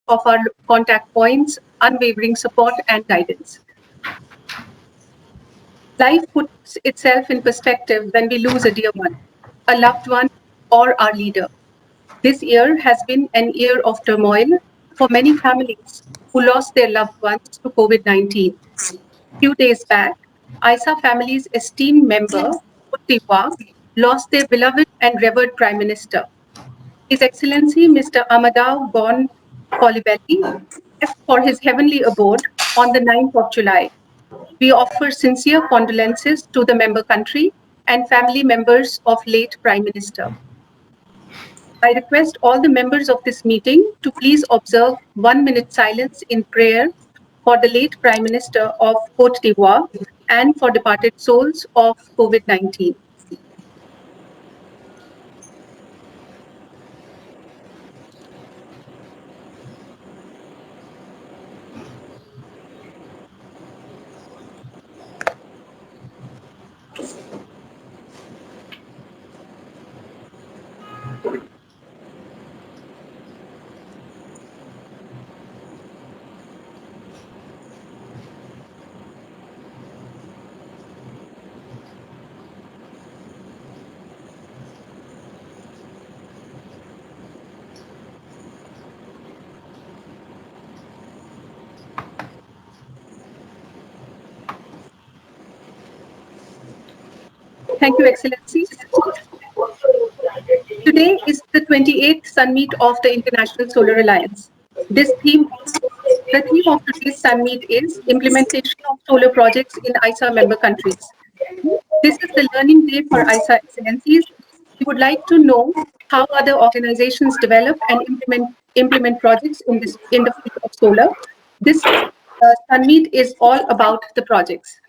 of our contact points, unwavering support and guidance. Life puts itself in perspective when we lose a dear one, a loved one, or our leader. This year has been an year of turmoil for many families who lost their loved ones to COVID-19. Few days back, ISA family's esteemed member, Utiwa, lost their beloved and revered Prime Minister. His Excellency Mr. Amadou Gon Coulibaly left for his heavenly abode on the 9th of July. We offer sincere condolences to the member country and family members of late Prime Minister. I request all the members of this meeting to please observe 1 minute silence in prayer for the late Prime Minister of Côte d'Ivoire and for departed souls of COVID-19. Thank you, Excellencies. Today is the 28th Sun Meet of the International Solar Alliance. The theme of today's Sun Meet is implementation of solar projects in ISA member countries. This is the learning day for ISA Excellencies. We would like to know how other organizations develop and implement projects in the field of solar. This Sun Meet is all about the projects.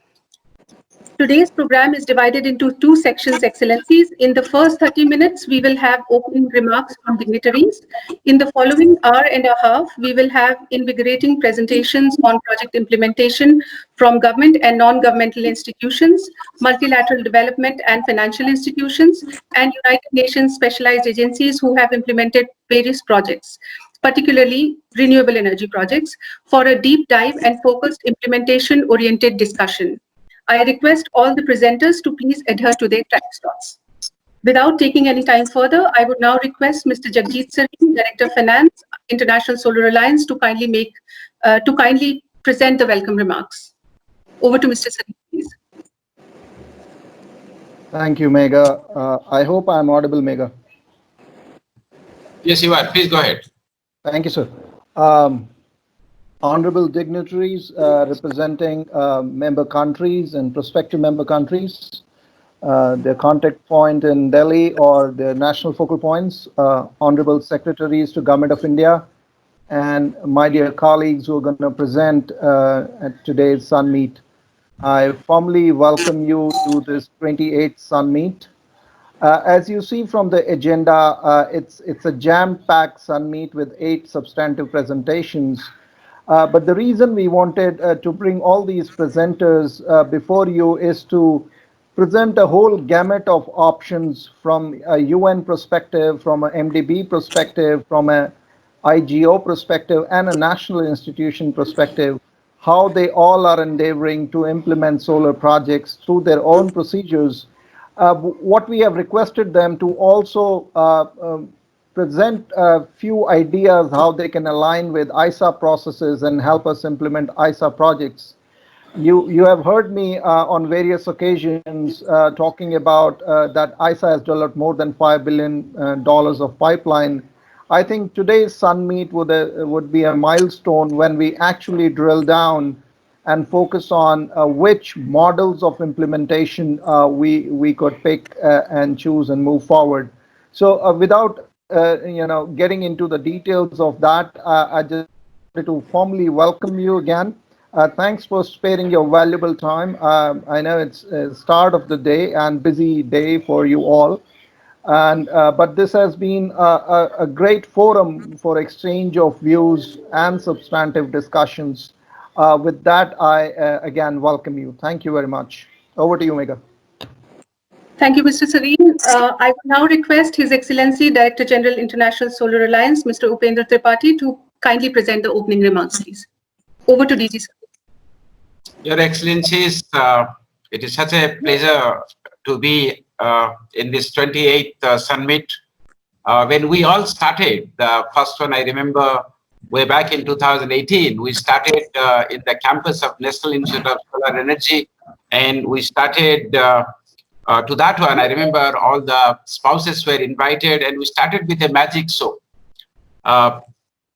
Today's program is divided into two sections, Excellencies. In the first 30 minutes, we will have opening remarks from dignitaries. In the following hour and a half, we will have invigorating presentations on project implementation from government and non-governmental institutions, multilateral development and financial institutions, and United Nations specialized agencies who have implemented various projects, particularly renewable energy projects, for a deep dive and focused implementation-oriented discussion. I request all the presenters to please adhere to their time slots. Without taking any time further, I would now request Mr. Jagjit Sareen, Director of Finance, International Solar Alliance, to kindly present the welcome remarks. Over to Mr. Sareen, please. Thank you, Megha. I hope I'm audible, Megha. Yes, you are. Please go ahead. Thank you, sir. Honorable dignitaries representing member countries and prospective member countries, their contact point in Delhi or their national focal points, honorable secretaries to Government of India, and my dear colleagues who are going to present at today's Sun Meet. I formally welcome you to this 28th Sun Meet. As you see from the agenda, it's a jam-packed Sun Meet with 8 substantive presentations. But the reason we wanted to bring all these presenters before you is to present a whole gamut of options from a UN perspective, from an MDB perspective, from an IGO perspective, and a national institution perspective, how they all are endeavoring to implement solar projects through their own procedures. What we have requested them to also present a few ideas how they can align with ISA processes and help us implement ISA projects. You have heard me on various occasions talking about that ISA has developed more than $5 billion of pipeline. I think today's Sun Meet would be a milestone when we actually drill down and focus on which models of implementation we could pick and choose and move forward. So without getting into the details of that, I just wanted to formally welcome you again. Thanks for sparing your valuable time. I know it's start of the day and busy day for you all, but this has been a great forum for exchange of views and substantive discussions. With that, I again welcome you. Thank you very much. Over to you, Megha. Thank you, Mr. Sareen. I will now request His Excellency Director General International Solar Alliance, Mr. Upendra Tripathi, to kindly present the opening remarks, please. Over to DG, sir. Your Excellencies, it is such a pleasure to be in this 28th Summit. When we all started, the first one I remember way back in 2018, we started in the campus of National Institute of Solar Energy, and we started to that one. I remember all the spouses were invited, and we started with a magic show. Well,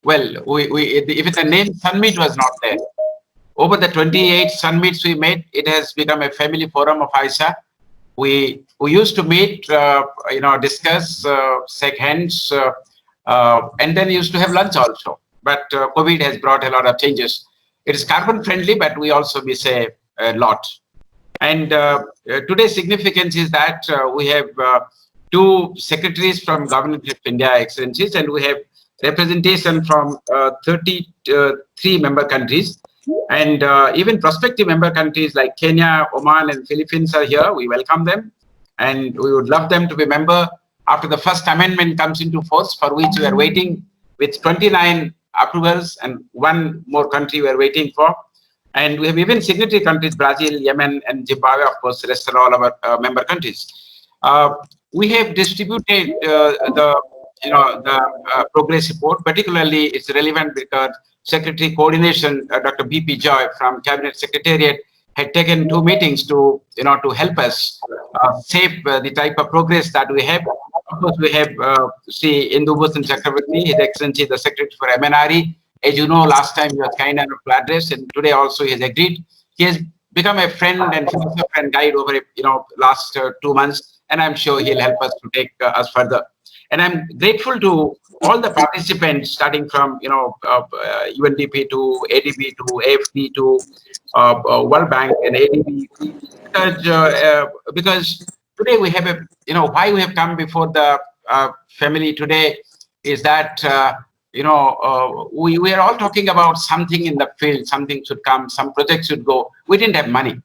if the name Summit was not there, over the 28 Summits we made, it has become a family forum of ISA. We used to meet, discuss, shake hands, and then used to have lunch also. But COVID has brought a lot of changes. It is carbon friendly, but we also miss a lot. And today's significance is that we have two secretaries from Government of India, Excellencies, and we have representation from 33 member countries. And even prospective member countries like Kenya, Oman, and Philippines are here. We welcome them, and we would love them to be member after the first amendment comes into force, for which we are waiting with 29 approvals, and one more country we are waiting for. And we have even signatory countries, Brazil, Yemen, and Zimbabwe. Of course, the rest are all our member countries. We have distributed the progress report. Particularly, it's relevant because Secretary Coordination, Dr. B.P. Joy from Cabinet Secretariat, had taken 2 meetings to help us shape the type of progress that we have. Of course, we have Indu Bhushan Chakravarti, His Excellency the Secretary for MNRE. As you know, last time he was kind enough to address, and today also he has agreed. He has become a friend and philosopher and guide over last 2 months, and I'm sure he'll help us to take us further. And I'm grateful to all the participants, starting from UNDP to ADB to AFD to World Bank and ADB, because today we have why we have come before the family today is that we are all talking about something in the field, something should come, some projects should go. We didn't have money.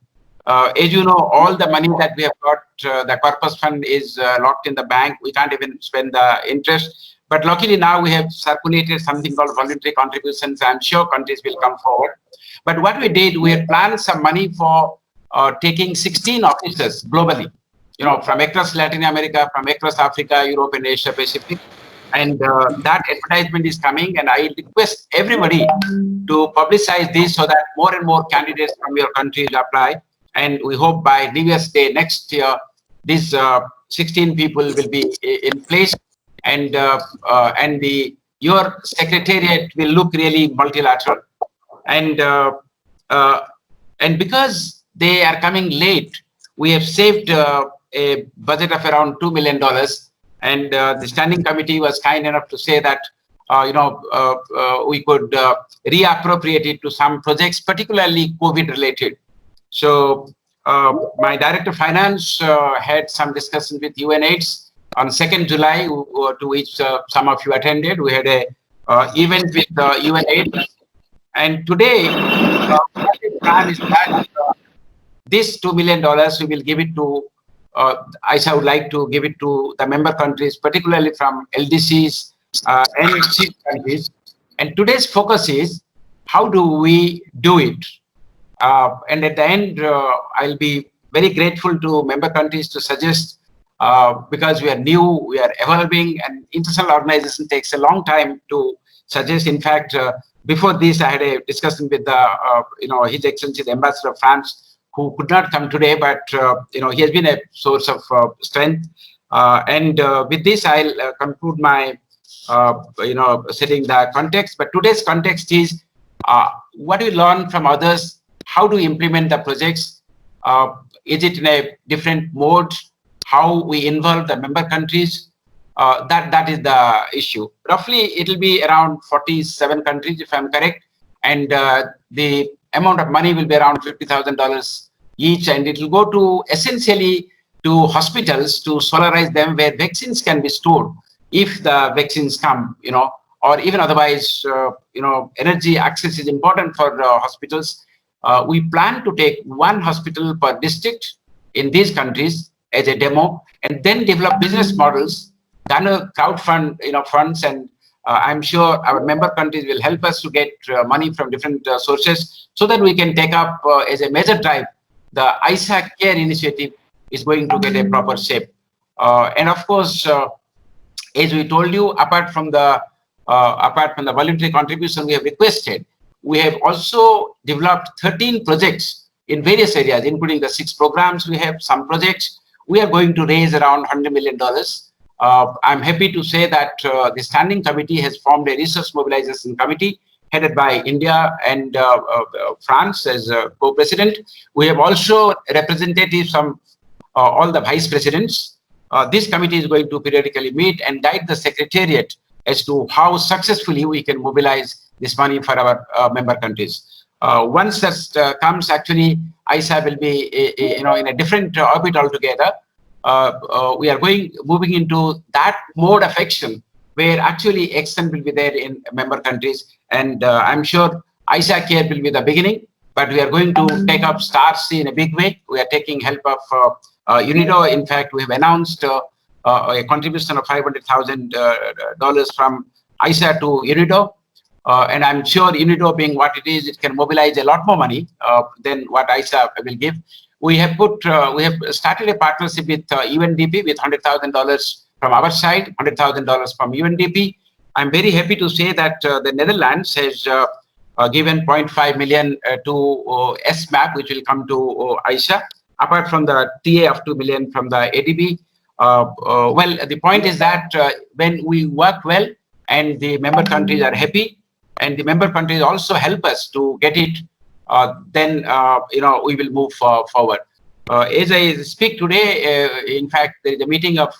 As you know, all the money that we have got, the corpus fund is locked in the bank. We can't even spend the interest. But luckily now we have circulated something called voluntary contributions. I'm sure countries will come forward. But what we did, we had planned some money for taking 16 offices globally, from across Latin America, from across Africa, Europe, and Asia Pacific. And that advertisement is coming, and I request everybody to publicize this so that more and more candidates from your country will apply. And we hope by New Year's Day next year, these 16 people will be in place, and your secretariat will look really multilateral. And because they are coming late, we have saved a budget of around $2 million. And the standing committee was kind enough to say that we could reappropriate it to some projects, particularly COVID related. So my Director of Finance had some discussions with UNAIDS on 2nd July, to which some of you attended. We had a event with UNAIDS. And today, the plan is that this $2 million, we will give it to, ISA would like to give it to the member countries, particularly from LDCs and CIS countries. And today's focus is, how do we do it? And at the end, I'll be very grateful to member countries to suggest, because we are new, we are evolving, and international organization takes a long time to suggest. In fact, before this, I had a discussion with His Excellency the Ambassador of France, who could not come today, but he has been a source of strength. And with this, I'll conclude my setting the context. But today's context is what we learn from others. How do we implement the projects? Is it in a different mode? How we involve the member countries? That is the issue. Roughly, it will be around 47 countries, if I'm correct. And the amount of money will be around $50,000 each. And it will go to essentially to hospitals to solarize them, where vaccines can be stored if the vaccines come, or even otherwise, energy access is important for hospitals. We plan to take one hospital per district in these countries as a demo, and then develop business models, garner crowd funds, and I'm sure our member countries will help us to get money from different sources so that we can take up as a major drive. The ISA Care initiative is going to get a proper shape. And of course, as we told you, apart from the voluntary contribution we have requested, we have also developed 13 projects in various areas, including the 6 programs. We have some projects. We are going to raise around $100 million. I'm happy to say that the standing committee has formed a resource mobilization committee headed by India and France as co-president. We have also representatives from all the vice presidents. This committee is going to periodically meet and guide the secretariat as to how successfully we can mobilize this money for our member countries. Once that comes, actually, ISA will be, in a different orbit altogether. We are moving into that mode of action where actually action will be there in member countries, and I'm sure ISA Care will be the beginning. But we are going to take up STAR-C in a big way. We are taking help of UNIDO. In fact, we have announced a contribution of $500,000 from ISA to UNIDO. And I'm sure UNIDO being what it is, it can mobilize a lot more money than what ISA will give. We have started a partnership with UNDP with $100,000 from our side, $100,000 from UNDP. I'm very happy to say that the Netherlands has given 0.5 million to SMAP, which will come to ISA, apart from the TA of 2 million from the ADB. Well, the point is that when we work well and the member countries are happy, and the member countries also help us to get it, then we will move forward. As I speak today, in fact, there is a meeting of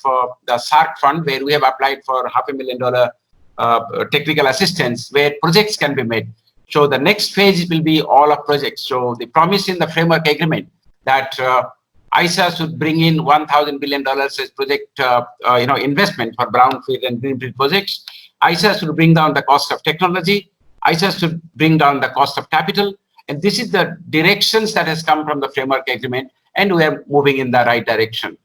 the SARC fund where we have applied for $500,000 technical assistance where projects can be made. So the next phase will be all of projects. So the promise in the framework agreement that ISA should bring in $1,000 billion as project investment for brownfield and greenfield projects. ISA should bring down the cost of technology. ISA should bring down the cost of capital. And this is the directions that has come from the framework agreement, and we are moving in the right direction.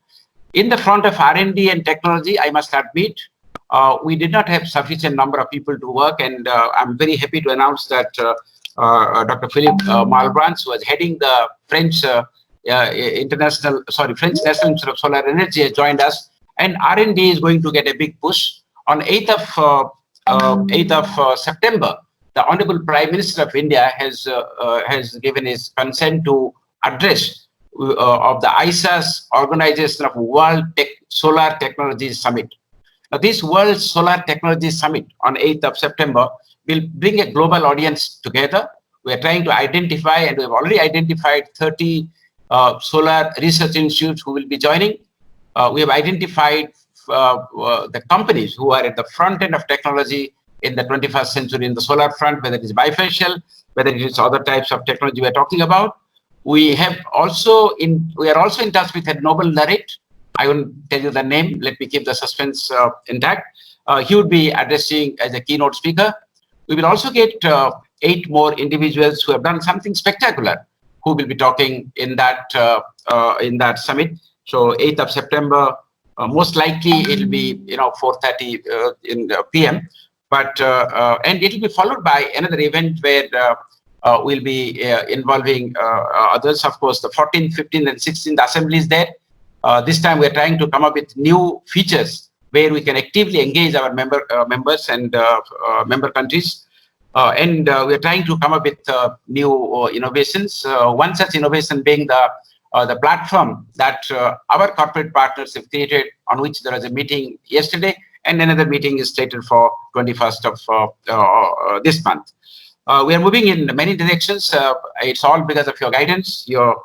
In the front of R&D and technology, I must admit, we did not have sufficient number of people to work, and I'm very happy to announce that Dr. Philippe Malebranche, who was heading the French National Institute of Solar Energy, has joined us, and R&D is going to get a big push. On 8th of September, the Honorable Prime Minister of India has given his consent to address of the ISA's organization of World Solar Technology Summit. Now, this World Solar Technology Summit on 8th of September will bring a global audience together. We are trying to identify, and we have already identified 30 solar research institutes who will be joining. We have identified the companies who are at the front end of technology in the 21st century in the solar front, whether it is bifacial, whether it is other types of technology we are talking about. We are also in touch with a Nobel laureate. I won't tell you the name. Let me keep the suspense intact. He would be addressing as a keynote speaker. We will also get 8 more individuals who have done something spectacular, who will be talking in that summit. So 8th of September, most likely it will be 4:30 in PM. But and it will be followed by another event where we'll be involving others. Of course, the 14th, 15th, and 16th assemblies there. This time we are trying to come up with new features where we can actively engage our members and member countries. And we are trying to come up with new innovations. One such innovation being the platform that our corporate partners have created, on which there was a meeting yesterday, and another meeting is slated for 21st of this month. We are moving in many directions. It's all because of your guidance, the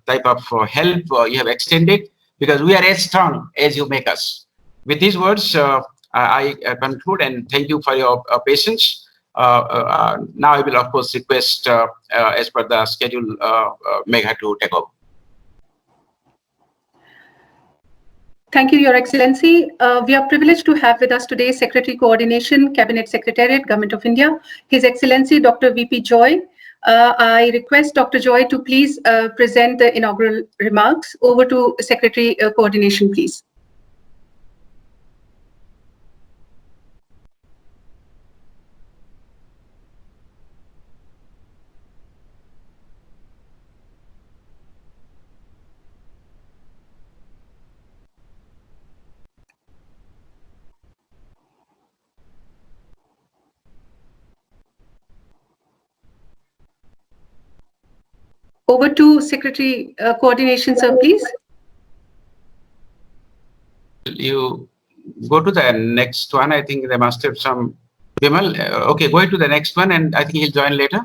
type of help you have extended, because we are as strong as you make us. With these words, I conclude and thank you for your patience. Now I will, of course, request, as per the schedule, Megha to take over. Thank you, Your Excellency. We are privileged to have with us today Secretary Coordination, Cabinet Secretariat, Government of India, His Excellency Dr. V.P. Joy. I request Dr. Joy to please present the inaugural remarks. Over to Secretary Coordination, please. Over to Secretary Coordination, sir, please. You go to the next one. I think they must have some. Bimal, okay, go to the next one, and I think he'll join later.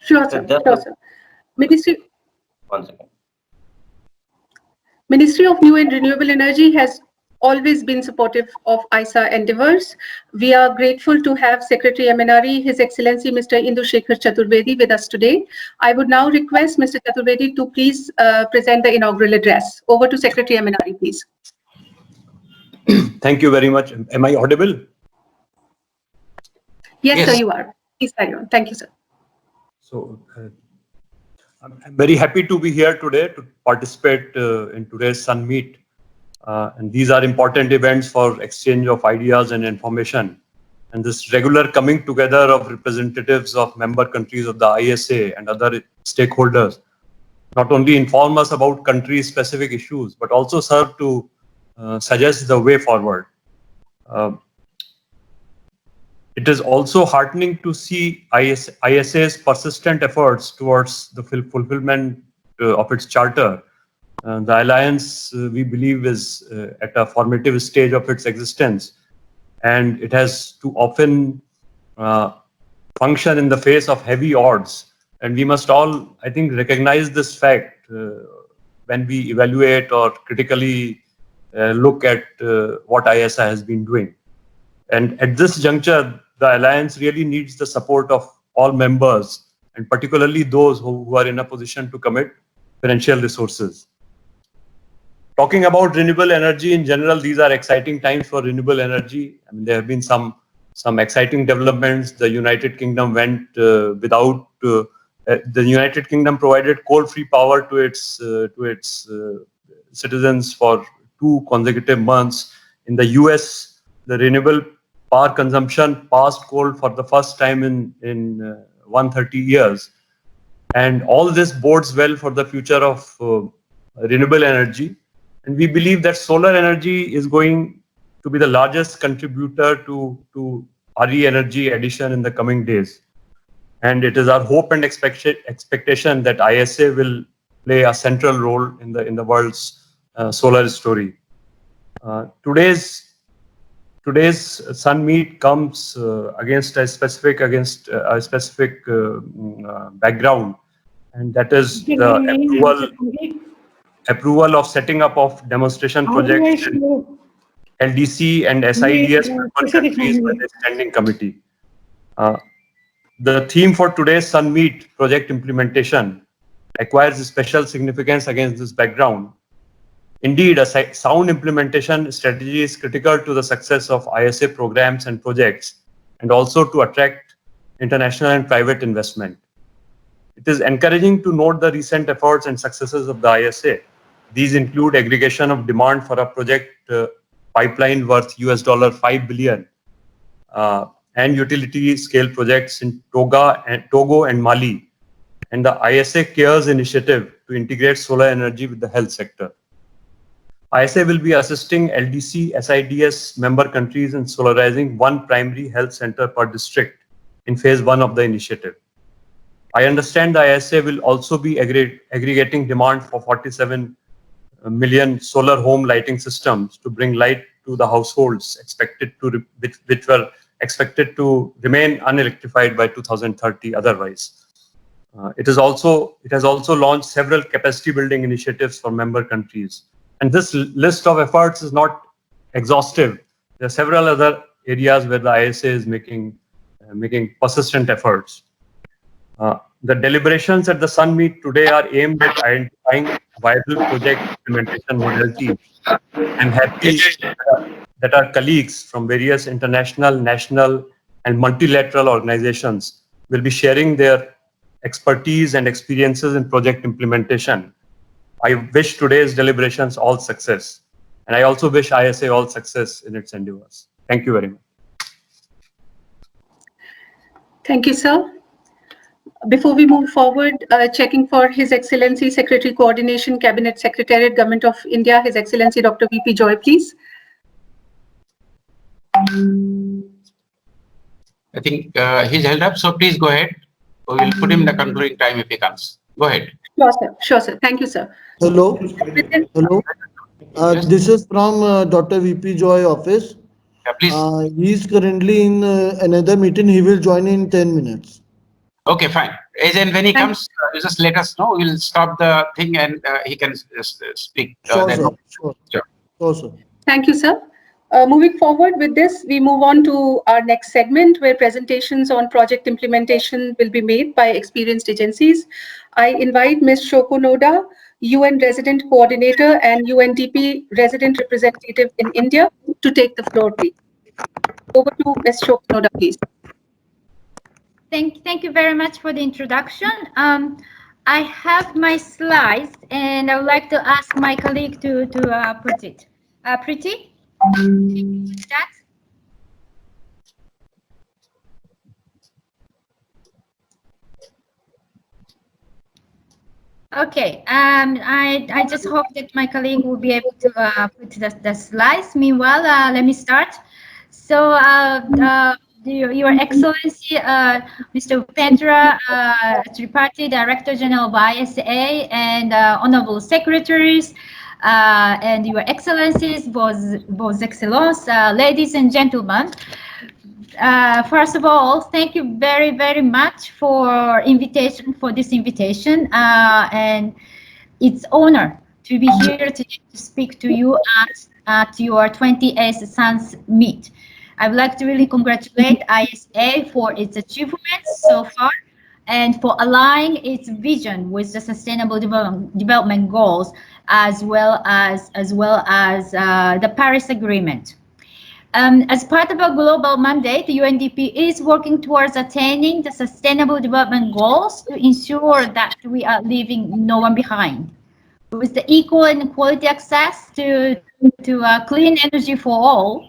Sure, sir. Sure, sir. Ministry. 1 second. Ministry of New and Renewable Energy has always been supportive of ISA endeavors. We are grateful to have Secretary MNRE, His Excellency Mr. Indusekhar Chaturvedi with us today. I would now request Mr. Chaturvedi to please present the inaugural address. Over to Secretary MNRE, please. Thank you very much. Am I audible? Yes, sir, you are. Please carry on. Thank you, sir. So, I'm very happy to be here today to participate in today's Sun Meet. And these are important events for exchange of ideas and information. And this regular coming together of representatives of member countries of the ISA and other stakeholders not only inform us about country-specific issues, but also serve to suggest the way forward. It is also heartening to see ISA's persistent efforts towards the fulfillment of its charter. The alliance, we believe, is at a formative stage of its existence, and it has too often function in the face of heavy odds. And we must all, I think, recognize this fact when we evaluate or critically look at what ISA has been doing. And at this juncture, the alliance really needs the support of all members, and particularly those who are in a position to commit financial resources. Talking about renewable energy in general, these are exciting times for renewable energy. I mean, there have been some exciting developments. The United Kingdom went without. The United Kingdom provided coal-free power to its citizens for 2 consecutive months. In the US, the renewable power consumption passed coal for the first time in 130 years. And all this bodes well for the future of renewable energy. And we believe that solar energy is going to be the largest contributor to RE energy addition in the coming days. And it is our hope and expectation that ISA will play a central role in the world's solar story. Today's Sun Meet comes against a specific background, and that is the approval of setting up of demonstration projects in LDC and SIDS member countries by the standing committee. The theme for today's Sun Meet, project implementation, acquires special significance against this background. Indeed, a sound implementation strategy is critical to the success of ISA programs and projects, and also to attract international and private investment. It is encouraging to note the recent efforts and successes of the ISA. These include aggregation of demand for a project pipeline worth $5 billion and utility scale projects in Togo and Mali, and the ISA Cares initiative to integrate solar energy with the health sector. ISA will be assisting LDC, SIDS member countries in solarizing 1 primary health center per district in phase 1 of the initiative. I understand the ISA will also be aggregating demand for 47 million solar home lighting systems to bring light to the households which were expected to remain unelectrified by 2030 otherwise. It has also launched several capacity building initiatives for member countries. And this list of efforts is not exhaustive. There are several other areas where the ISA is making persistent efforts. The deliberations at the Sun Meet today are aimed at identifying viable project implementation modalities. I'm happy that our colleagues from various international, national, and multilateral organizations will be sharing their expertise and experiences in project implementation. I wish today's deliberations all success, and I also wish ISA all success in its endeavors. Thank you very much. Thank you, sir. Before we move forward, checking for His Excellency Secretary Coordination, Cabinet Secretariat, Government of India, His Excellency Dr. VP Joy, please. I think he's held up, so please go ahead. We will put him the concluding time if he comes. Go ahead. Sure, sir. Sure, sir. Thank you, sir. Hello. Within- Hello. Yes. This is from Dr. VP Joy office. Yeah, please. He is currently in another meeting. He will join in 10 minutes. Okay, fine. And when he Thank- comes, you just let us know. We'll stop the thing and he can speak. Sure, then. sir. Sure. Sure. Sure, sir. Thank you, sir. Moving forward with this, we move on to our next segment where presentations on project implementation will be made by experienced agencies. I invite Ms. Shoko Noda, UN Resident Coordinator and UNDP Resident Representative in India, to take the floor, please. Over to Ms. Shoko Noda, please. Thank you very much for the introduction. I have my slides and I would like to ask my colleague to put it. Preeti? That? Okay, I just hope that my colleague will be able to put the slides. Meanwhile, let me start. So, Your Excellency, Mr. Upendra Tripathi, Director General of ISA, and Honorable Secretaries, and Your Excellencies, Vos Excellences, ladies and gentlemen. First of all, thank you very, very much for this invitation, and it's honor to be here today to speak to you at your 28th Summit. I would like to really congratulate ISA for its achievements so far and for aligning its vision with the Sustainable Development Goals as well as the Paris Agreement. As part of our global mandate, the UNDP is working towards attaining the Sustainable Development Goals to ensure that we are leaving no one behind. With the equal and quality access to clean energy for all,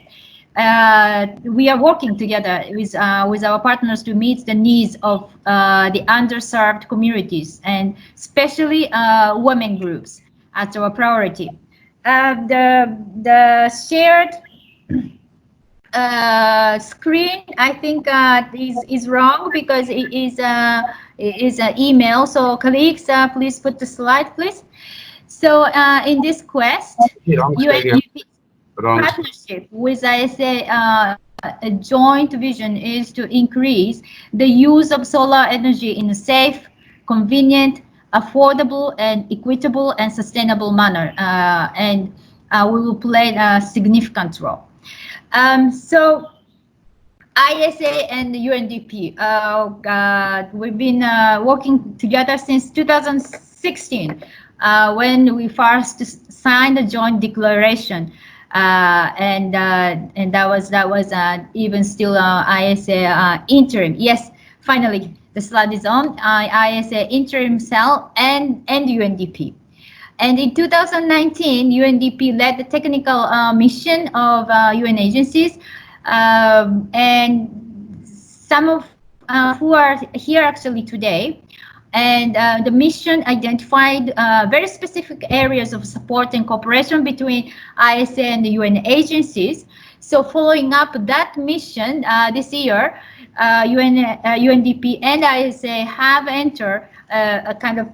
we are working together with our partners to meet the needs of the underserved communities and especially women groups as our priority. The shared screen, I think, is wrong because it is an email. So colleagues, please put the slide, please. So in this quest, UNDP partnership with ISA, a joint vision is to increase the use of solar energy in a safe, convenient, affordable, and equitable and sustainable manner, and we will play a significant role. So ISA and the UNDP, we've been working together since 2016 when we first signed a joint declaration, and that was even still ISA interim. Yes, finally the slide is on. ISA interim cell and UNDP. And in 2019, UNDP led the technical mission of UN agencies, and some of who are here actually today. And the mission identified very specific areas of support and cooperation between ISA and the UN agencies. So following up that mission this year, UNDP and ISA have entered a kind of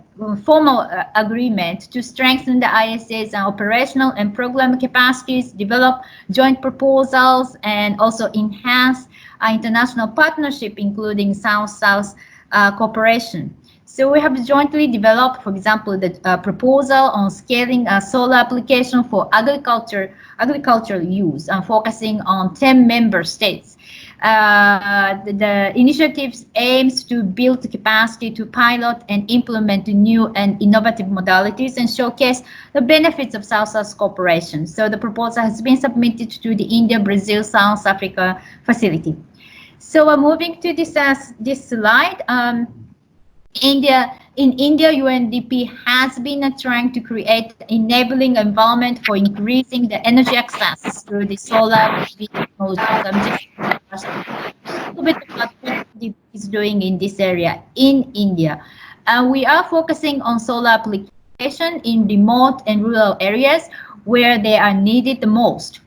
formal agreement to strengthen the ISA's operational and program capacities, develop joint proposals, and also enhance international partnership, including South-South cooperation. So we have jointly developed, for example, the proposal on scaling solar application for agricultural use, focusing on 10 member states. The initiatives aims to build the capacity to pilot and implement new and innovative modalities and showcase the benefits of South-South cooperation. So the proposal has been submitted to the India, Brazil, South Africa facility. So moving to this slide, in India, UNDP has been trying to create enabling environment for increasing the energy access through the solar PV technology. So I'm just a little bit about what UNDP is doing in this area in India. We are focusing on solar application in remote and rural areas where they are needed the most,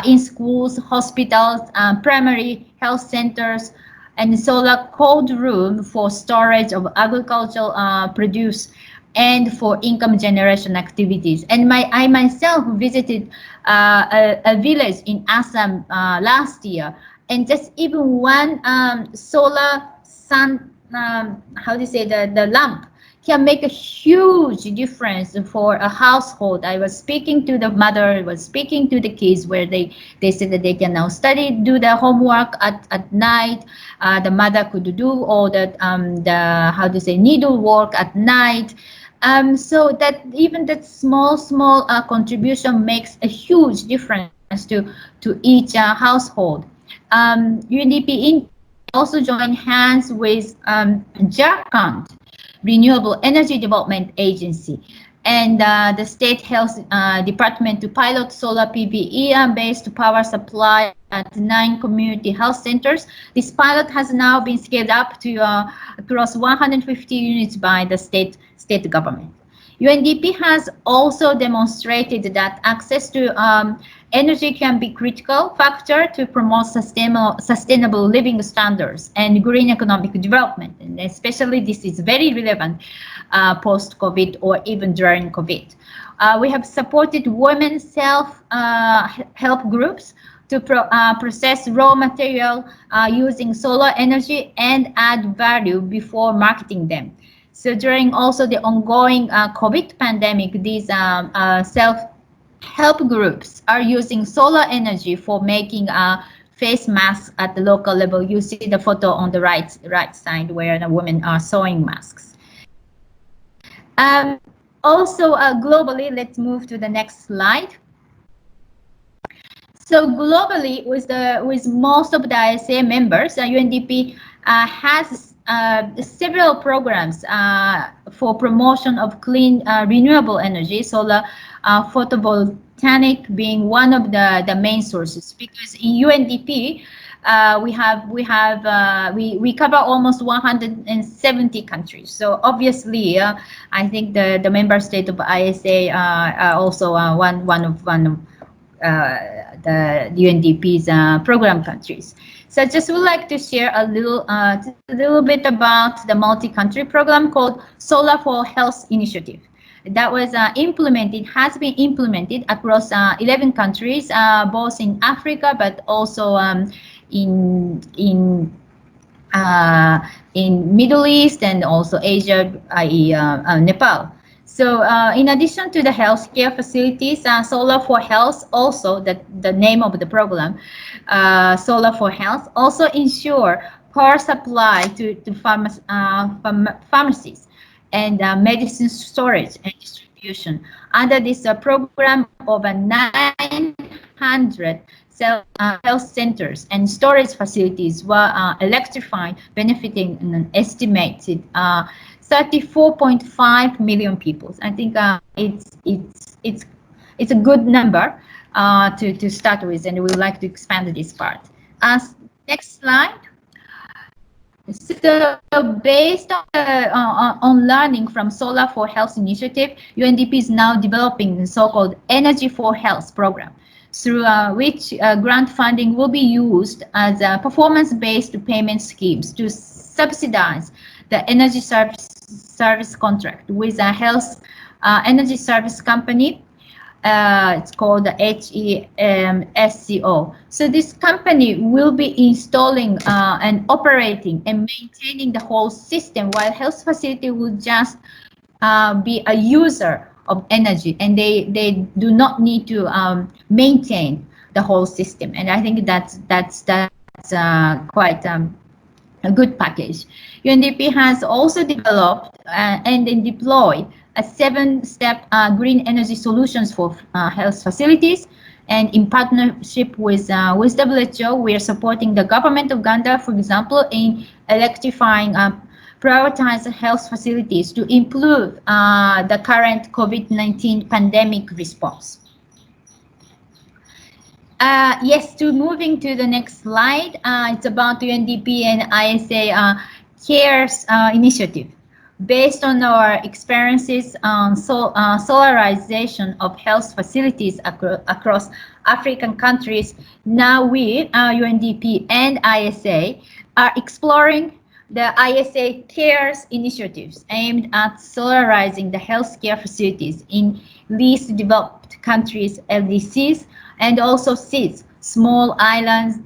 in schools, hospitals, primary health centers, and solar cold room for storage of agricultural produce and for income generation activities. And I myself visited a village in Assam last year, and just even one solar sun, how do you say, the lamp can make a huge difference for a household. I was speaking to the mother, was speaking to the kids, where they said that they can now study, do their homework at night. The mother could do all that, how to say, needlework at night. So that even that small contribution makes a huge difference to each household. UNDP also joined hands with Jharkhand Renewable Energy Development Agency and the State Health Department to pilot solar PV based power supply at 9 community health centers. This pilot has now been scaled up to across 150 units by the state government. UNDP has also demonstrated that access to energy can be a critical factor to promote sustainable living standards and green economic development. And especially this is very relevant post-COVID or even during COVID. We have supported women self-help groups to process raw material using solar energy and add value before marketing them. So during also the ongoing COVID pandemic, these self-help groups are using solar energy for making face masks at the local level. You see the photo on the right side where the women are sewing masks. Also globally, let's move to the next slide. So globally, with most of the ISA members, UNDP has several programs for promotion of clean renewable energy, solar photovoltaic being one of the main sources, because in UNDP we cover almost 170 countries. So obviously, I think the member state of ISA are also one of the UNDP's program countries. So I just would like to share a little bit about the multi-country program called Solar for Health Initiative. That was has been implemented across 11 countries, both in Africa, but also in Middle East and also Asia, i.e. Nepal. So in addition to the healthcare facilities, Solar for Health, also the name of the program, Solar for Health, also ensure power supply to pharmacies and medicine storage and distribution. Under this program, over 900 health centers and storage facilities were electrified, benefiting an estimated 34.5 million people. I think it's a good number to start with, and we would like to expand this part. Next slide. So based on learning from Solar for Health initiative, UNDP is now developing the so-called Energy for Health program, through which grant funding will be used as performance-based payment schemes to subsidize the energy service contract with a health energy service company. It's called the HEMSCO. So this company will be installing and operating and maintaining the whole system, while health facility will just be a user of energy, and they do not need to maintain the whole system. And I think that's quite a good package. UNDP has also developed and then deployed a 7-step green energy solutions for health facilities. And in partnership with WHO, we are supporting the government of Uganda, for example, in electrifying prioritized health facilities to improve the current COVID-19 pandemic response. Yes, moving to the next slide, it's about UNDP and ISA CARES initiative, Based on our experiences on solarization of health facilities across African countries, now we, UNDP and ISA, are exploring the ISA CARES initiatives aimed at solarizing the healthcare facilities in least developed countries, LDCs, and also CIS, small islands,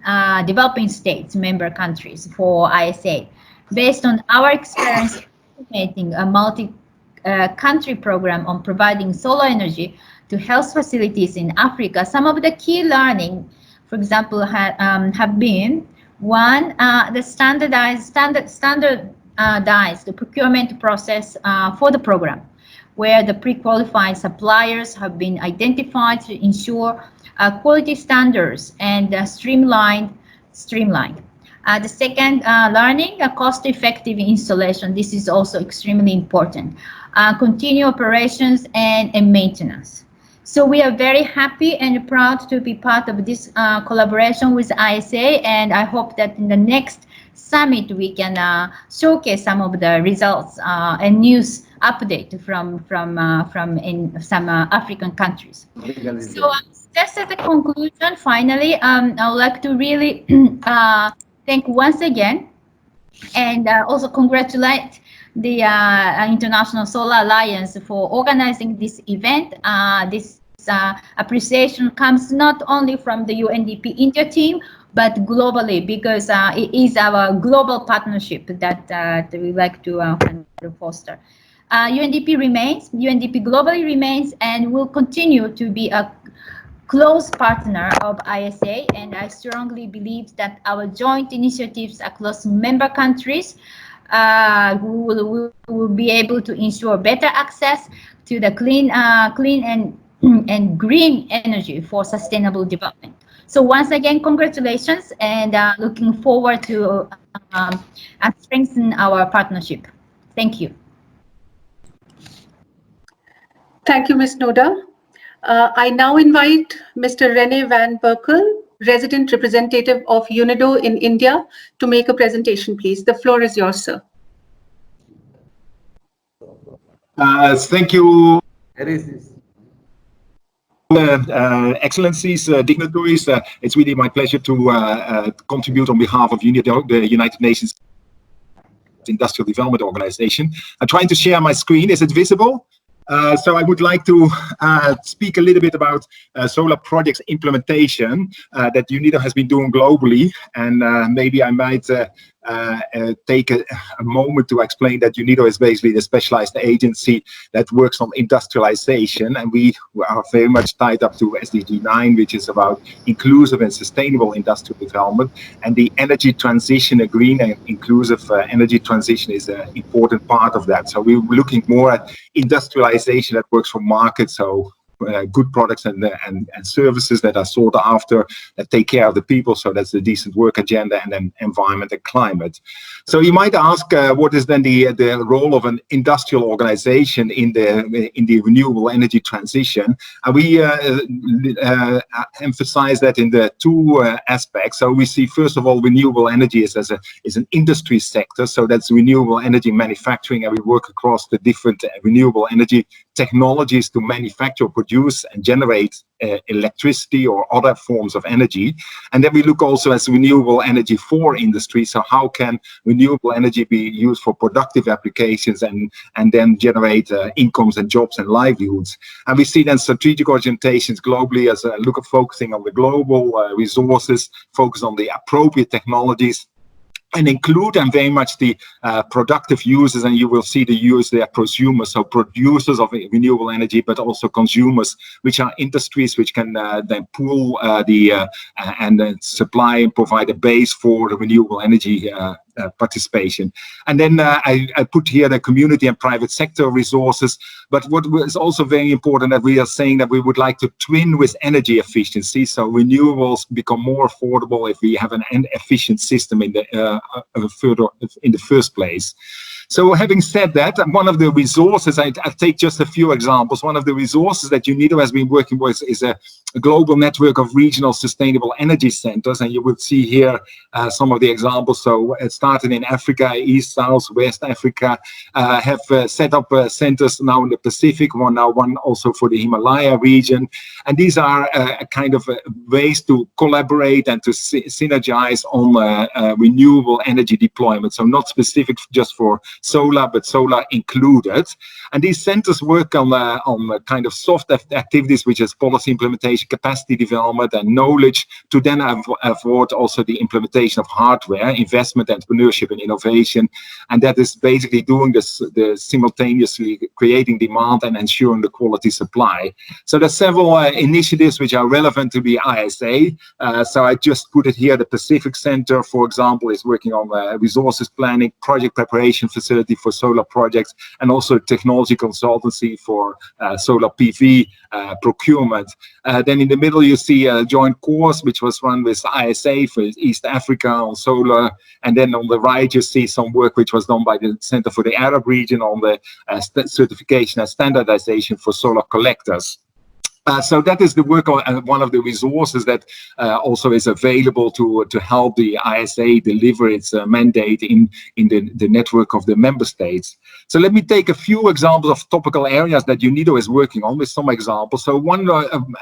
developing states, member countries for ISA. Based on our experience implementing a multi-country program on providing solar energy to health facilities in Africa, some of the key learning, for example, have been one, the standardized procurement process for the program, where the pre-qualified suppliers have been identified to ensure quality standards and streamlined. The second learning, a cost-effective installation. This is also extremely important. Continue operations and maintenance. So we are very happy and proud to be part of this collaboration with ISA, and I hope that in the next summit we can showcase some of the results and news update from in some African countries. So just as a conclusion, finally, I would like to really thank once again and also congratulate the International Solar Alliance for organizing this event. This appreciation comes not only from the UNDP India team, but globally, because it is our global partnership that we like to foster. UNDP globally remains and will continue to be a close partner of ISA, and I strongly believe that our joint initiatives across member countries will be able to ensure better access to the clean and green energy for sustainable development. So once again, congratulations, and looking forward to strengthen our partnership. Thank you. Thank you, Ms. Noda. I now invite Mr. Rene Van Berkel, resident representative of UNIDO in India, to make a presentation, please. The floor is yours, sir. Thank you. Excellencies, dignitaries, it's really my pleasure to contribute on behalf of UNIDO, the United Nations Industrial Development Organization. I'm trying to share my screen. Is it visible? So I would like to speak a little bit about solar projects implementation that UNIDO has been doing globally, and maybe I might take a moment to explain that UNIDO is basically the specialized agency that works on industrialization, and we are very much tied up to SDG 9, which is about inclusive and sustainable industrial development, and the energy transition, a green and inclusive energy transition is an important part of that. So we're looking more at industrialization that works for markets, so good products and services that are sought after, that take care of the people. So that's the decent work agenda, and then environment and climate. So you might ask, what is then the role of an industrial organization in the renewable energy transition? And we emphasize that in the two aspects. So we see, first of all, renewable energy is an industry sector. So that's renewable energy manufacturing, and we work across the different renewable energy technologies to manufacture, produce, and generate electricity or other forms of energy. And then we look also as renewable energy for industry. So how can renewable energy be used for productive applications and then generate incomes and jobs and livelihoods? And we see then strategic orientations globally as a look at focusing on the global resources, focus on the appropriate technologies, and include them very much the productive users, and you will see the use there, prosumers, so producers of renewable energy, but also consumers, which are industries which can then pool and supply and provide a base for the renewable energy participation. And then I put here the community and private sector resources. But what is also very important, that we are saying that we would like to twin with energy efficiency. So renewables become more affordable if we have an efficient system in the first place. So having said that, one of the resources, I take just a few examples. One of the resources that UNIDO has been working with is a global network of regional sustainable energy centers. And you will see here some of the examples. So it started in Africa, East, South, West Africa, have set up centers now in the Pacific, one also for the Himalaya region. And these are kind of ways to collaborate and to synergize on renewable energy deployment. So not specific just for solar, but solar included. And these centers work on kind of soft activities, which is policy implementation, capacity development, and knowledge, to then afford also the implementation of hardware, investment, entrepreneurship, and innovation. And that is basically doing this, simultaneously creating demand and ensuring the quality supply. So there's several initiatives which are relevant to the ISA. So I just put it here. The Pacific Center, for example, is working on resources planning, project preparation facility for solar projects, and also technology consultancy for solar PV procurement. Then in the middle, you see a joint course which was run with ISA for East Africa on solar. And then on the right, you see some work which was done by the Center for the Arab region on the certification and standardization for solar collectors. So that is the work on one of the resources that also is available to help the ISA deliver its mandate in the network of the member states. So let me take a few examples of topical areas that UNIDO is working on with some examples. So one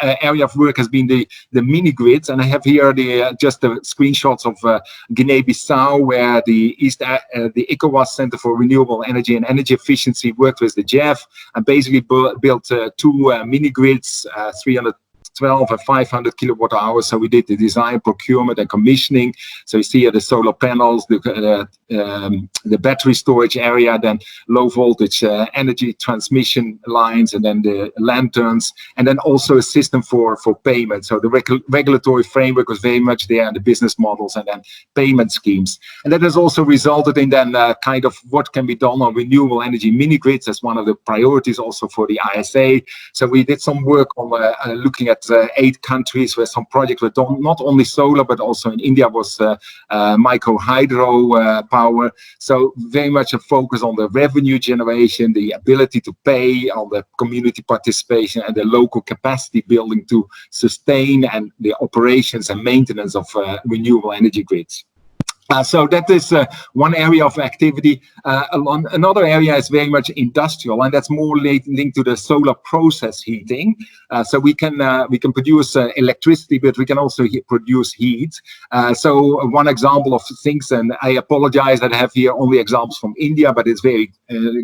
area of work has been the mini grids, and I have here just the screenshots of Guinea-Bissau, where the ECOWAS Center for Renewable Energy and Energy Efficiency worked with the GEF and basically built two mini grids, 312 and 500 kilowatt hours. So we did the design, procurement, and commissioning. So you see here the solar panels, the battery storage area, then low voltage energy transmission lines, and then the lanterns, and then also a system for payment. So the regulatory framework was very much there, and the business models, and then payment schemes. And that has also resulted in then kind of what can be done on renewable energy mini grids as one of the priorities also for the ISA. So we did some work on looking at 8 countries where some projects were done, not only solar, but also in India was micro hydro power. So very much a focus on the revenue generation, the ability to pay, on the community participation, and the local capacity building to sustain and the operations and maintenance of renewable energy grids. So that is one area of activity. Another area is very much industrial, and that's more linked to the solar process heating. So we can produce electricity, but we can also produce heat. So one example of things, and I apologize that I have here only examples from India, but it's very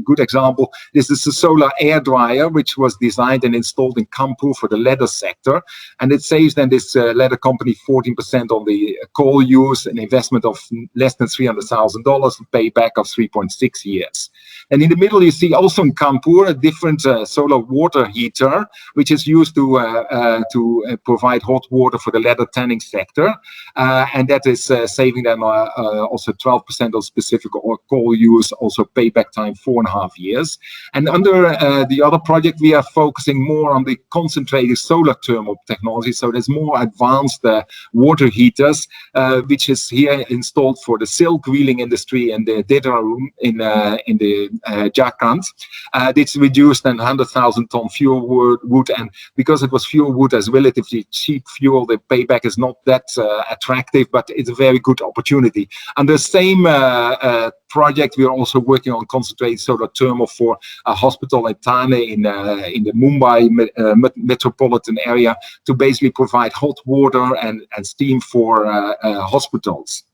good example. This is a solar air dryer, which was designed and installed in Kanpur for the leather sector, and it saves then this leather company 14% on the coal use, an investment of less than $300,000, payback of 3.6 years. And in the middle, you see also in Kanpur a different solar water heater, which is used to provide hot water for the leather tanning sector, and that is saving them also 12% of specific coal use, also payback time 4.5 years. And under the other project, we are focusing more on the concentrated solar thermal technology. So there's more advanced water heaters, which is here installed for the silk reeling industry and the data room in the Jharkhand. It's reduced than 100,000 ton fuel wood, and because it was fuel wood as relatively cheap fuel, the payback is not that attractive, but it's a very good opportunity. And the same project, we are also working on concentrated solar thermal for a hospital in Thane in the Mumbai metropolitan area to basically provide hot water and steam for hospitals.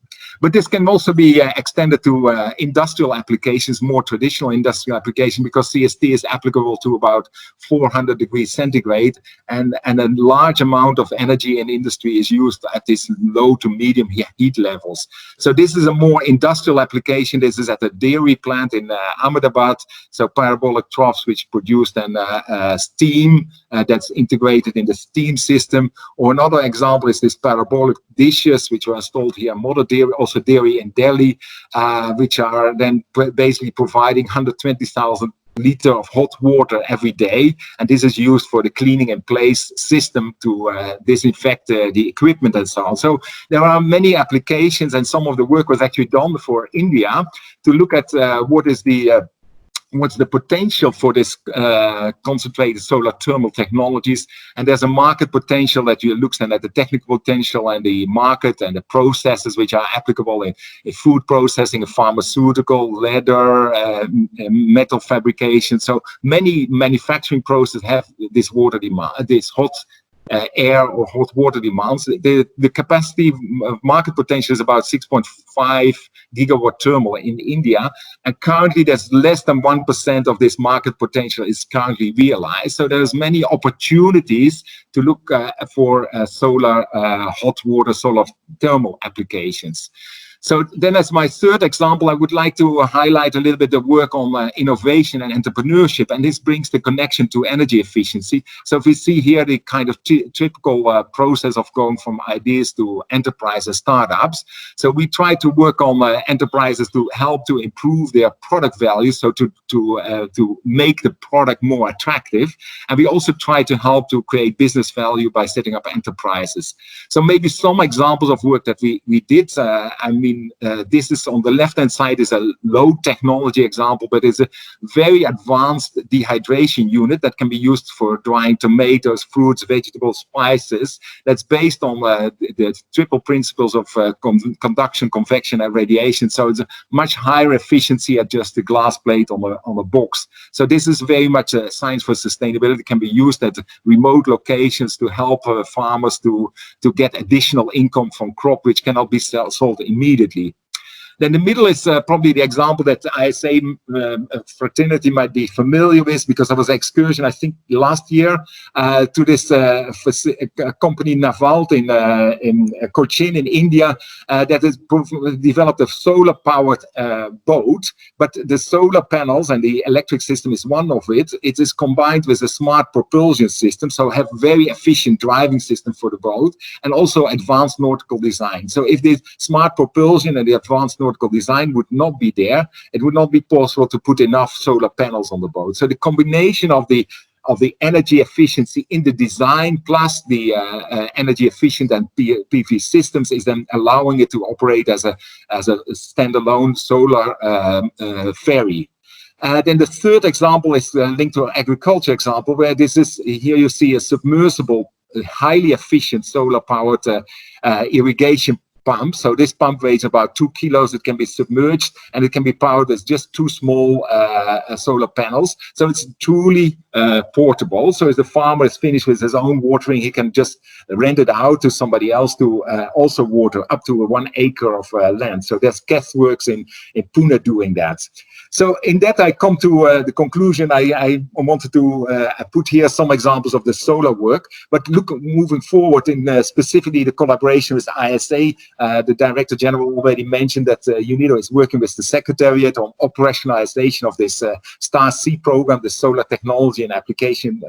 But this can also be extended to industrial applications, more traditional industrial application, because CST is applicable to about 400 degrees centigrade, and a large amount of energy in industry is used at this low to medium heat levels. So this is a more industrial application. This is at a dairy plant in Ahmedabad. So parabolic troughs which produce then steam that's integrated in the steam system. Or another example is this parabolic dishes which were installed here, Mother Dairy, also dairy in Delhi, which are then basically providing 120,000 liter of hot water every day, and this is used for the cleaning in place system to disinfect the equipment and so on. So there are many applications, and some of the work was actually done for India to look at what's the potential for this concentrated solar thermal technologies. And there's a market potential that you look at the technical potential and the market and the processes which are applicable in food processing, in pharmaceutical, leather, metal fabrication. So many manufacturing processes have this water demand, this hot air or hot water demands. The capacity market potential is about 6.5 gigawatt thermal in India, and currently there's less than 1% of this market potential is currently realized. So there's many opportunities to look for solar hot water, solar thermal applications. So then as my third example, I would like to highlight a little bit the work on innovation and entrepreneurship, and this brings the connection to energy efficiency. So if we see here the kind of typical process of going from ideas to enterprise and startups. So we try to work on enterprises to help to improve their product value, so to make the product more attractive. And we also try to help to create business value by setting up enterprises. So maybe some examples of work that we did, this is on the left-hand side is a low technology example, but it's a very advanced dehydration unit that can be used for drying tomatoes, fruits, vegetables, spices. That's based on the triple principles of conduction, convection, and radiation. So it's a much higher efficiency at just the glass plate on a box. So this is very much a science for sustainability. It can be used at remote locations to help farmers to get additional income from crop which cannot be sold immediately. Then the middle is probably the example that ISA fraternity might be familiar with, because I was an excursion, I think, last year to this company Navalt in Cochin in India that has developed a solar-powered boat, but the solar panels and the electric system is one of it. It is combined with a smart propulsion system, so have very efficient driving system for the boat, and also advanced nautical design. So if the smart propulsion and the advanced nautical design would not be there, it would not be possible to put enough solar panels on the boat. So the combination of the energy efficiency in the design plus the energy efficient and PV systems is then allowing it to operate as a standalone solar ferry. Then the third example is linked to an agriculture example, where this is, here you see a submersible, highly efficient solar powered irrigation pump. So this pump weighs about 2 kilos. It can be submerged and it can be powered with just 2 small solar panels. So it's truly portable. So if the farmer is finished with his own watering, he can just rent it out to somebody else to also water up to 1 acre of land. So there's Guestworks in Pune doing that. So in that, I come to the conclusion. I wanted to put here some examples of the solar work, but look, moving forward in specifically the collaboration with ISA, the Director General already mentioned that UNIDO is working with the Secretariat on operationalization of this STAR-C program, the Solar Technology and Application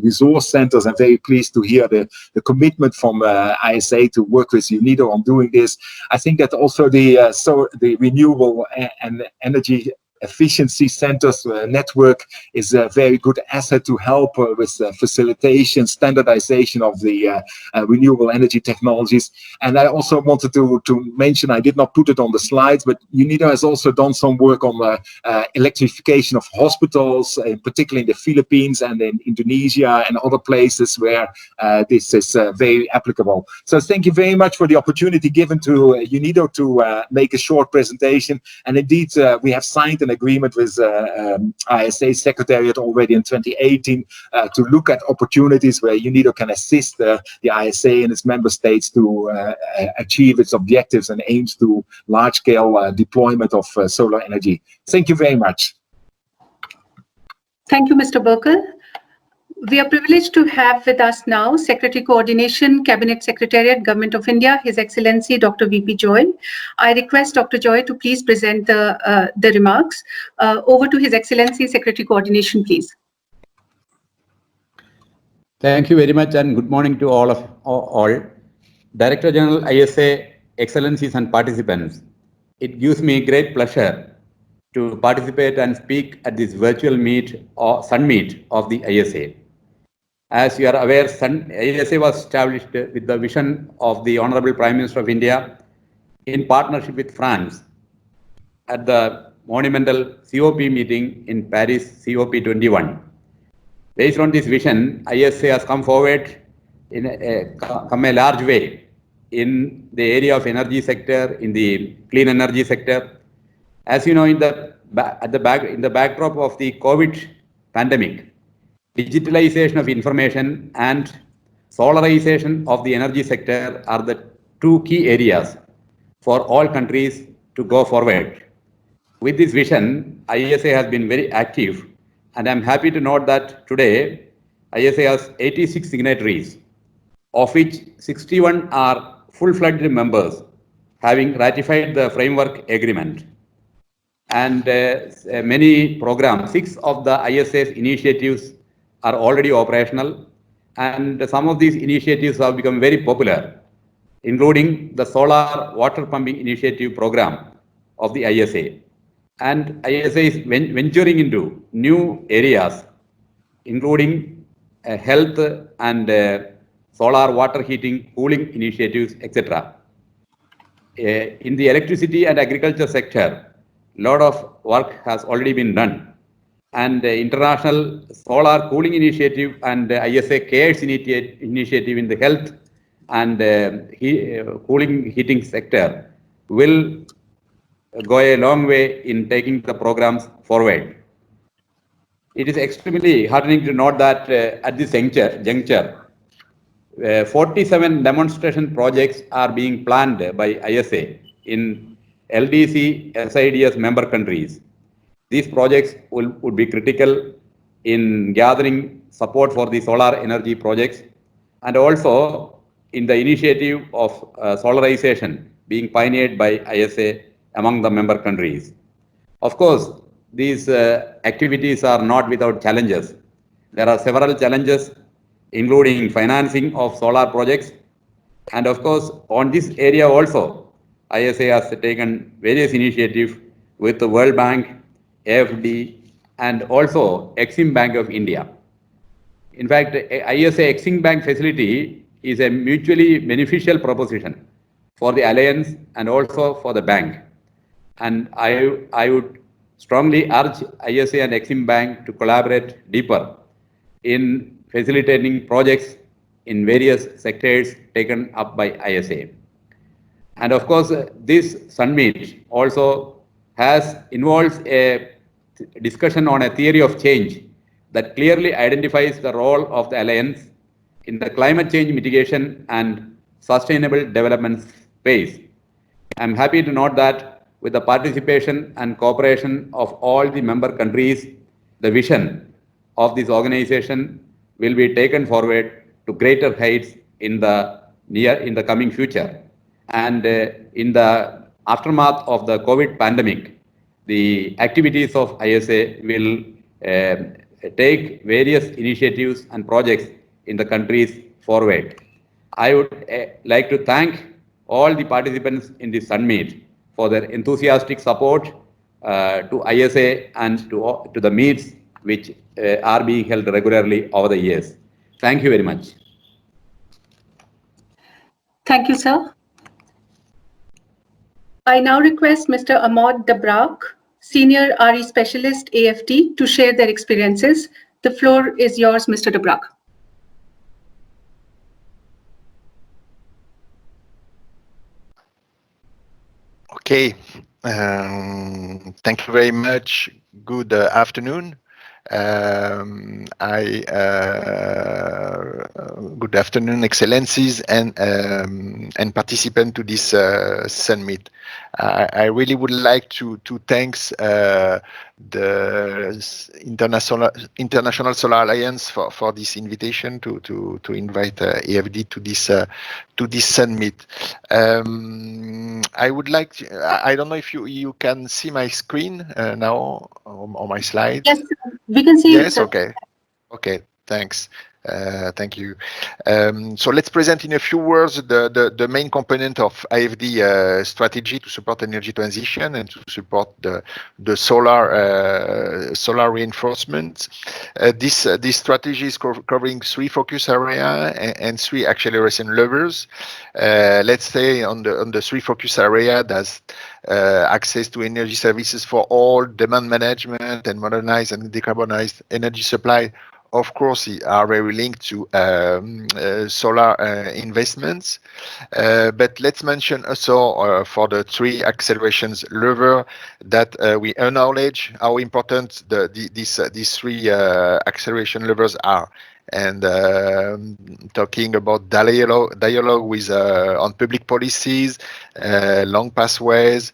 Resource Centers. I'm very pleased to hear the commitment from ISA to work with UNIDO on doing this. I think that also the renewable and energy efficiency centers network is a very good asset to help with facilitation, standardization of the renewable energy technologies. And I also wanted to mention, I did not put it on the slides, but UNIDO has also done some work on electrification of hospitals, particularly in the Philippines and in Indonesia and other places where this is very applicable. So thank you very much for the opportunity given to UNIDO to make a short presentation. And indeed, we have signed an agreement with ISA Secretariat already in 2018 to look at opportunities where UNIDO can assist the ISA and its member states to achieve its objectives and aims to large-scale deployment of solar energy. Thank you very much. Thank you, Mr. Burkle. We are privileged to have with us now Secretary Coordination, Cabinet Secretariat, Government of India, His Excellency Dr. V.P. Joy. I request Dr. Joy to please present the remarks. Over to His Excellency Secretary Coordination, please. Thank you very much and good morning to all. Director General ISA, Excellencies and participants. It gives me great pleasure to participate and speak at this virtual meet or Sun Meet of the ISA. As you are aware, ISA was established with the vision of the Honorable Prime Minister of India in partnership with France at the monumental COP meeting in Paris, COP21. Based on this vision, ISA has come forward in a large way in the area of energy sector, in the clean energy sector. As you know, in the backdrop of the COVID pandemic, digitalization of information and solarization of the energy sector are the two key areas for all countries to go forward. With this vision, ISA has been very active, and I'm happy to note that today ISA has 86 signatories, of which 61 are full-fledged members, having ratified the framework agreement. And many programs, 6 of the ISA's initiatives are already operational, and some of these initiatives have become very popular, including the solar water pumping initiative program of the ISA. And ISA is venturing into new areas, including health and solar water heating, cooling initiatives, etc. In the electricity and agriculture sector, a lot of work has already been done. And the International Solar Cooling Initiative and the ISA CARES initiative in the health and cooling heating sector will go a long way in taking the programs forward. It is extremely heartening to note that at this juncture, 47 demonstration projects are being planned by ISA in LDC SIDS member countries. These projects would be critical in gathering support for the solar energy projects and also in the initiative of solarization being pioneered by ISA among the member countries. Of course, these activities are not without challenges. There are several challenges, including financing of solar projects. And of course, on this area also, ISA has taken various initiatives with the World Bank, AFD, and also Exim Bank of India. In fact, ISA Exim Bank facility is a mutually beneficial proposition for the alliance and also for the bank. And I would strongly urge ISA and Exim Bank to collaborate deeper in facilitating projects in various sectors taken up by ISA. And of course, this Sun Meet also involves a discussion on a theory of change that clearly identifies the role of the alliance in the climate change mitigation and sustainable development space. I'm happy to note that with the participation and cooperation of all the member countries, the vision of this organization will be taken forward to greater heights in the coming future. And in the aftermath of the COVID pandemic, the activities of ISA will take various initiatives and projects in the countries forward. I would like to thank all the participants in this Sun Meet for their enthusiastic support to ISA and to the meets which are being held regularly over the years. Thank you very much. Thank you, sir. I now request Mr. Amod Dabrak, Senior RE Specialist, AFT, to share their experiences. The floor is yours, Mr. Dabrak. Okay, thank you very much. Good afternoon. Good afternoon, Excellencies and participants to this Sun Meet. I really would like to thank the International Solar Alliance for this invitation to invite AFD to this Sun Meet. I would like I don't know if you can see my screen now on my slide. Yes, we can see yes, it. okay. Okay, thanks. Thank you. So let's present in a few words the main component of IFD strategy to support energy transition and to support the solar reinforcement. This strategy is covering 3 focus area and 3 acceleration levers. Let's say on the 3 focus area, there's access to energy services for all, demand management, and modernized and decarbonized energy supply. Of course, are very linked to solar investments. But let's mention also for the 3 accelerations lever that we acknowledge how important these 3 acceleration levers are. And talking about dialogue with on public policies, long pathways,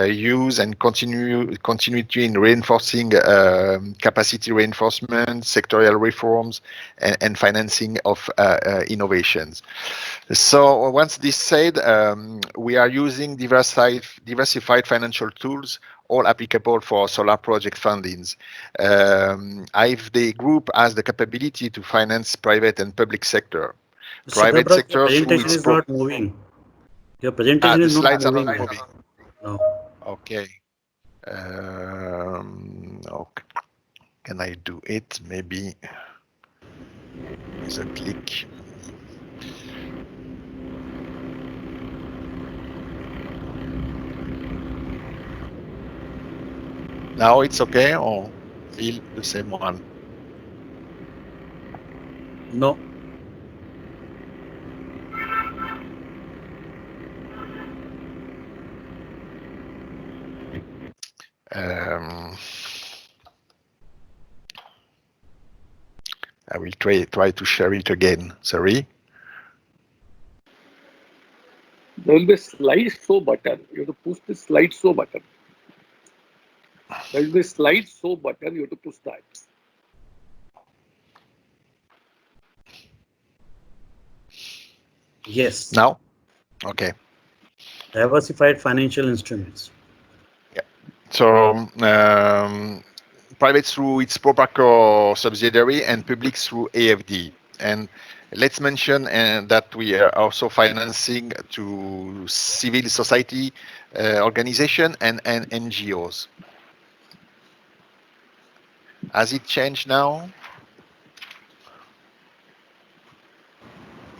use and continuity in reinforcing capacity reinforcement, sectorial reforms, and financing of innovations. So once this said, we are using diversified financial tools, all applicable for solar project fundings. IFD Group has the capability to finance private and public sector. Private sector through presentation its is not moving. Your presentation the is not slides are moving. not moving. No. Okay. Okay. Can I do it? Maybe with a click. Now it's okay, or feel the same one? No. I will try to share it again. Sorry. There will be a slide show button. You have to push the slide show button. There will be a slide show button. You have to push that. Yes. Now? Okay. Diversified financial instruments. Yeah. So private through its Proparco subsidiary and public through AFD. And let's mention that we are also financing to civil society organization and NGOs. Has it changed now?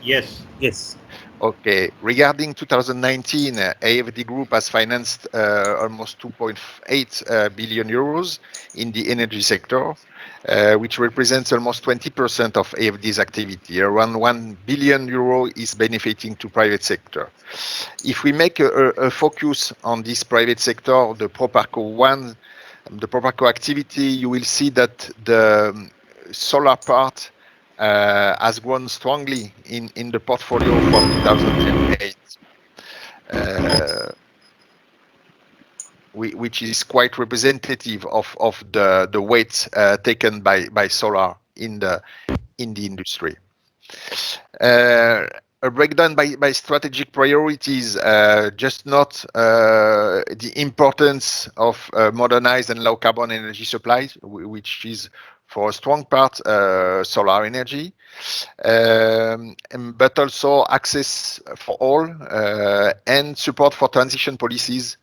Yes. Yes. Okay. Regarding 2019, AFD Group has financed almost 2.8 billion euros in the energy sector, which represents almost 20% of AFD's activity. Around 1 billion euro is benefiting to private sector. If we make a focus on this private sector, the Proparco activity, you will see that the solar part has grown strongly in the portfolio from 2008, which is quite representative of the weight taken by solar in the industry. A breakdown by strategic priorities, just not the importance of modernized and low carbon energy supplies, which is for a strong part solar energy, but also access for all and support for transition policies,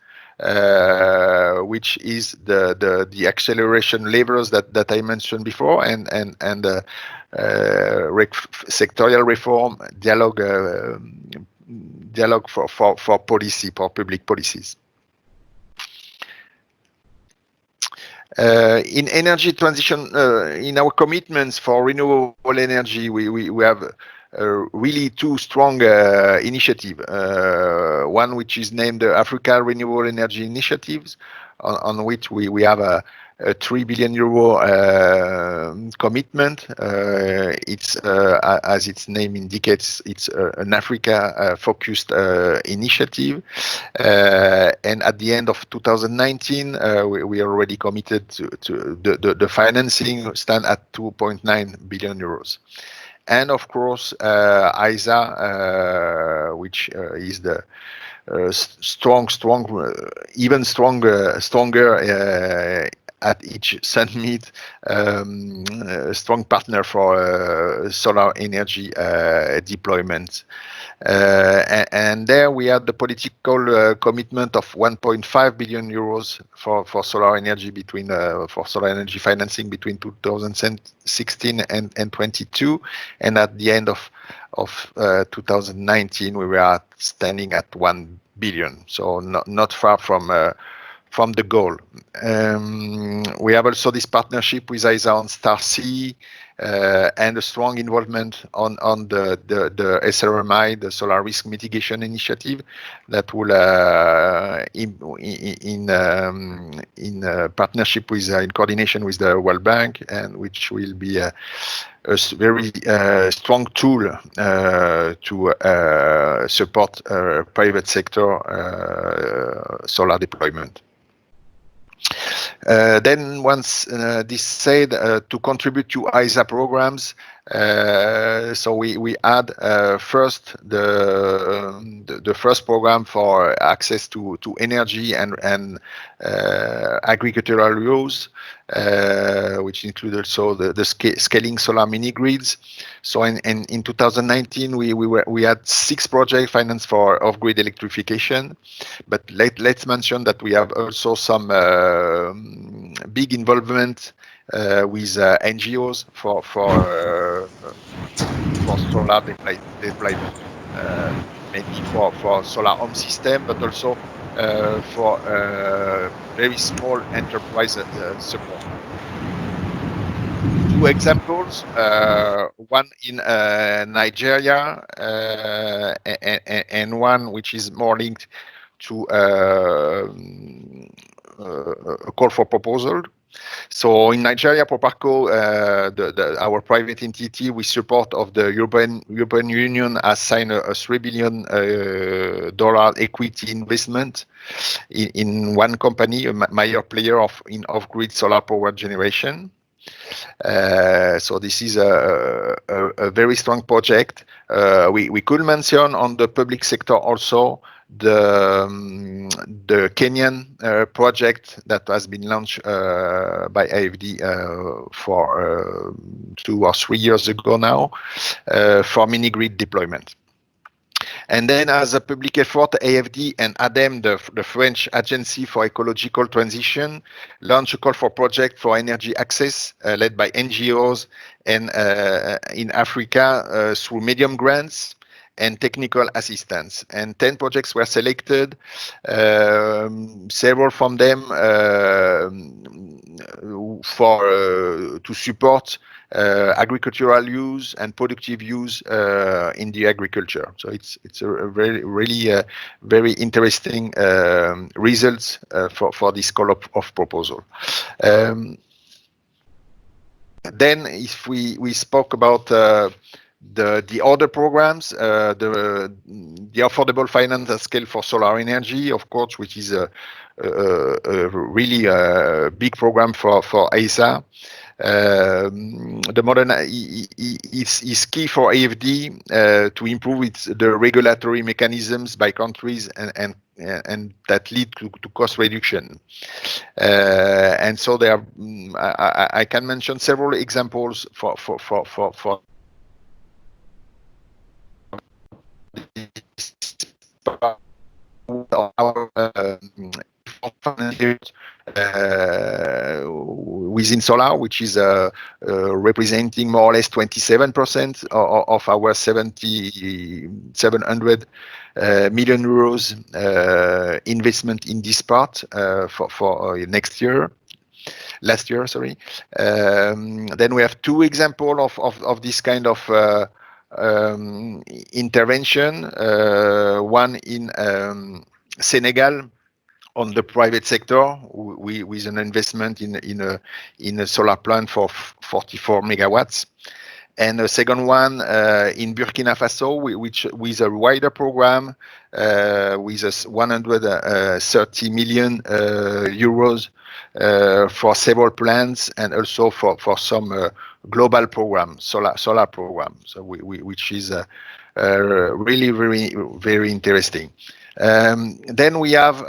which is the acceleration levers that I mentioned before, and sectorial reform, dialogue for policy, for public policies. In energy transition, in our commitments for renewable energy, we have really 2 strong initiatives. One which is named the Africa Renewable Energy Initiatives, on which we have a 3 billion euro commitment. It's as its name indicates, it's an Africa focused initiative. And at the end of 2019, we are already committed to the financing stand at 2.9 billion euros. And of course, ISA, which is the even stronger at each summit, a strong partner for solar energy deployment. And there we had the political commitment of 1.5 billion euros for solar energy for solar energy financing between 2016 and 22, and at the end of 2019 we were standing at 1 billion, so not far from the goal. We have also this partnership with ISA on StarSea, and a strong involvement on the SRMI, the Solar Risk Mitigation Initiative, that will in partnership with in coordination with the World Bank, and which will be a very strong tool to support private sector solar deployment. Then once this said, to contribute to ISA programs, so we add first the first program for access to energy and agricultural use, which include also the scaling solar mini grids. So in 2019 we had 6 projects financed for off-grid electrification, but let's mention that we have also some big involvement with NGOs for solar deployment, mainly for solar home system, but also for very small enterprise support. 2 examples, one in Nigeria, and one which is more linked to a call for proposal. So in Nigeria, Proparco, our private entity with support of the European Union, has signed a $3 billion equity investment in one company, a major player in off-grid solar power generation. So this is a very strong project. We could mention on the public sector also the Kenyan project that has been launched by AFD for 2 or 3 years ago now, for mini grid deployment. And then as a public effort, AFD and ADEME, the French Agency for Ecological Transition, launched a call for project for energy access led by NGOs and in Africa through medium grants and technical assistance. And 10 projects were selected, several from them to support agricultural use and productive use in the agriculture. So it's a really very interesting results for this call of proposal. Then if we spoke about the other programs, the affordable finance at scale for solar energy, of course, which is a really big program for ISA. The modern is key for AFD to improve the regulatory mechanisms by countries and that lead to cost reduction. And so there are, I can mention several examples for our within solar, which is representing more or less 27% of our 700 million euros investment in this part for last year, sorry. Then we have 2 examples of this kind of intervention, one in Senegal on the private sector with an investment in a solar plant for 44 megawatts, and a second one in Burkina Faso, with a wider program with 130 million euros for several plants, and also for some global program, solar program, so which is really very interesting. Then we have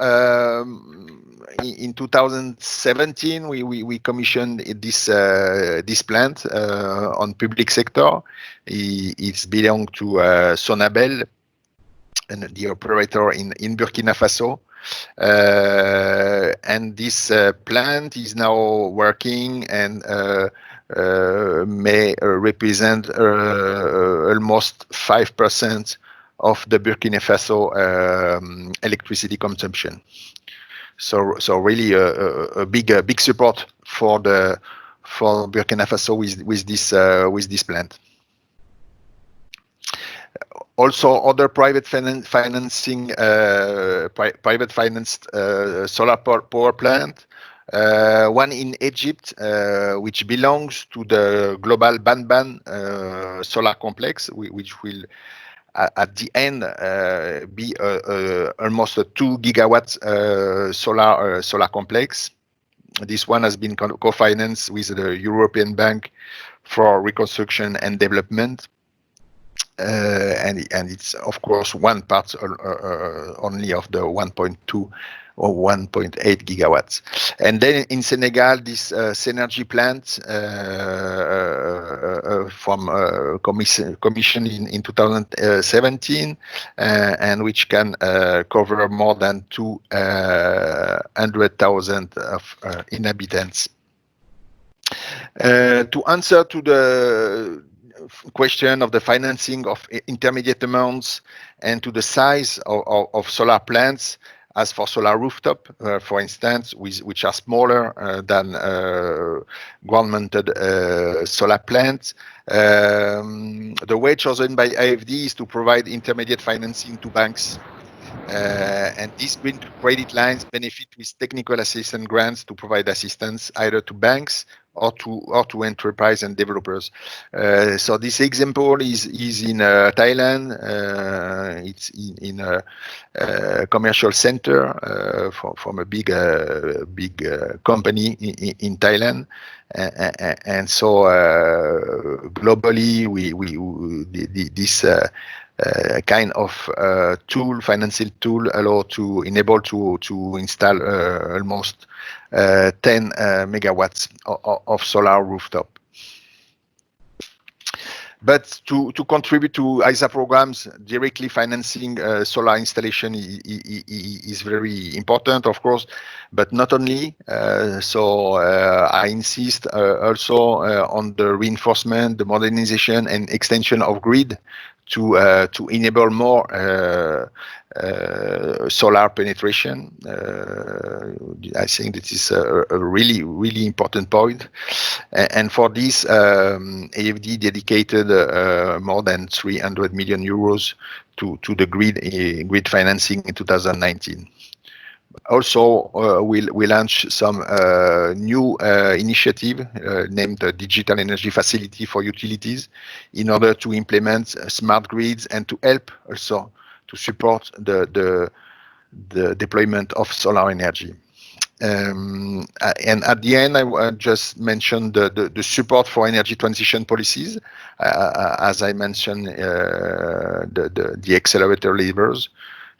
in 2017, we commissioned this plant on public sector. It's belong to Sonabel, and the operator in Burkina Faso. And this plant is now working and may represent almost 5% of the Burkina Faso electricity consumption. So really a big support for Burkina Faso with this plant. Also, other private financing, private financed solar power plant. One in Egypt, which belongs to the global Banban solar complex, which will at the end be almost a 2 gigawatts solar complex. This one has been co-financed with the European Bank for Reconstruction and Development. And it's of course one part only of the 1.2 or 1.8 gigawatts. And then in Senegal, this Synergy plant from commission in 2017, and which can cover more than 200,000 of inhabitants. To answer to the question of the financing of intermediate amounts and to the size of solar plants, as for solar rooftop, for instance, which are smaller than ground-mounted solar plants, the way chosen by IFD is to provide intermediate financing to banks. And these green credit lines benefit with technical assistance grants to provide assistance either to banks or to enterprise and developers. So this example is in Thailand. It's in a commercial center from a big company in Thailand, and so globally this kind of financial tool enable to install almost 10 megawatts of solar rooftop. But to contribute to ISA programs, directly financing solar installation is very important, of course, but not only. So I insist also on the reinforcement, the modernization and extension of grid to enable more solar penetration. I think this is a really important point. And for this, AFD dedicated more than 300 million euros to the grid financing in 2019. Also, we launched some new initiative named the Digital Energy Facility for Utilities in order to implement smart grids and to help also to support the deployment of solar energy. And at the end, I just mentioned the support for energy transition policies, as I mentioned, the accelerator levers.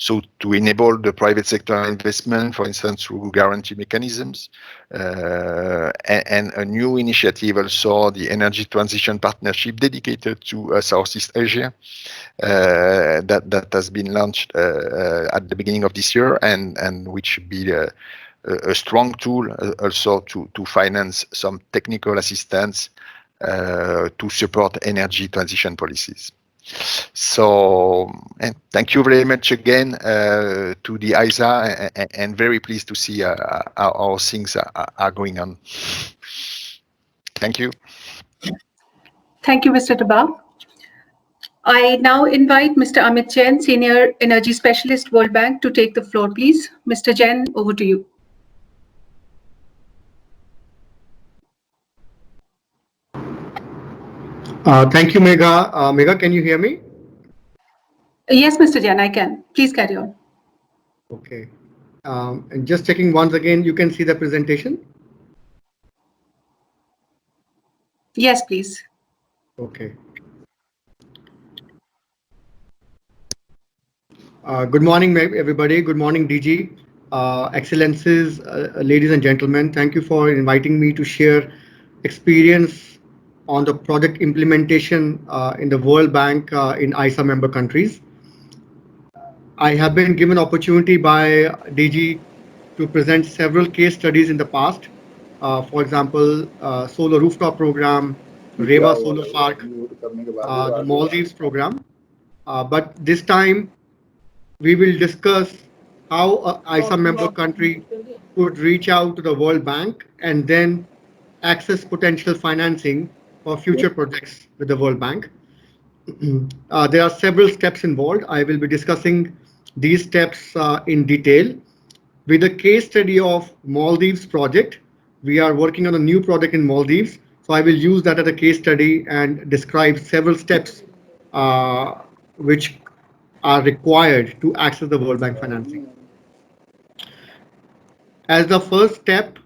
So to enable the private sector investment, for instance, through guarantee mechanisms, and a new initiative also, the Energy Transition Partnership dedicated to Southeast Asia, that has been launched at the beginning of this year, and which will be a strong tool also to finance some technical assistance to support energy transition policies. So, and thank you very much again to the ISA, and very pleased to see how things are going on. Thank you. Thank you, Mr. Dabab. I now invite Mr. Amit Jain, Senior Energy Specialist, World Bank, to take the floor, please. Mr. Jain, over to you. Thank you, Megha. Megha, can you hear me? Yes, Mr. Jain, I can. Please carry on. Okay. And just checking once again, you can see the presentation? Yes, please. Okay. Good morning, everybody. Good morning, DG. Excellencies, ladies and gentlemen, thank you for inviting me to share experience on the project implementation in the World Bank in ISA member countries. I have been given opportunity by DG to present several case studies in the past. For example, Solar Rooftop Program, Reva Solar Park, the Maldives program. But this time we will discuss how a ISA member country could reach out to the World Bank and then access potential financing for future projects with the World Bank. There are several steps involved. I will be discussing these steps in detail. With the case study of Maldives project, we are working on a new project in Maldives. So I will use that as a case study and describe several steps which are required to access the World Bank financing. As the first step,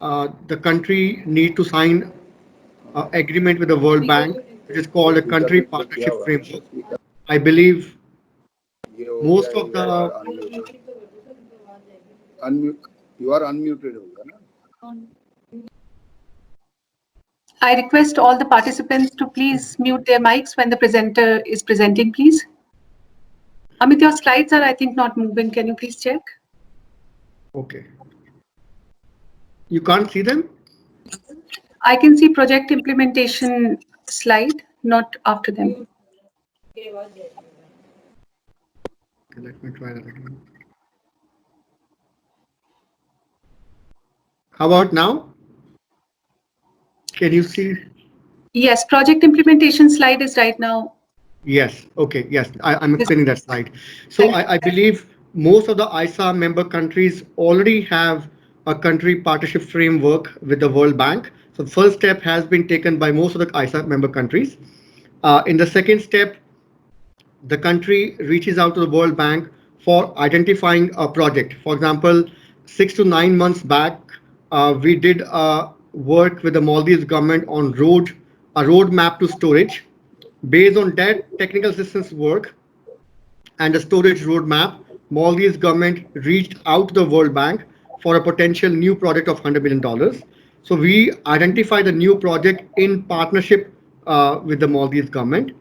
the country need to sign an agreement with the World Bank, which is called a country partnership framework. I believe most of the you are unmuted. I request all the participants to please mute their mics when the presenter is presenting, please. Amit, your slides are, I think, not moving. Can you please check? Okay. You can't see them? I can see project implementation slide, not after them. Okay, let me try that again. How about now? Can you see? Yes, project implementation slide is right now. Yes. Okay. Yes, I'm explaining that slide. So I believe most of the ISA member countries already have a country partnership framework with the World Bank. So the first step has been taken by most of the ISA member countries. In the second step, the country reaches out to the World Bank for identifying a project. For example, 6 to 9 months back, we did work with the Maldives government on a roadmap to storage. Based on that technical assistance work and the storage roadmap, Maldives government reached out to the World Bank for a potential new project of $100 million. So we identified the new project in partnership with the Maldives government.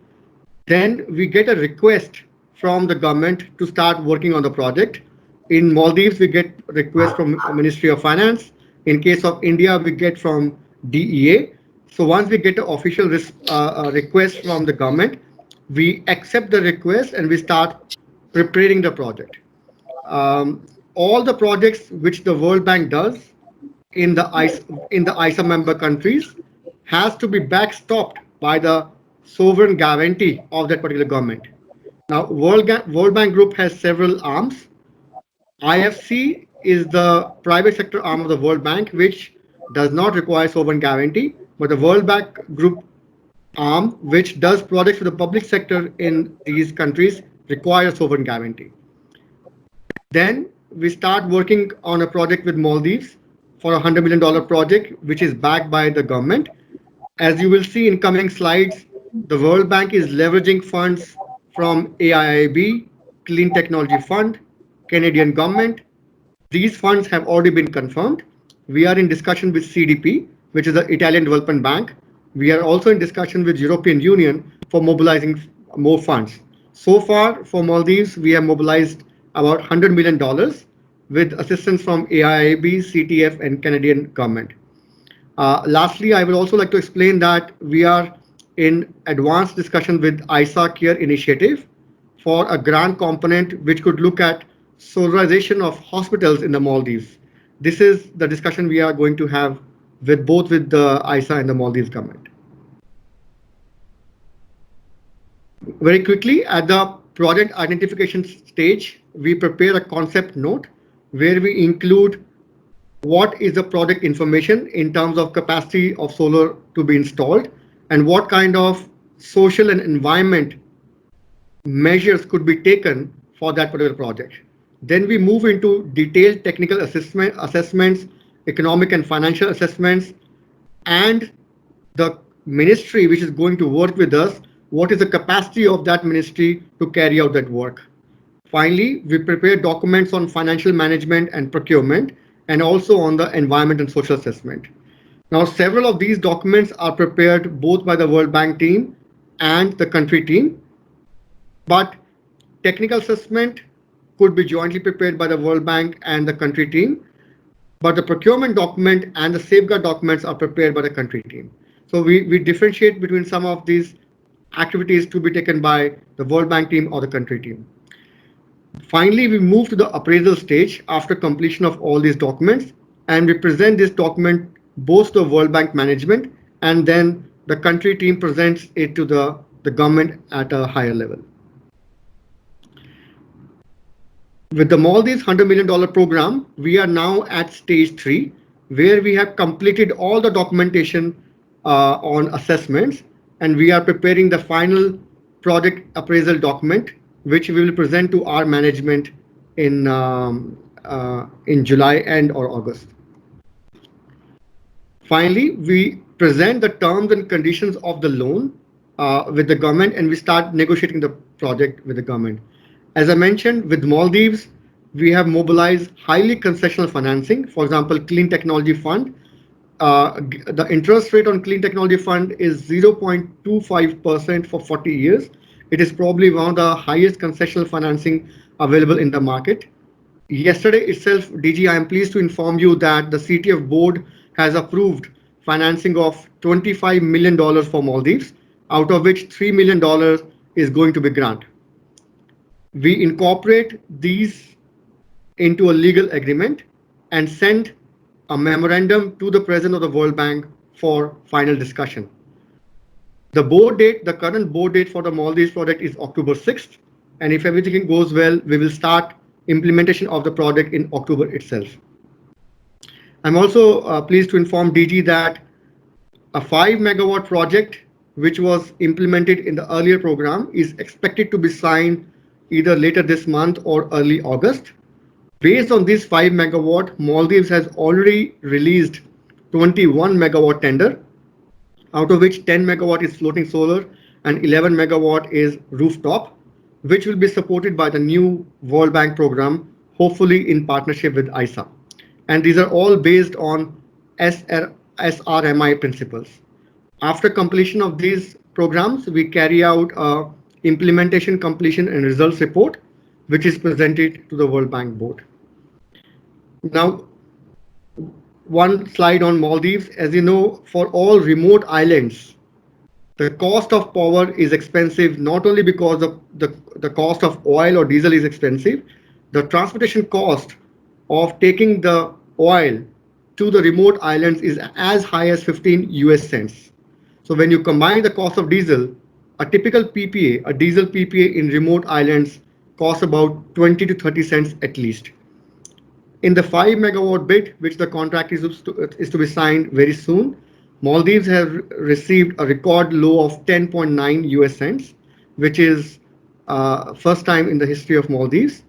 Then we get a request from the government to start working on the project. In Maldives, we get request from Ministry of Finance. In case of India, we get from DEA. So once we get the official request from the government, we accept the request and we start preparing the project. All the projects which the World Bank does in the ISA member countries has to be backstopped by the sovereign guarantee of that particular government. Now, World Bank Group has several arms. IFC is the private sector arm of the World Bank, which does not require sovereign guarantee, but the World Bank Group arm, which does projects for the public sector in these countries, requires sovereign guarantee. Then we start working on a project with Maldives for a $100 million project, which is backed by the government. As you will see in coming slides, the World Bank is leveraging funds from AIIB, Clean Technology Fund, Canadian government. These funds have already been confirmed. We are in discussion with CDP, which is the Italian Development Bank. We are also in discussion with European Union for mobilizing more funds. So far, for Maldives, we have mobilized about $100 million with assistance from AIIB, CTF, and Canadian government. Lastly, I would also like to explain that we are in advanced discussion with ISA Care Initiative for a grant component which could look at solarization of hospitals in the Maldives. This is the discussion we are going to have with both with the ISA and the Maldives government. Very quickly, at the project identification stage, we prepare a concept note where we include what is the project information in terms of capacity of solar to be installed and what kind of social and environment measures could be taken for that particular project. Then we move into detailed technical assessments, economic and financial assessments, and the ministry which is going to work with us, what is the capacity of that ministry to carry out that work. Finally, we prepare documents on financial management and procurement, and also on the environment and social assessment. Now, several of these documents are prepared both by the World Bank team and the country team, but technical assessment could be jointly prepared by the World Bank and the country team, but the procurement document and the safeguard documents are prepared by the country team. So we differentiate between some of these activities to be taken by the World Bank team or the country team. Finally, we move to the appraisal stage after completion of all these documents, and we present this document both to the World Bank management, and then the country team presents it to the government at a higher level. With the Maldives $100 million program, we are now at stage 3, where we have completed all the documentation on assessments, and we are preparing the final project appraisal document, which we will present to our management in July end or August. Finally, we present the terms and conditions of the loan with the government, and we start negotiating the project with the government. As I mentioned, with Maldives, we have mobilized highly concessional financing. For example, Clean Technology Fund. The interest rate on Clean Technology Fund is 0.25% for 40 years. It is probably one of the highest concessional financing available in the market. Yesterday itself, DG, I am pleased to inform you that the CTF board has approved financing of $25 million for Maldives, out of which $3 million is going to be grant. We incorporate these into a legal agreement and send a memorandum to the President of the World Bank for final discussion. The board date, the current board date for the Maldives project is October 6th. And if everything goes well, we will start implementation of the project in October itself. I'm also pleased to inform DG that a 5 megawatt project, which was implemented in the earlier program, is expected to be signed either later this month or early August. Based on this 5 megawatt, Maldives has already released 21 megawatt tender, out of which 10 megawatt is floating solar and 11 megawatt is rooftop, which will be supported by the new World Bank program, hopefully in partnership with ISA. And these are all based on SRMI principles. After completion of these programs, we carry out a implementation, completion, and results report, which is presented to the World Bank board. Now, one slide on Maldives. As you know, for all remote islands, the cost of power is expensive, not only because of the cost of oil or diesel is expensive, the transportation cost of taking the oil to the remote islands is as high as 15 US cents. So when you combine the cost of diesel, a typical PPA, a diesel PPA in remote islands costs about 20 to 30 cents at least. In the 5 megawatt bid, which the contract is to be signed very soon, Maldives have received a record low of 10.9 US cents, which is first time in the history of Maldives.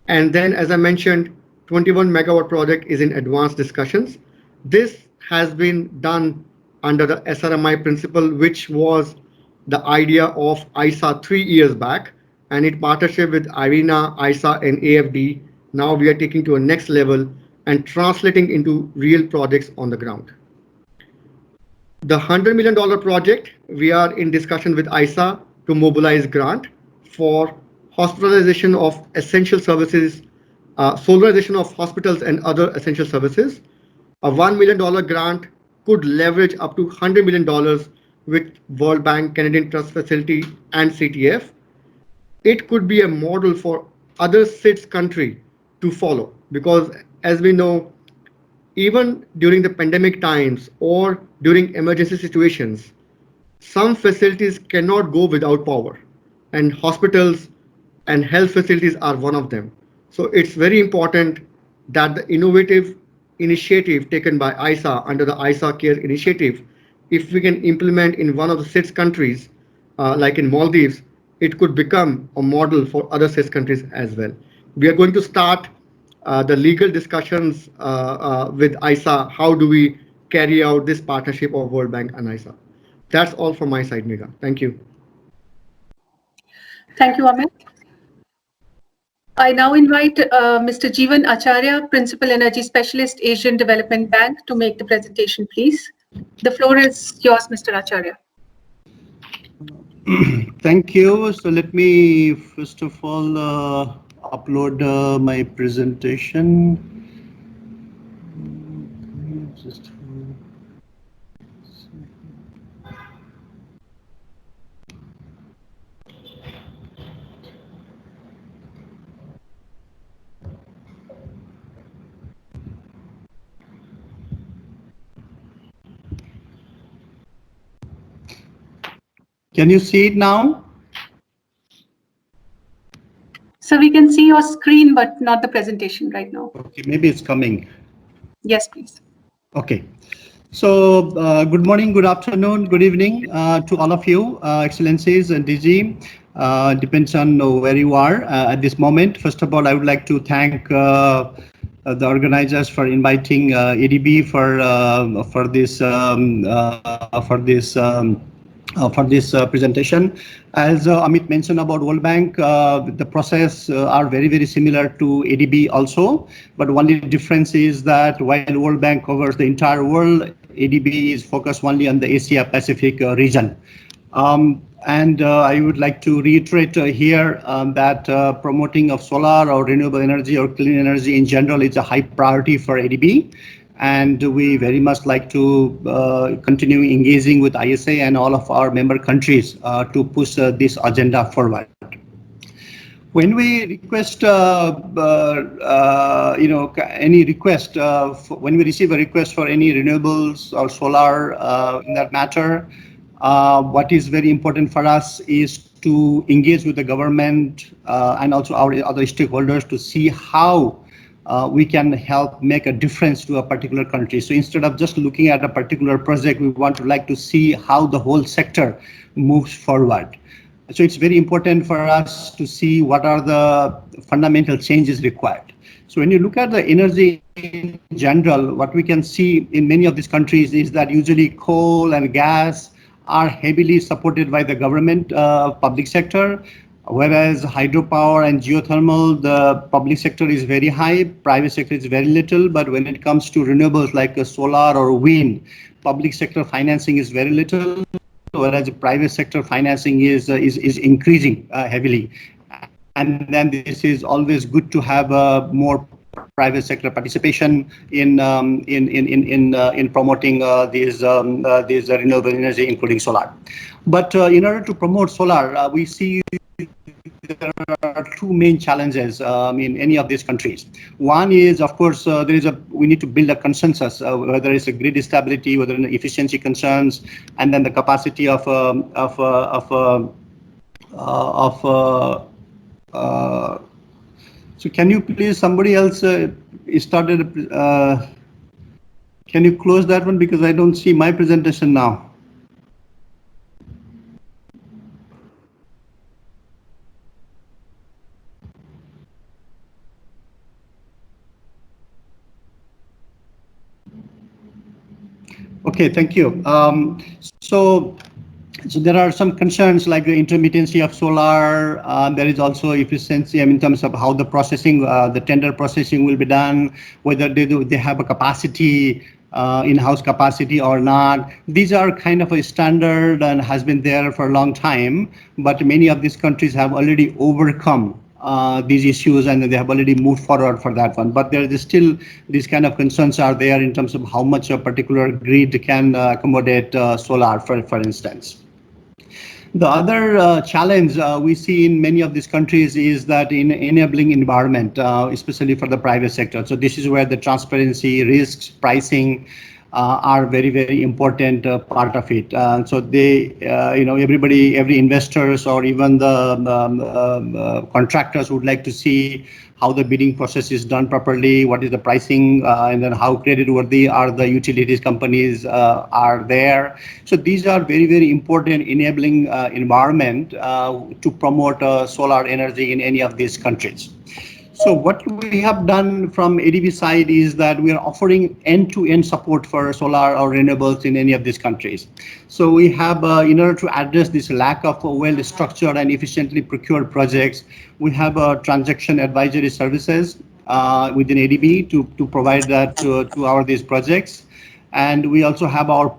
And then, as I mentioned, 21 megawatt project is in advanced discussions. This has been done under the SRMI principle, which was the idea of ISA 3 years back, and in partnership with IRENA, ISA, and AFD, now we are taking to a next level and translating into real projects on the ground. The $100 million project, we are in discussion with ISA to mobilize grant for hospitalization of essential services, solarization of hospitals and other essential services. A $1 million grant could leverage up to $100 million with World Bank, Canadian Trust Facility, and CTF. It could be a model for other SIDS countries to follow, because as we know, even during the pandemic times or during emergency situations, some facilities cannot go without power, and hospitals and health facilities are one of them. So it's very important that the innovative initiative taken by ISA under the ISA Cares initiative, if we can implement in one of the SIDS countries, like in Maldives, it could become a model for other SIDS countries as well. We are going to start the legal discussions with ISA. How do we carry out this partnership of World Bank and ISA? That's all from my side, Megha. Thank you. Thank you, Amit. I now invite Mr. Jeevan Acharya, Principal Energy Specialist, Asian Development Bank, to make the presentation, please. The floor is yours, Mr. Acharya. Thank you. So let me first of all upload my presentation. Just Can you see it now? So we can see your screen, but not the presentation right now. Okay, maybe it's coming. Yes, please. Okay. So good morning, good afternoon, good evening to all of you, Excellencies and DG. Depends on where you are at this moment. First of all, I would like to thank the organizers for inviting ADB for this presentation. As Amit mentioned about World Bank, the process are very, very similar to ADB also, but only difference is that while World Bank covers the entire world, ADB is focused only on the Asia Pacific region. And I would like to reiterate here that promoting of solar or renewable energy or clean energy in general is a high priority for ADB. And we very much like to continue engaging with ISA and all of our member countries to push this agenda forward. When we request, any request, when we receive a request for any renewables or solar in that matter, what is very important for us is to engage with the government and also our other stakeholders to see how we can help make a difference to a particular country. So instead of just looking at a particular project, we want to like to see how the whole sector moves forward. So it's very important for us to see what are the fundamental changes required. So when you look at the energy in general, what we can see in many of these countries is that usually coal and gas are heavily supported by the government public sector, whereas hydropower and geothermal, the public sector is very high, private sector is very little. But when it comes to renewables like solar or wind, public sector financing is very little, whereas private sector financing is increasing heavily. And then this is always good to have more private sector participation in promoting these renewable energy, including solar. But in order to promote solar, we see there are two main challenges in any of these countries. One is, of course, we need to build a consensus, whether it's a grid stability, whether it's efficiency concerns, and then the capacity of so can you please, somebody else started, can you close that one because I don't see my presentation now. Okay, thank you. So there are some concerns like the intermittency of solar. There is also efficiency in terms of how the processing, the tender processing will be done, whether they have a capacity, in-house capacity or not. These are kind of a standard and has been there for a long time, but many of these countries have already overcome these issues and they have already moved forward for that one. But there is still these kind of concerns are there in terms of how much a particular grid can accommodate solar, for instance. The other challenge we see in many of these countries is that in enabling environment, especially for the private sector. So this is where the transparency, risks, pricing are very, very important part of it. So they, every investors or even the contractors would like to see how the bidding process is done properly, what is the pricing, and then how creditworthy are the utilities companies are there. So these are very, very important enabling environment to promote solar energy in any of these countries. So what we have done from ADB side is that we are offering end-to-end support for solar or renewables in any of these countries. So we have, in order to address this lack of well-structured and efficiently procured projects, we have transaction advisory services within ADB to provide that to these projects. And we also have our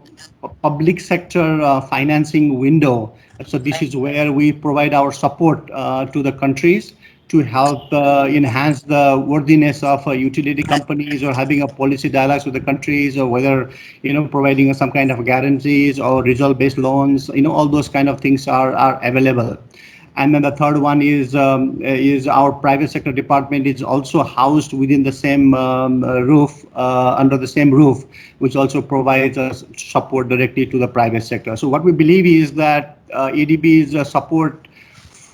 public sector financing window. So this is where we provide our support to the countries to help enhance the worthiness of utility companies, or having a policy dialogues with the countries, or whether, providing some kind of guarantees or result-based loans, all those kind of things are available. And then the third one is our private sector department is also housed within the same roof, under the same roof, which also provides us support directly to the private sector. So what we believe is that ADB's support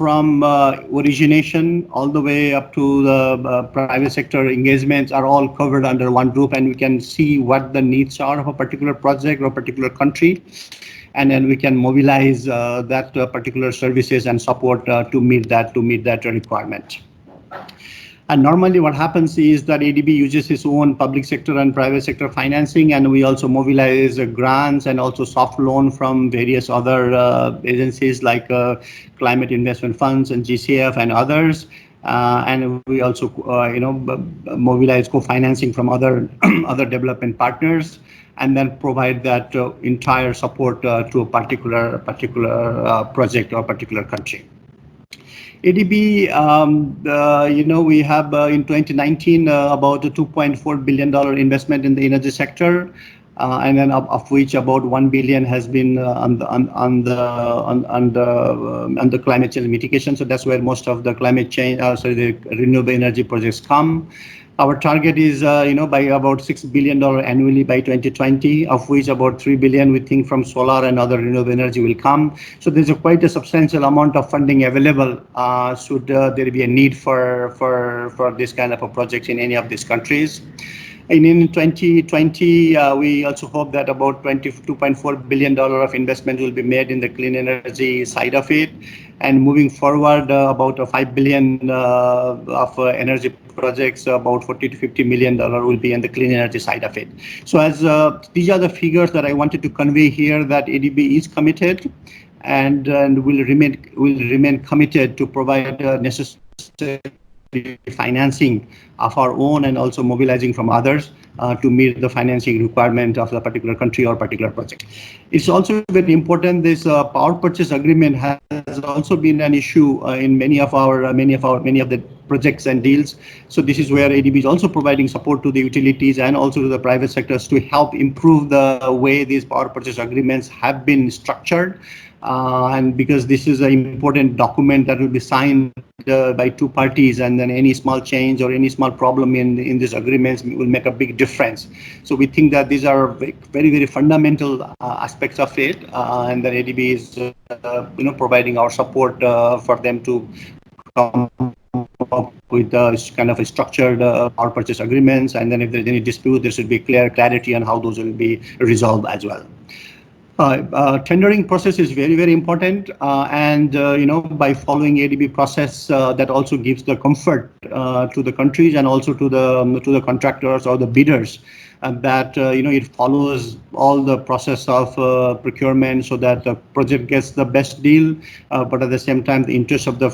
from origination all the way up to the private sector engagements are all covered under one roof, and we can see what the needs are of a particular project or a particular country, and then we can mobilize that particular services and support to meet that requirement. And normally what happens is that ADB uses its own public sector and private sector financing, and we also mobilize grants and also soft loan from various other agencies like Climate Investment Funds and GCF and others. And we also, mobilize co-financing from other development partners, and then provide that entire support to a particular project or particular country. ADB, we have in 2019 about a $2.4 billion investment in the energy sector, and then of which about 1 billion has been on the climate change mitigation. So that's where most of the climate change, the renewable energy projects come. Our target is, by about $6 billion annually by 2020, of which about 3 billion we think from solar and other renewable energy will come. So there's quite a substantial amount of funding available should there be a need for this kind of a project in any of these countries. And in 2020, we also hope that about $22.4 billion of investment will be made in the clean energy side of it. And moving forward, about $5 billion of energy projects, about $40 to $50 million will be in the clean energy side of it. So as these are the figures that I wanted to convey here, that ADB is committed and will remain committed to provide necessary financing of our own and also mobilizing from others to meet the financing requirement of the particular country or particular project. It's also very important, this power purchase agreement has also been an issue in many of the projects and deals. So this is where ADB is also providing support to the utilities and also to the private sectors to help improve the way these power purchase agreements have been structured. And because this is an important document that will be signed by two parties, and then any small change or any small problem in these agreements will make a big difference. So we think that these are very, very fundamental aspects of it, and that ADB is providing our support for them to come up with kind of a structured power purchase agreements, and then if there's any dispute, there should be clarity on how those will be resolved as well. Tendering process is very, very important, and by following ADB process, that also gives the comfort to the countries and also to the contractors or the bidders, that it follows all the process of procurement, so that the project gets the best deal, but at the same time the interest of the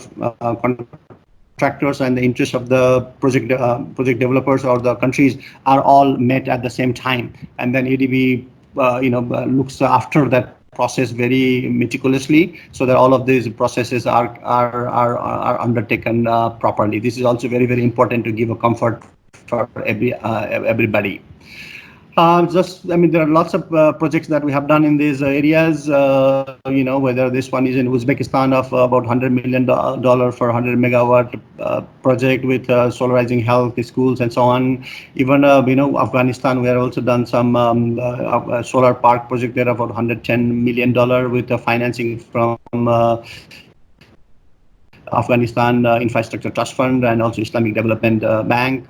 contractors and the interest of the project developers or the countries are all met at the same time, and then ADB looks after that process very meticulously, so that all of these processes are undertaken properly. This is also very, very important to give a comfort for everybody. There are lots of projects that we have done in these areas, whether this one is in Uzbekistan of about $100 million for 100 megawatt project with solarizing health, schools, and so on. Even, Afghanistan, we have also done some solar park project there about $110 million with financing from Afghanistan Infrastructure Trust Fund and also Islamic Development Bank.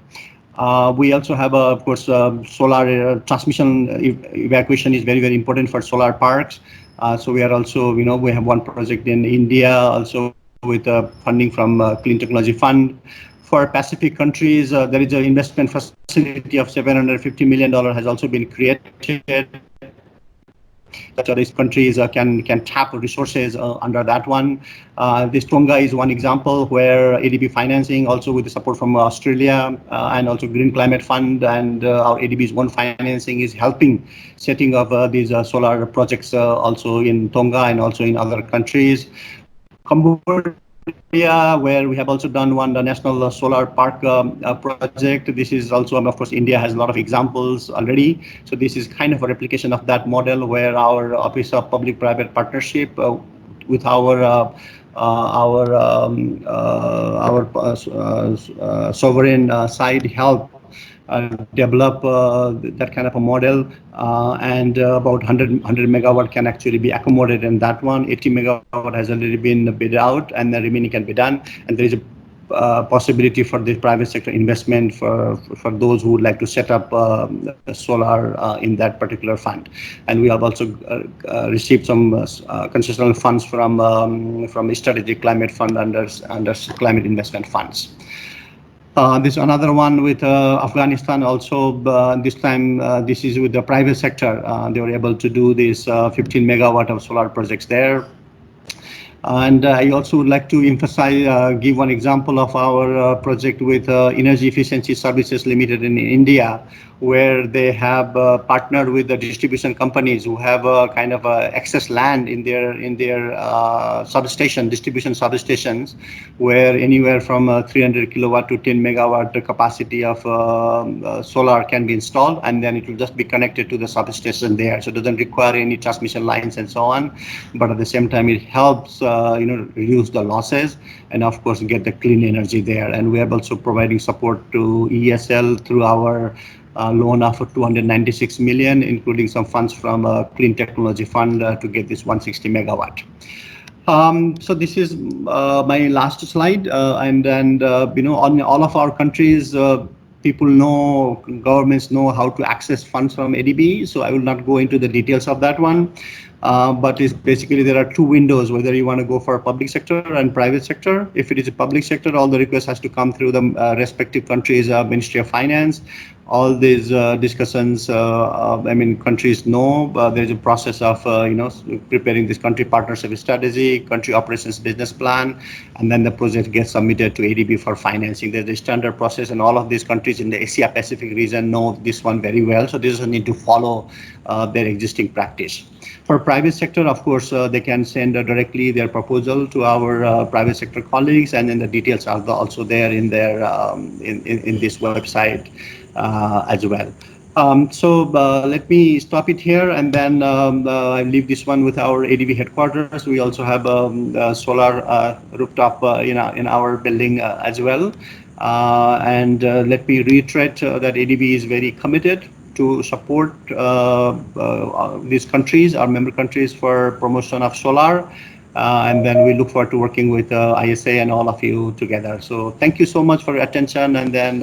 We also have, of course, solar transmission evacuation is very, very important for solar parks. So we are also, we have one project in India also with funding from Clean Technology Fund For Pacific countries, there is an investment facility of $750 million has also been created. That these countries can tap resources under that one. This Tonga is one example where ADB financing, also with the support from Australia and also Green Climate Fund, and our ADB's own financing is helping setting up these solar projects also in Tonga and also in other countries. Cambodia, where we have also done the National Solar Park project. This is also, of course, India has a lot of examples already. So this is kind of a replication of that model where our Office of Public-Private Partnership with our sovereign side help develop that kind of a model, and about 100 megawatt can actually be accommodated in that one. 80 megawatt has already been bid out, and the remaining can be done. And there is a possibility for the private sector investment for those who would like to set up solar in that particular fund. And we have also received some concessional funds from Strategic Climate Fund under climate investment funds. This another one with Afghanistan also. This time, this is with the private sector. They were able to do this 15 megawatt of solar projects there. And I also would like to emphasize, give one example of our project with Energy Efficiency Services Limited in India, where they have partnered with the distribution companies who have a kind of excess land in their distribution substations, where anywhere from 300 kilowatt to 10 megawatt capacity of solar can be installed, and then it will just be connected to the substation there. So it doesn't require any transmission lines and so on, but at the same time it helps reduce the losses and of course get the clean energy there. And we are also providing support to ESL through our loan of 296 million, including some funds from a clean technology fund to get this 160 megawatt. So this is my last slide, and on all of our countries, people know, governments know how to access funds from ADB. So I will not go into the details of that one. But it's basically there are two windows, whether you want to go for public sector and private sector. If it is a public sector, all the requests has to come through the respective countries' Ministry of Finance. All these discussions, countries know there's a process of preparing this country partnership strategy, country operations business plan, and then the project gets submitted to ADB for financing. There's a standard process, and all of these countries in the Asia Pacific region know this one very well. So they just need to follow their existing practice. For private sector, of course, they can send directly their proposal to our private sector colleagues, and then the details are also there in their in this website as well. So let me stop it here, and then I leave this one with our ADB headquarters. We also have a solar rooftop in our building as well. And let me reiterate that ADB is very committed to support these countries, our member countries, for promotion of solar. And then we look forward to working with ISA and all of you together. So thank you so much for your attention, and then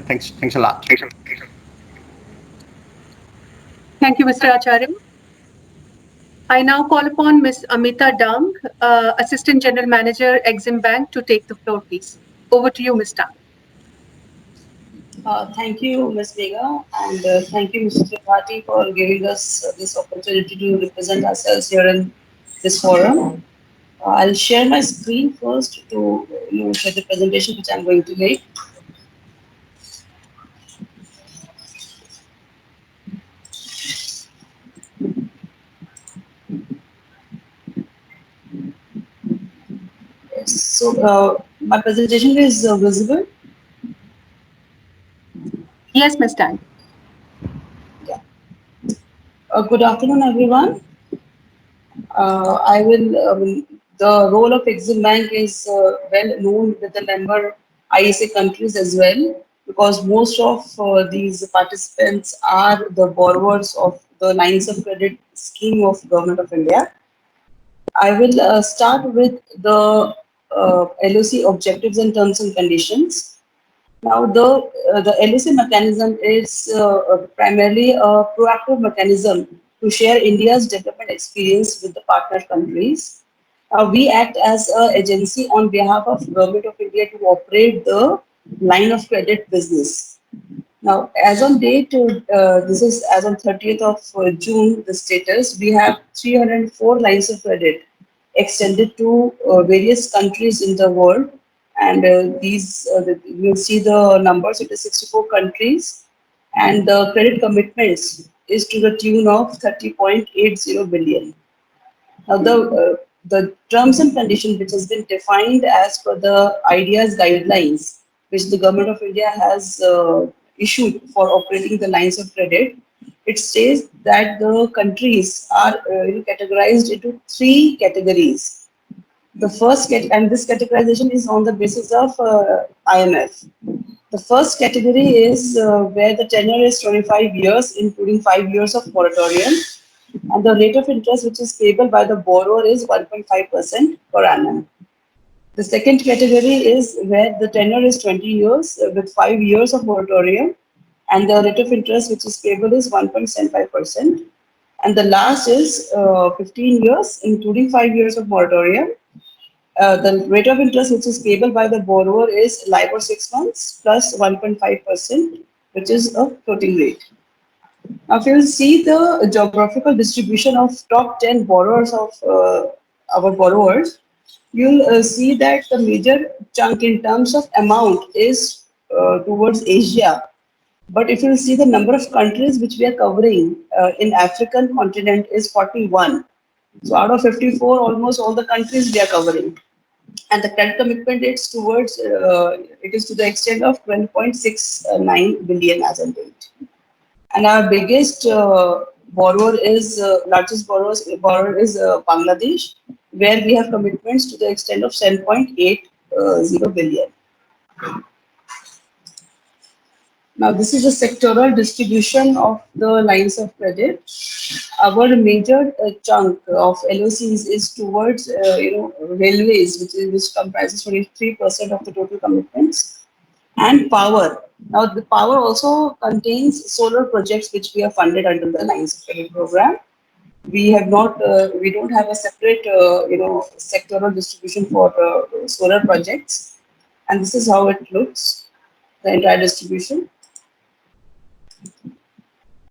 thanks a lot. Thank you, Mr. Acharya. I now call upon Ms. Amita Dang, Assistant General Manager, Exim Bank, to take the floor, please. Over to you, Ms. Dang. Thank you, Ms. Vega, and thank you, Mr. Tripathi, for giving us this opportunity to represent ourselves here in this forum. I'll share my screen first to share the presentation which I'm going to make. So my presentation is visible. Yes, Ms. Dang. Yeah. Good afternoon, everyone. The role of Exim Bank is well known with the member ISA countries as well, because most of these participants are the borrowers of the lines of credit scheme of Government of India. I will start with the LOC objectives and terms and conditions. Now, the LOC mechanism is primarily a proactive mechanism to share India's development experience with the partner countries. We act as an agency on behalf of Government of India to operate the line of credit business. Now, as on date, this is as on 30th of June, the status, we have 304 lines of credit extended to various countries in the world. And you'll see the numbers, it is 64 countries. And the credit commitments is to the tune of 30.80 billion. Now, the terms and conditions which has been defined as per the IDEA's guidelines, which the Government of India has issued for operating the lines of credit, it says that the countries are categorized into 3 categories. The first and this categorization is on the basis of IMF. The first category is where the tenure is 25 years, including 5 years of moratorium, and the rate of interest which is payable by the borrower is 1.5% per annum. The second category is where the tenure is 20 years with 5 years of moratorium, and the rate of interest which is payable is 1.75%. And the last is 15 years, including 5 years of moratorium. The rate of interest which is payable by the borrower is LIBOR 6 months plus 1.5%, which is a floating rate. Now, if you see the geographical distribution of top 10 borrowers of our borrowers, you'll see that the major chunk in terms of amount is towards Asia. But if you see the number of countries which we are covering in African continent is 41. So out of 54, almost all the countries we are covering. And the credit commitment is towards, it is to the extent of 12.69 billion as on date. And our biggest borrower is, largest borrower is Bangladesh, where we have commitments to the extent of 10.80 billion. Now, this is the sectoral distribution of the lines of credit. Our major chunk of LOCs is towards, railways, which comprises 23% of the total commitments, and power. Now, the power also contains solar projects which we are funded under the lines of credit program. We have not, we don't have a separate, sectoral distribution for solar projects, and this is how it looks, the entire distribution.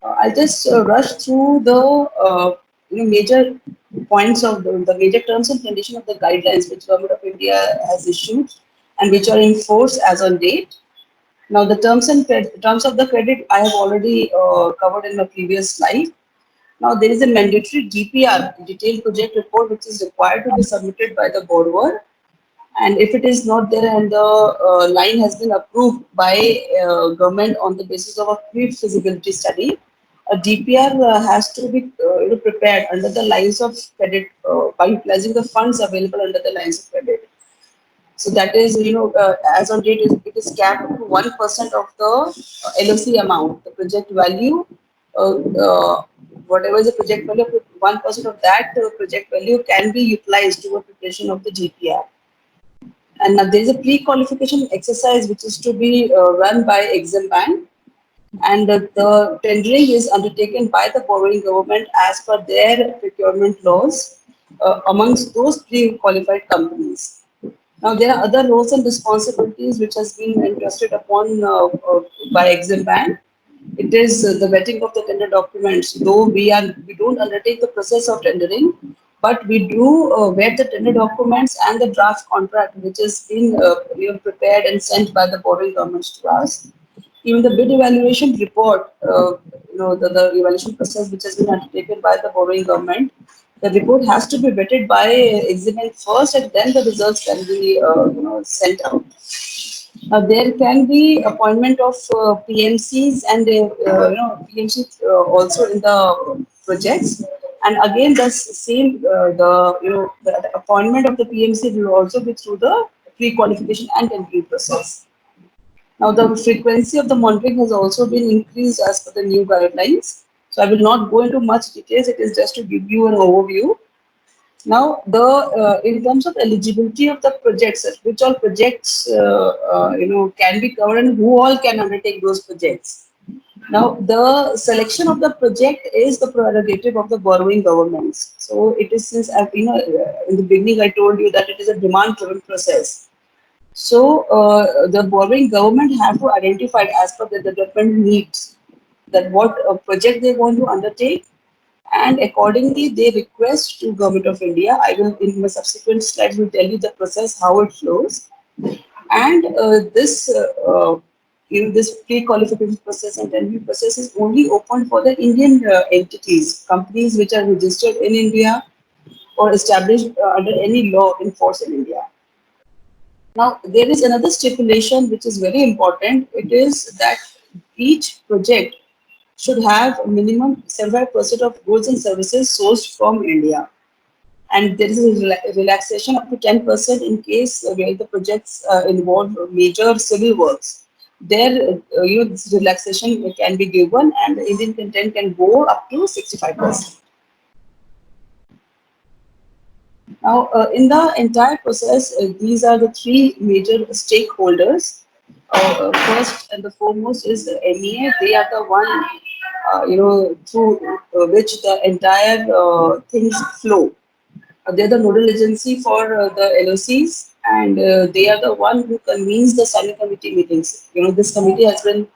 I'll just rush through the major points of the major terms and conditions of the guidelines which Government of India has issued and which are in force as on date. Now, the terms of the credit I have already covered in the previous slide. Now, there is a mandatory DPR, detailed project report, which is required to be submitted by the borrower. And if it is not there and the line has been approved by government on the basis of a pre-feasibility study, a DPR has to be prepared under the lines of credit by utilizing the funds available under the lines of credit. So that is, as on date, it is capped to 1% of the LOC amount, the project value. Whatever is the project value, 1% of that project value can be utilized toward preparation of the DPR. And now there is a pre-qualification exercise which is to be run by Exim Bank, and the tendering is undertaken by the borrowing government as per their procurement laws amongst those pre-qualified companies. Now, there are other roles and responsibilities which has been entrusted upon by Exim Bank. It is the vetting of the tender documents, though we don't undertake the process of tendering, but we do vet the tender documents and the draft contract which has been prepared and sent by the borrowing governments to us. Even the bid evaluation report, the evaluation process which has been undertaken by the borrowing government, the report has to be vetted by Exim Bank first, and then the results can be sent out. There can be appointment of PMCs and PMCs also in the projects, and again the same the appointment of the PMC will also be through the pre-qualification and tendering process. Now, the frequency of the monitoring has also been increased as per the new guidelines. So I will not go into much details. It is just to give you an overview. Now, in terms of eligibility of the projects, which all projects can be covered and who all can undertake those projects. Now, the selection of the project is the prerogative of the borrowing governments. So it is, since in the beginning I told you that it is a demand-driven process. So the borrowing government have to identify as per the development needs that what project they want to undertake, and accordingly they request to Government of India. I will in my subsequent slides will tell you the process how it flows, and this pre-qualification process and tendering process is only open for the Indian entities, companies which are registered in India or established under any law in force in India. Now, there is another stipulation which is very important. It is that each project should have a minimum 75% of goods and services sourced from India. And there is a relaxation up to 10% in case where the projects involve major civil works. There, this relaxation can be given, and the Indian content can go up to 65%. Now, in the entire process, these are the three major stakeholders. First and the foremost is the MEA. They are the one, through which the entire things flow. They're the nodal agency for the LOCs, and they are the one who convenes the standing committee meetings. This committee has been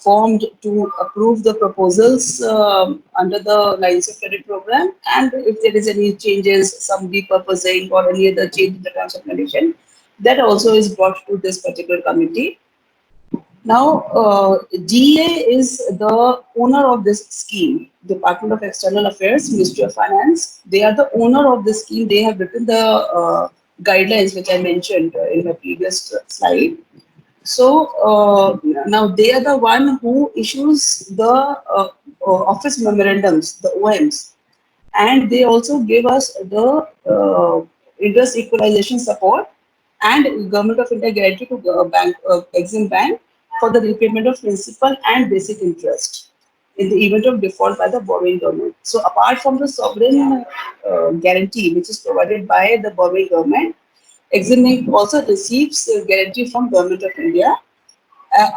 formed to approve the proposals under the Lines of Credit program, and if there is any changes, some repurposing or any other change in the terms and condition, that also is brought to this particular committee. Now, DA is the owner of this scheme, Department of External Affairs, Ministry of Finance. They are the owner of this scheme. They have written the guidelines which I mentioned in my previous slide. So now they are the one who issues the office memorandums, the OMs, and they also give us the interest equalization support and Government of India guarantee to Exim Bank for the repayment of principal and basic interest in the event of default by the borrowing government. So apart from the sovereign guarantee which is provided by the borrowing government, Exim Bank also receives guarantee from Government of India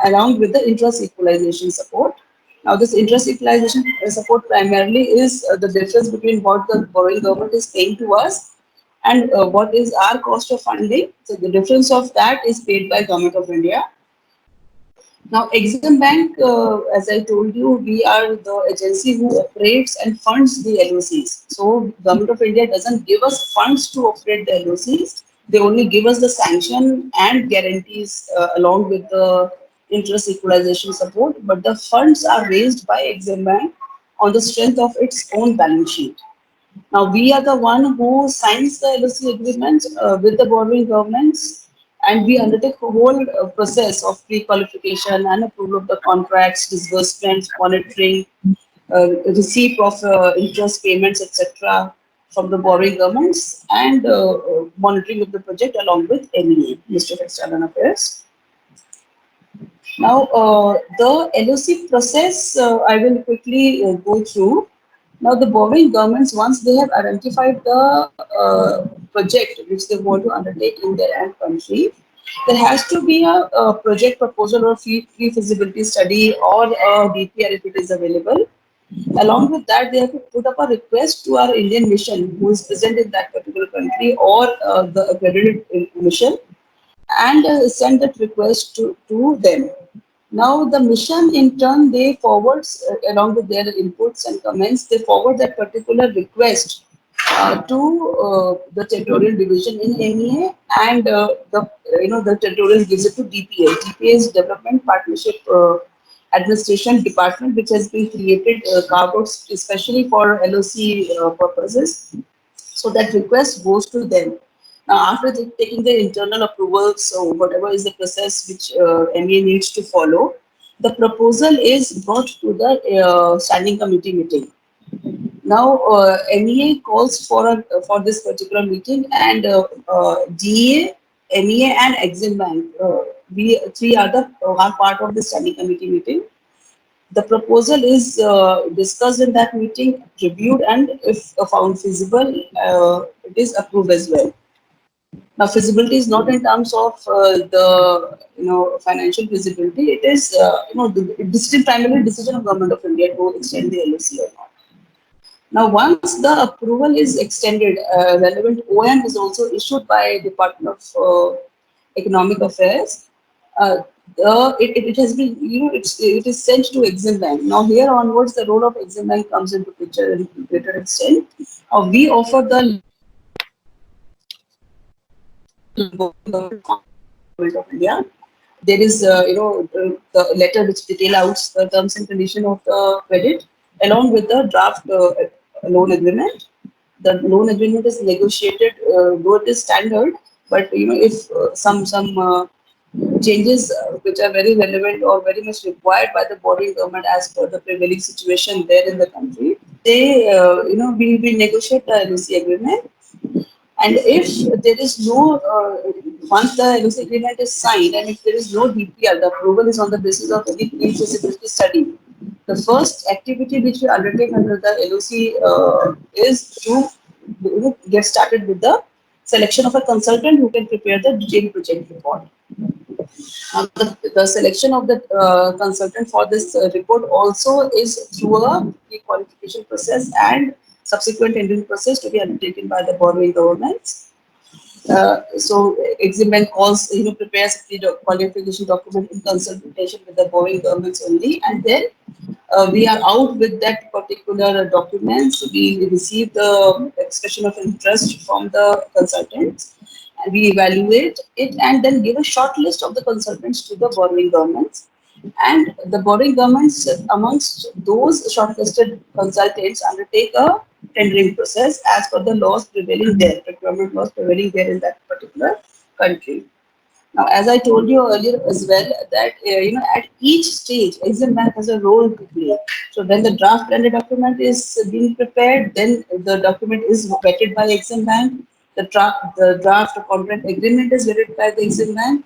along with the interest equalization support. Now this interest equalization support primarily is the difference between what the borrowing government is paying to us and what is our cost of funding. So the difference of that is paid by Government of India. Now, Exim Bank, as I told you, we are the agency who operates and funds the LOCs. So, Government of India doesn't give us funds to operate the LOCs. They only give us the sanction and guarantees along with the interest equalization support. But the funds are raised by Exim Bank on the strength of its own balance sheet. Now, we are the one who signs the LOC agreement with the borrowing governments, and we undertake a whole process of pre-qualification and approval of the contracts, disbursements, monitoring, receipt of interest payments, etc. from the borrowing governments, and monitoring of the project along with MEA, Ministry of External Affairs. Now, the LOC process, I will quickly go through. Now, the borrowing governments, once they have identified the project which they want to undertake in their own country, there has to be a project proposal or feasibility study or a DPR if it is available. Along with that, they have to put up a request to our Indian mission who is present in that particular country or the accredited mission, and send that request to them. Now, the mission in turn, they forward, along with their inputs and comments, they forward that particular request to the territorial division in MEA, and the territorial gives it to DPA. DPA is Development Partnership Administration Department, which has been created, carved out especially for LOC purposes. So that request goes to them. Now, after taking the internal approvals, so whatever is the process which MEA needs to follow, the proposal is brought to the standing committee meeting. Now, MEA calls for this particular meeting, and DA, MEA, and Exim Bank, we three are part of the standing committee meeting. The proposal is discussed in that meeting, reviewed, and if found feasible, it is approved as well. Now, feasibility is not in terms of the financial feasibility. It is this is primarily decision of Government of India to extend the LOC or not. Now, once the approval is extended, relevant OM is also issued by Department of Economic Affairs. It has been, it is sent to Exim Bank. Now, here onwards, the role of Exim Bank comes into picture in greater extent. We offer the Government of India. There is, the letter which detail out the terms and condition of the credit, along with the draft loan agreement. The loan agreement is negotiated, though it is standard, but if some changes which are very relevant or very much required by the borrowing government as per the prevailing situation there in the country, they we negotiate the LOC agreement. And if there is no, once the LOC agreement is signed and if there is no DPR, the approval is on the basis of any pre-feasibility study. The first activity which we undertake under the LOC is to get started with the selection of a consultant who can prepare the detailed project report. The selection of the consultant for this report also is through a pre-qualification process and subsequent tendering process to be undertaken by the borrowing governments. So Exim Bank prepares the qualification document in consultation with the borrowing governments only, and then we are out with that particular documents. We receive the expression of interest from the consultants. We evaluate it and then give a short list of the consultants to the borrowing governments. And the borrowing governments, amongst those shortlisted consultants, undertake a tendering process as per the laws prevailing there, procurement laws prevailing there in that particular country. Now, as I told you earlier as well, that at each stage, Exim Bank has a role to play. So when the draft blended document is being prepared, then the document is vetted by Exim Bank. The draft contract agreement is vetted by the Exim Bank,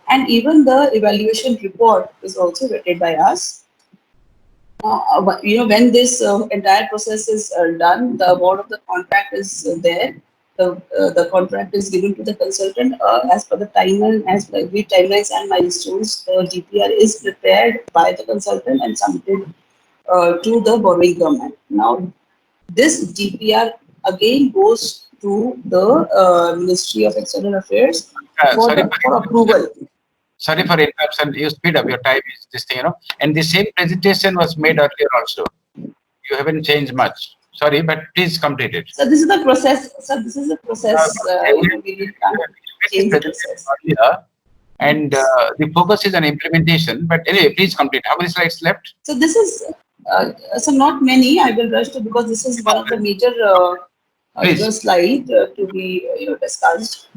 and even the evaluation report is also vetted by us. When this entire process is done, the award of the contract is there. The contract is given to the consultant as per the timeline, as per agreed timelines and milestones. The DPR is prepared by the consultant and submitted to the borrowing government. Now, this DPR again goes to the Ministry of External Affairs for approval. Sorry for interruption. You speed up. Your time is this thing, And the same presentation was made earlier also. You haven't changed much. Sorry, but please complete it. So this is the process. So this is the process. We can't change the process. And the focus is on implementation. But anyway, please complete. How many slides left? So this is so not many. I will rush to because this is one of the major slide to be discussed.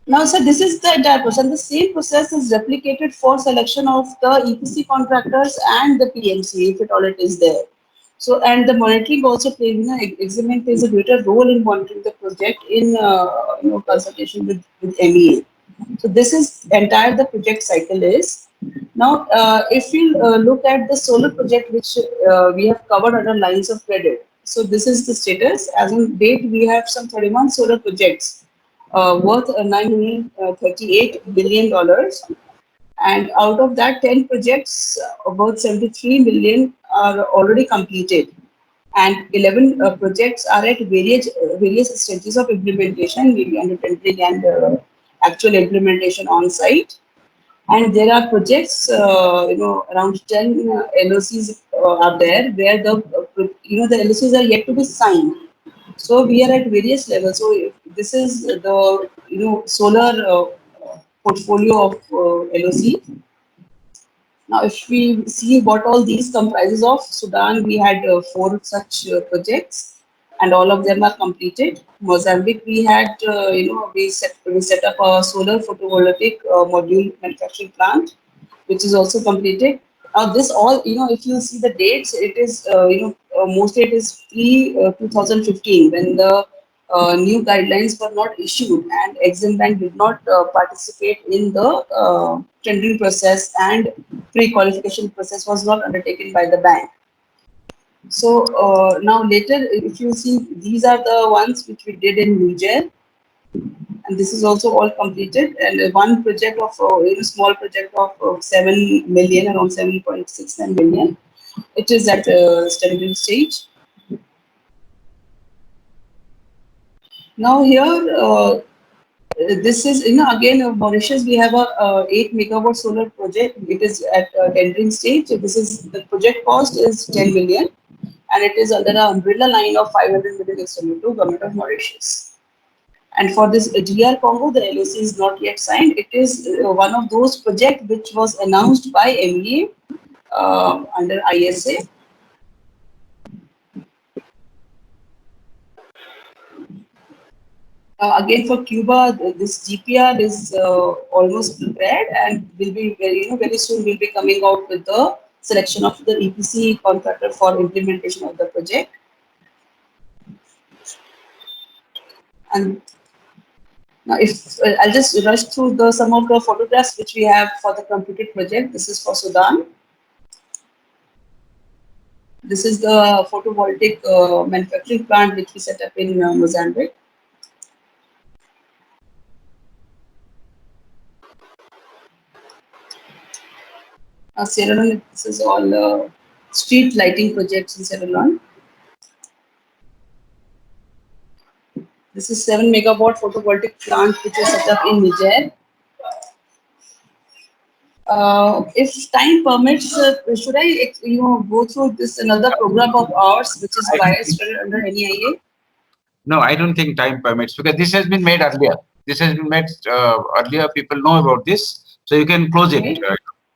Now, sir, this is the entire process. The same process is replicated for selection of the EPC contractors and the PMC, if at all it is there. So, and the monitoring also plays, Exim Bank plays a greater role in monitoring the project in, consultation with MEA. So, this is entire the project cycle is. Now, if you look at the solar project, which we have covered under lines of credit. So, this is the status. As on date, we have some 31 solar projects worth $938 billion. And out of that, 10 projects worth $73 million are already completed. And 11 projects are at various stages of implementation, maybe under tendering and actual implementation on site. And there are projects, around 10 LOCs are there where the LOCs are yet to be signed. So we are at various levels. So this is the solar portfolio of LOC. Now, if we see what all these comprises of, Sudan, we had 4 such projects, and all of them are completed. Mozambique, we had, we set up a solar photovoltaic module manufacturing plant, which is also completed. Now, this all, if you see the dates, it is, mostly it is pre-2015 when the new guidelines were not issued and Exim Bank did not participate in the tendering process and pre-qualification process was not undertaken by the bank. So now later, if you see, these are the ones which we did in Niger. And this is also all completed. And one project of a small project of 7 million, around 7.69 million. It is at study stage. Now here, this is, again, Mauritius, we have a 8 megawatt solar project. It is at tendering stage. This is, the project cost is 10 million, and it is under an umbrella line of 500 million extended to Government of Mauritius. And for this DR Congo, the LOC is not yet signed. It is one of those projects which was announced by MEA under ISA. Again, for Cuba, this GPR is almost prepared and will be very soon will be coming out with the selection of the EPC contractor for implementation of the project. And now, if I'll just rush through some of the photographs which we have for the completed project. This is for Sudan. This is the photovoltaic manufacturing plant which we set up in Mozambique. Sierra Leone, this is all street lighting projects in Sierra Leone. This is 7 megawatt photovoltaic plant which is set up in Niger. If time permits, should I go through this another program of ours which is biased under NEIA? No, I don't think time permits, because this has been made earlier. This has been made earlier. People know about this, so you can close it.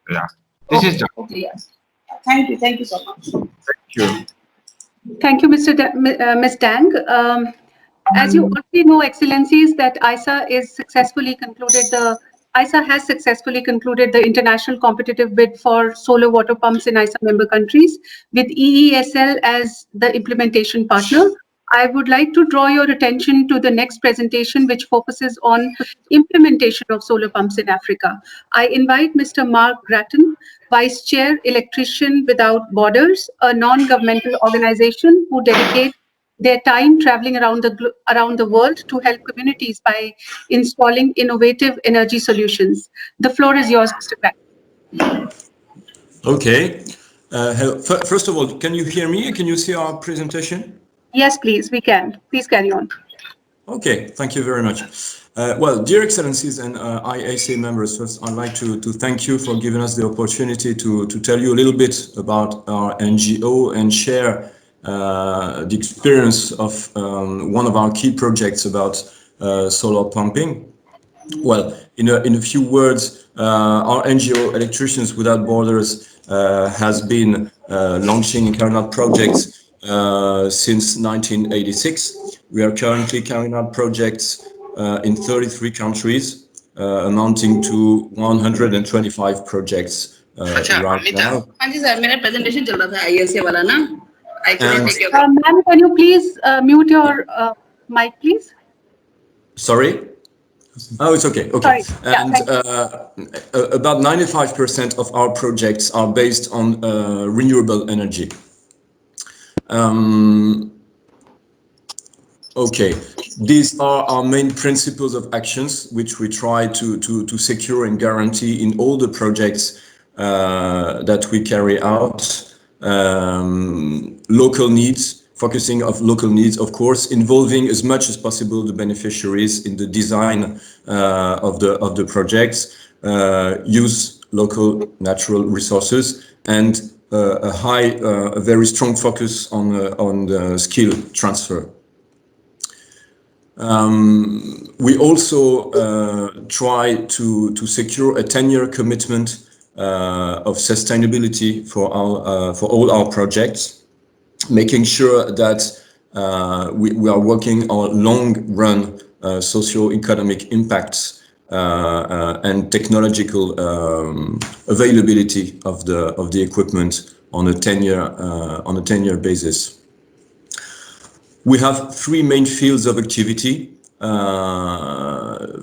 Yeah. This is done. Okay, yes. Thank you so much. Thank you. Thank you, Ms. Dang. As you already know, Excellencies, that ISA has successfully concluded the international competitive bid for solar water pumps in ISA member countries, with EESL as the implementation partner. I would like to draw your attention to the next presentation, which focuses on implementation of solar pumps in Africa. I invite Mr. Mark Grattan, Vice Chair, Electrician Without Borders, a non-governmental organization who dedicate their time traveling around the world to help communities by installing innovative energy solutions. The floor is yours, Mr. Grattan. Okay. First of all, can you hear me? Can you see our presentation? Yes, please, we can. Please carry on. Okay, thank you very much. Well, dear Excellencies and IAC members, first I'd like to thank you for giving us the opportunity to tell you a little bit about our NGO and share the experience of one of our key projects about solar pumping. Well, in a few words, our NGO, Electricians Without Borders, has been launching and carrying out projects since 1986. We are currently carrying out projects in 33 countries, amounting to 125 projects right now. Ma'am, can you please mute your mic, please? Sorry? Oh, it's okay. Okay. Sorry. And about 95% of our projects are based on renewable energy. Okay, these are our main principles of actions, which we try to secure and guarantee in all the projects that we carry out. Local needs, focusing on local needs, of course, involving as much as possible the beneficiaries in the design of the projects, use local natural resources, and a very strong focus on the skill transfer. We also try to secure a 10-year commitment of sustainability for all our projects, making sure that we are working on long-run socio-economic impacts and technological availability of the equipment on a 10-year basis. We have three main fields of activity.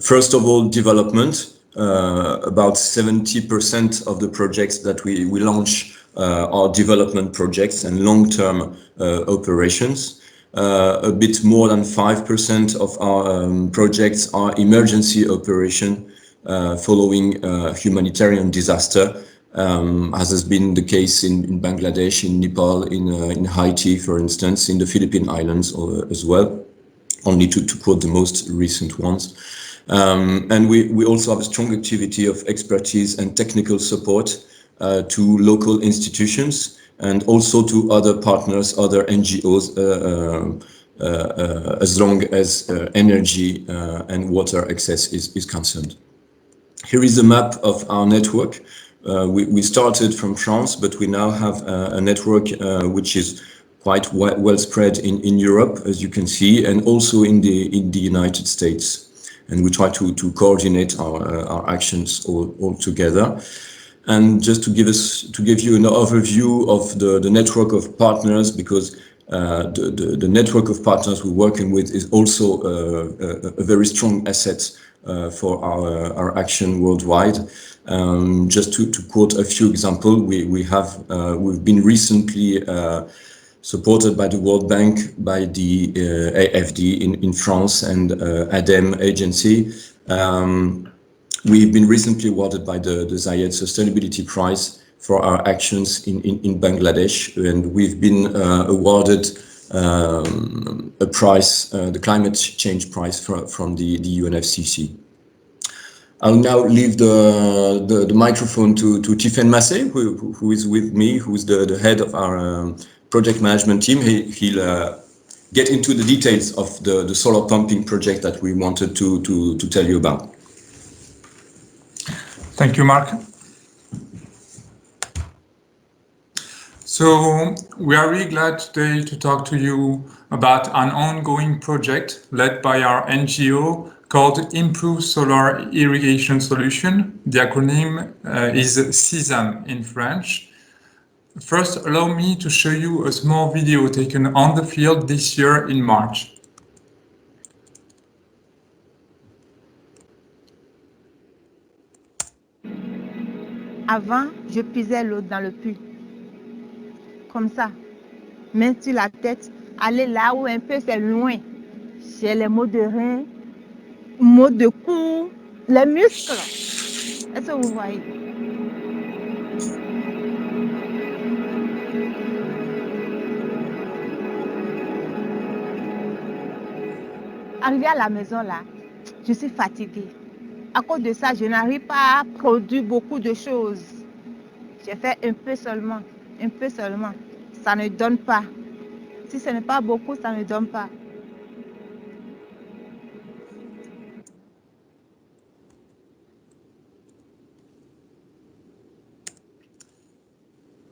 First of all, development. About 70% of the projects that we launch are development projects and long-term operations. A bit more than 5% of our projects are emergency operation following humanitarian disaster, as has been the case in Bangladesh, in Nepal, in Haiti, for instance, in the Philippine Islands as well, only to quote the most recent ones. And we also have a strong activity of expertise and technical support to local institutions and also to other partners, other NGOs, as long as energy and water access is concerned. Here is a map of our network. We started from France, but we now have a network which is quite well spread in Europe, as you can see, and also in the United States. And we try to coordinate our actions all together. And just to give you an overview of the network of partners, because the network of partners we're working with is also a very strong asset for our action worldwide. Just to quote a few examples, we've been recently supported by the World Bank, by the AFD in France, and ADEME agency. We've been recently awarded by the Zayed Sustainability Prize for our actions in Bangladesh, and we've been awarded a prize, the Climate Change Prize from the UNFCCC. I'll now leave the microphone to Tiffaine Massé, who is with me, who's the head of our project management team. He'll get into the details of the solar pumping project that we wanted to tell you about. Thank you, Mark. So we are really glad today to talk to you about an ongoing project led by our NGO called Improve Solar Irrigation Solution. The acronym is CISAM in French. First, allow me to show you a small video taken on the field this year in March. Avant, je puisais l'eau dans le puits, comme ça, main sur la tête, aller là où un peu c'est loin. J'ai les maux de rein, maux de cou, les muscles. Est-ce que vous voyez? Arrivé à la maison là, je suis fatiguée. À cause de ça, je n'arrive pas à produire beaucoup de choses. J'ai fait un peu seulement, un peu seulement. Ça ne donne pas. Si ce n'est pas beaucoup, ça ne donne pas.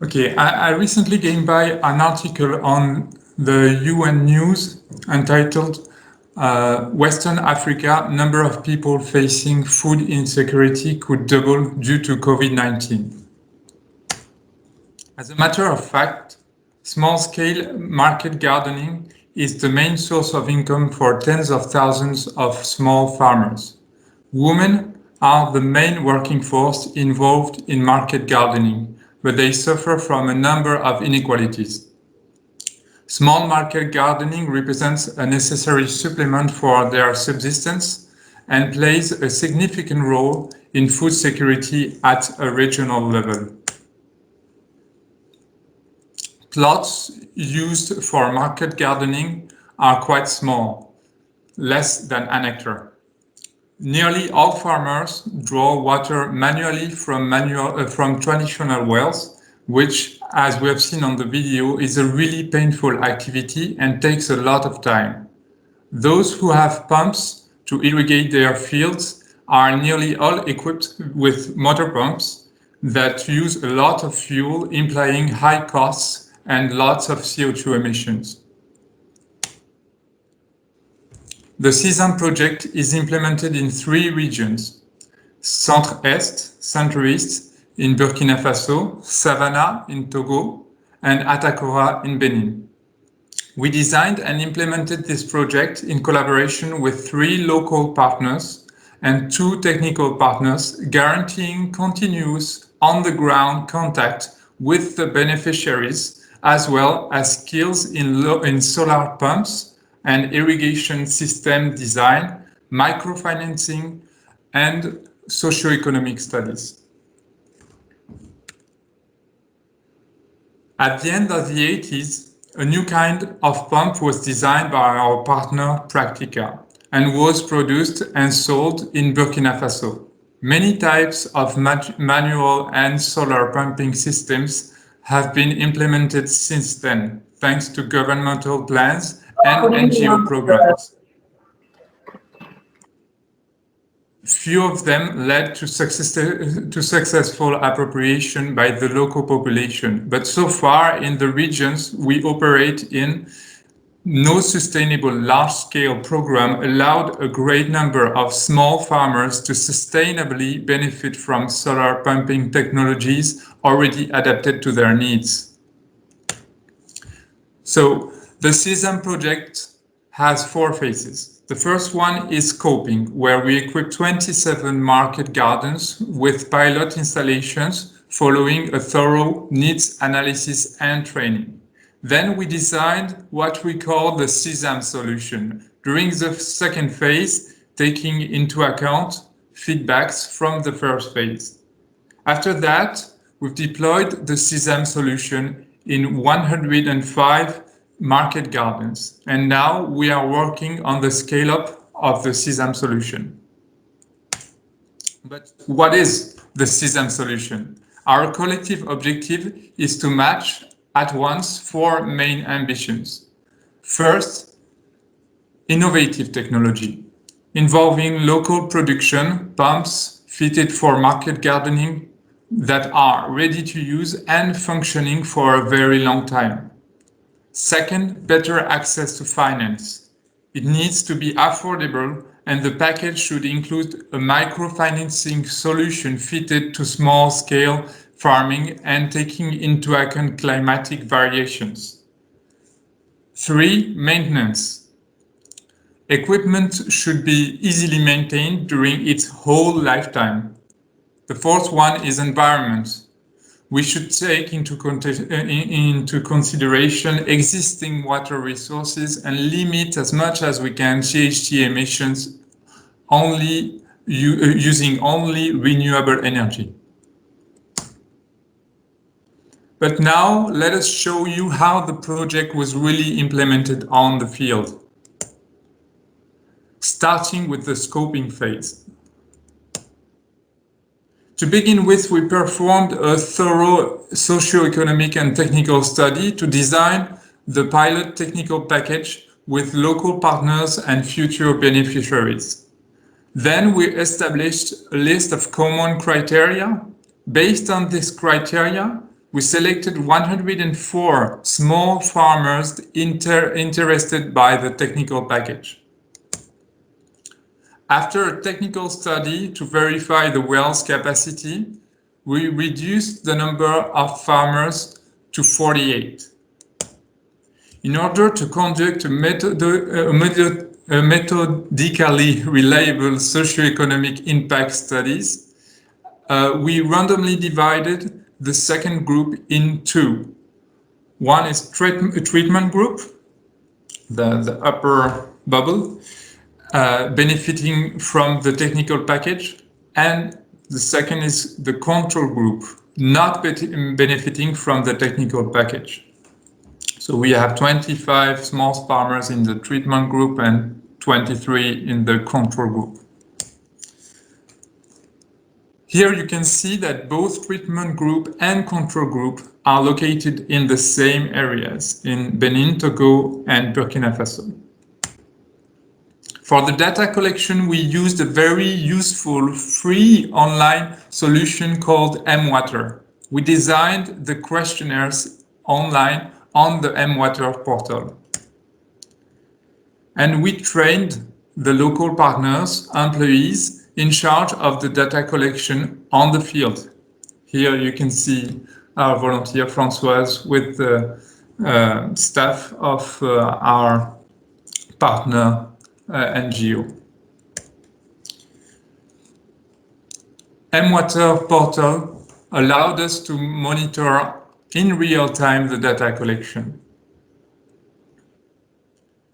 Okay, I recently came by an article on the UN News entitled Western Africa, number of people facing food insecurity could double due to COVID-19. As a matter of fact, small-scale market gardening is the main source of income for tens of thousands of small farmers. Women are the main working force involved in market gardening, but they suffer from a number of inequalities. Small market gardening represents a necessary supplement for their subsistence and plays a significant role in food security at a regional level. Plots used for market gardening are quite small, less than an hectare. Nearly all farmers draw water manually from traditional wells, which, as we have seen on the video, is a really painful activity and takes a lot of time. Those who have pumps to irrigate their fields are nearly all equipped with motor pumps that use a lot of fuel, implying high costs and lots of CO2 emissions. The CISAM project is implemented in 3 regions: Centre-Est, Centre-East in Burkina Faso, Savannah in Togo, and Atakora in Benin. We designed and implemented this project in collaboration with 3 local partners and 2 technical partners, guaranteeing continuous on-the-ground contact with the beneficiaries as well as skills in solar pumps and irrigation system design, microfinancing, and socioeconomic studies. At the end of the 80s, a new kind of pump was designed by our partner Practica and was produced and sold in Burkina Faso. Many types of manual and solar pumping systems have been implemented since then, thanks to governmental plans and NGO programs. Few of them led to successful appropriation by the local population, but so far in the regions we operate in, no sustainable large-scale program allowed a great number of small farmers to sustainably benefit from solar pumping technologies already adapted to their needs. So the SESAM project has 4 phases. The first one is scoping, where we equip 27 market gardens with pilot installations following a thorough needs analysis and training. Then we designed what we call the SESAM solution during the second phase, taking into account feedbacks from the first phase. After that, we've deployed the SESAM solution in 105 market gardens, and now we are working on the scale-up of the SESAM solution. But what is the SESAM solution? Our collective objective is to match at once 4 main ambitions. First, innovative technology, involving local production, pumps fitted for market gardening that are ready to use and functioning for a very long time. Second, better access to finance. It needs to be affordable, and the package should include a microfinancing solution fitted to small-scale farming and taking into account climatic variations. 3, maintenance. Equipment should be easily maintained during its whole lifetime. The 4th one is environment. We should take into consideration existing water resources and limit as much as we can GHG emissions using only renewable energy. But now let us show you how the project was really implemented on the field. Starting with the scoping phase. To begin with, we performed a thorough socio-economic and technical study to design the pilot technical package with local partners and future beneficiaries. Then we established a list of common criteria. Based on this criteria, we selected 104 small farmers interested by the technical package. After a technical study to verify the well's capacity, we reduced the number of farmers to 48. In order to conduct a methodically reliable socioeconomic impact studies, we randomly divided the second group in 2. One is treatment group, the upper bubble, benefiting from the technical package, and the second is the control group, not benefiting from the technical package. So we have 25 small farmers in the treatment group and 23 in the control group. Here you can see that both treatment group and control group are located in the same areas in Benin, Togo, and Burkina Faso. For the data collection, we used a very useful free online solution called mWater. We designed the questionnaires online on the mWater portal. And we trained the local partners, employees in charge of the data collection on the field. Here you can see our volunteer Françoise with the staff of our partner NGO. mWater portal allowed us to monitor in real time the data collection.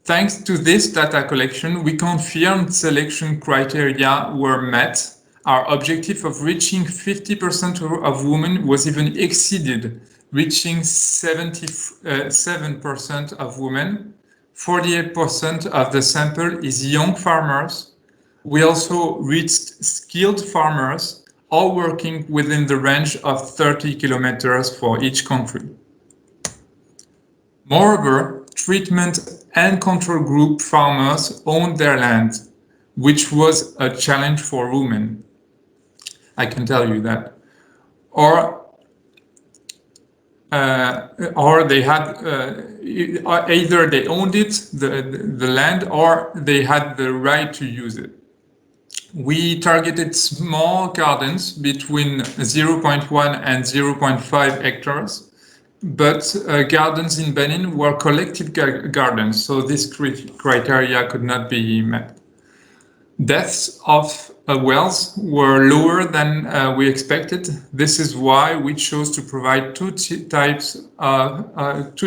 Thanks to this data collection, we confirmed selection criteria were met. Our objective of reaching 50% of women was even exceeded, reaching 77% of women. 48% of the sample is young farmers. We also reached skilled farmers, all working within the range of 30 kilometers for each country. Moreover, treatment and control group farmers owned their land, which was a challenge for women. I can tell you that. Or they had either they owned it, the land, or they had the right to use it. We targeted small gardens between 0.1 and 0.5 hectares. But gardens in Benin were collective gardens, so this criteria could not be met. Deaths of wells were lower than we expected. This is why we chose to provide two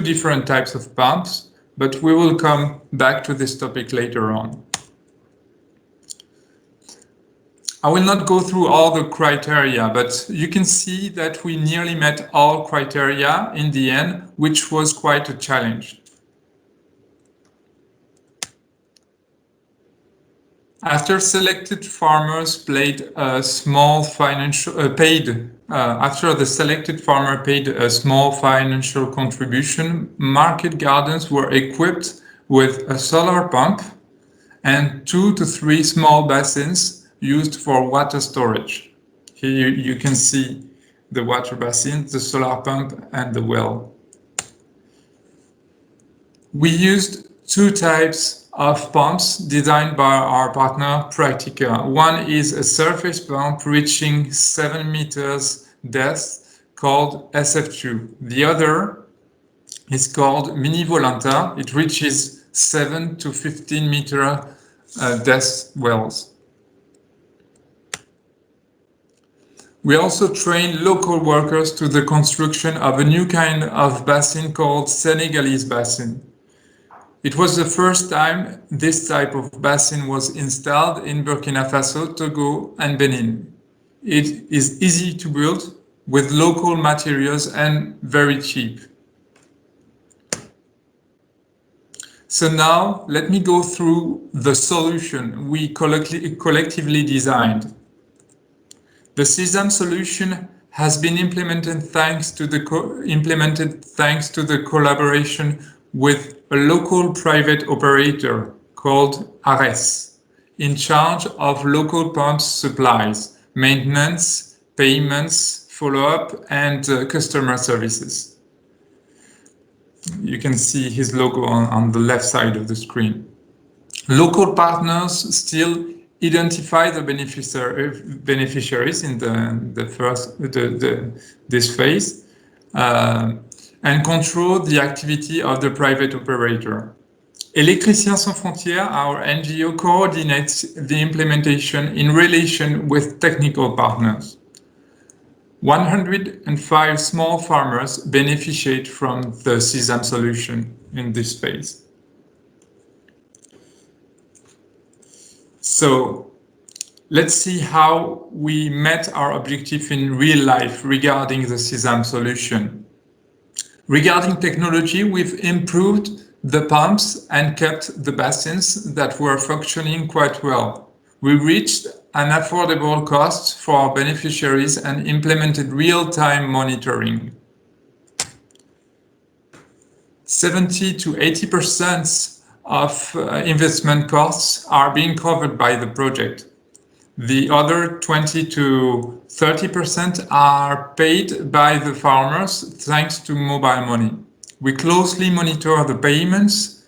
different types of pumps, but we will come back to this topic later on. I will not go through all the criteria, but you can see that we nearly met all criteria in the end, which was quite a challenge. After selected farmers after the selected farmer paid a small financial contribution, market gardens were equipped with a solar pump and 2 to 3 small basins used for water storage. Here you can see the water basin, the solar pump, and the well. We used 2 types of pumps designed by our partner Practica. One is a surface pump reaching 7 meters depth called SF2. The other is called Mini Volanta. It reaches 7 to 15 meter depth wells. We also trained local workers to the construction of a new kind of basin called Senegalese basin. It was the first time this type of basin was installed in Burkina Faso, Togo, and Benin. It is easy to build with local materials and very cheap. So now let me go through the solution we collectively designed. The SESAM solution has been implemented thanks to the collaboration with a local private operator called ARES, in charge of local pump supplies, maintenance, payments, follow-up, and customer services. You can see his logo on the left side of the screen. Local partners still identify the beneficiaries in this phase and control the activity of the private operator. Électriciens Sans Frontières, our NGO, coordinates the implementation in relation with technical partners. 105 small farmers beneficiate from the SESAM solution in this phase. So let's see how we met our objective in real life regarding the SESAM solution. Regarding technology, we've improved the pumps and kept the basins that were functioning quite well. We reached an affordable cost for our beneficiaries and implemented real-time monitoring. 70 to 80% of investment costs are being covered by the project. The other 20 to 30% are paid by the farmers thanks to mobile money. We closely monitor the payments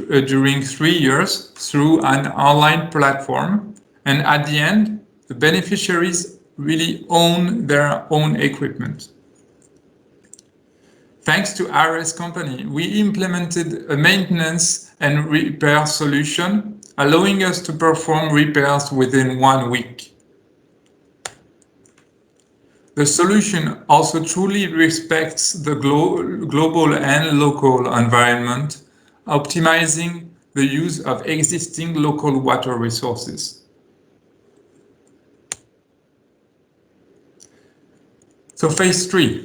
during 3 years through an online platform, and at the end, the beneficiaries really own their own equipment. Thanks to ARES company, we implemented a maintenance and repair solution, allowing us to perform repairs within 1 week. The solution also truly respects the global and local environment, optimizing the use of existing local water resources. So phase 3.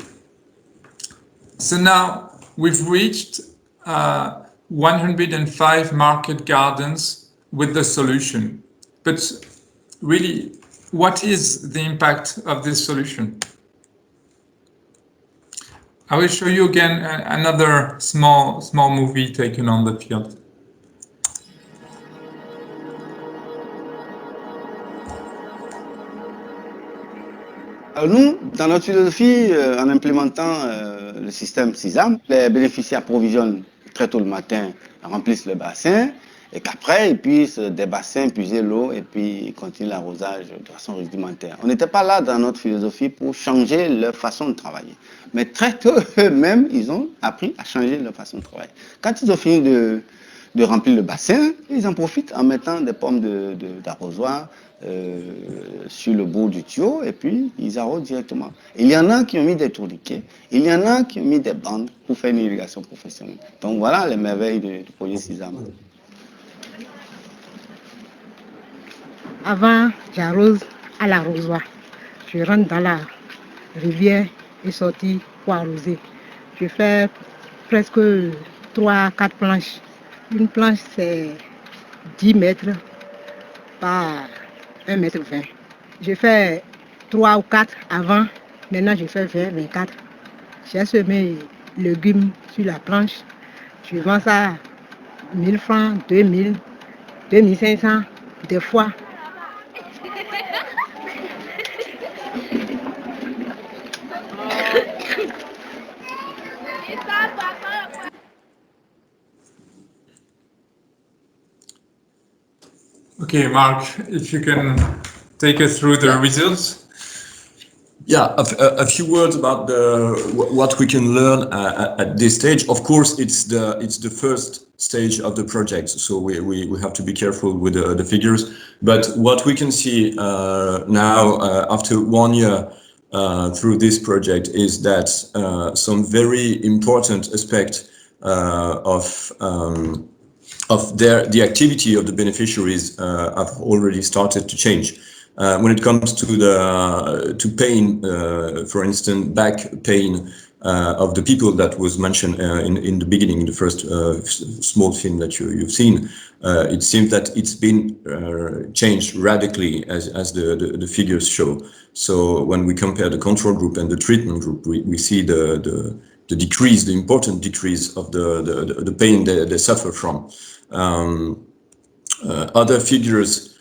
So now we've reached 105 market gardens with the solution. But really, what is the impact of this solution? I will show you again another small movie taken on the field. Nous, dans notre philosophie, en implémentant le système SISAM, les bénéficiaires approvisionnent très tôt le matin, remplissent le bassin, et qu'après, ils puissent des bassins puiser l'eau et puis continuer l'arrosage de façon rudimentaire. On n'était pas là dans notre philosophie pour changer leur façon de travailler. Mais très tôt, eux-mêmes, ils ont appris à changer leur façon de travailler. Quand ils ont fini de remplir le bassin, ils en profitent en mettant des pommes d'arrosoir sur le bout du tuyau et puis ils arrosent directement. Il y en a qui ont mis des tourniquets, il y en a qui ont mis des bandes pour faire une irrigation professionnelle. Donc voilà les merveilles du projet SISAM. Avant, j'arrose à l'arrosoir. Je rentre dans la rivière et sortis pour arroser. Je fais presque 3-4 planches. Une planche, c'est 10 mètres par 1,20 mètre. Je fais 3 ou 4 avant. Maintenant, je fais 20-24. J'ai semé légumes sur la planche. Je vends ça 1000 francs, 2000, 2500, des fois. Okay, Mark, if you can take us through the results. Yeah, a few words about what we can learn at this stage. Of course, it's the first stage of the project, so we have to be careful with the figures. But what we can see now, after 1 year through this project, is that some very important aspect of the activity of the beneficiaries have already started to change. When it comes to pain, for instance, back pain of the people that was mentioned in the beginning, in the first small film that you've seen, it seems that it's been changed radically as the figures show. So when we compare the control group and the treatment group, we see the decrease, the important decrease of the pain they suffer from. Other figures,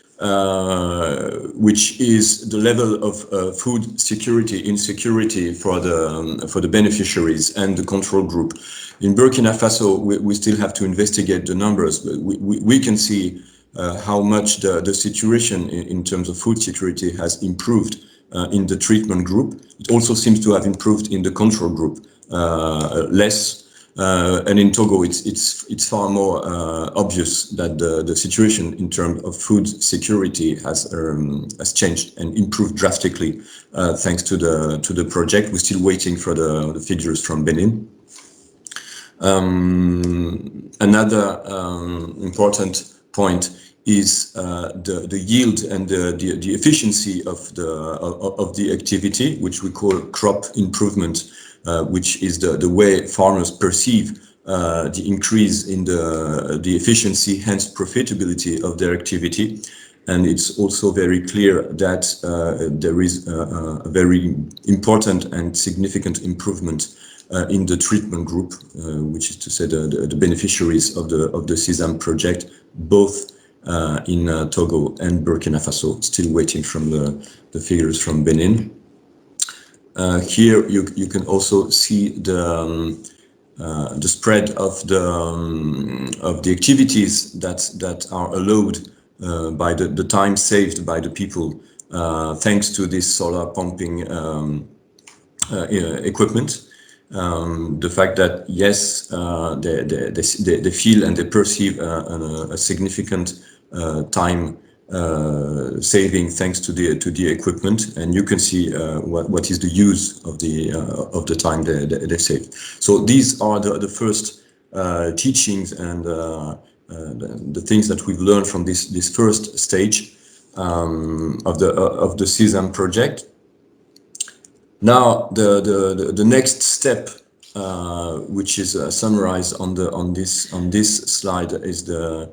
which is the level of food security, insecurity for the beneficiaries and the control group. In Burkina Faso, we still have to investigate the numbers, but we can see how much the situation in terms of food security has improved in the treatment group. It also seems to have improved in the control group, less. And in Togo, it's far more obvious that the situation in terms of food security has changed and improved drastically thanks to the project. We're still waiting for the figures from Benin. Another important point is the yield and the efficiency of the activity, which we call crop improvement. Which is the way farmers perceive the increase in the efficiency, hence profitability of their activity. And it's also very clear that there is a very important and significant improvement in the treatment group, which is to say the beneficiaries of the SISAM project, both in Togo and Burkina Faso. Still waiting from the figures from Benin. Here you can also see the spread of the activities that are allowed by the time saved by the people thanks to this solar pumping equipment. The fact that yes, they feel and they perceive a significant time saving thanks to the equipment, and you can see what is the use of the time they save. So these are the first teachings and the things that we've learned from this first stage of the CESAM project. Now the next step, which is summarized on this slide, is the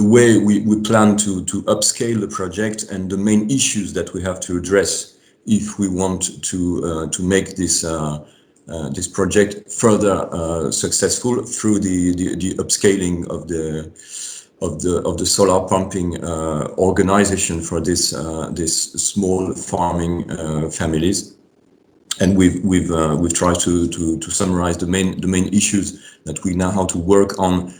way we plan to upscale the project and the main issues that we have to address if we want to make this project further successful through the upscaling of the solar pumping organization for this small farming families. And we've tried to summarize the main issues that we now have to work on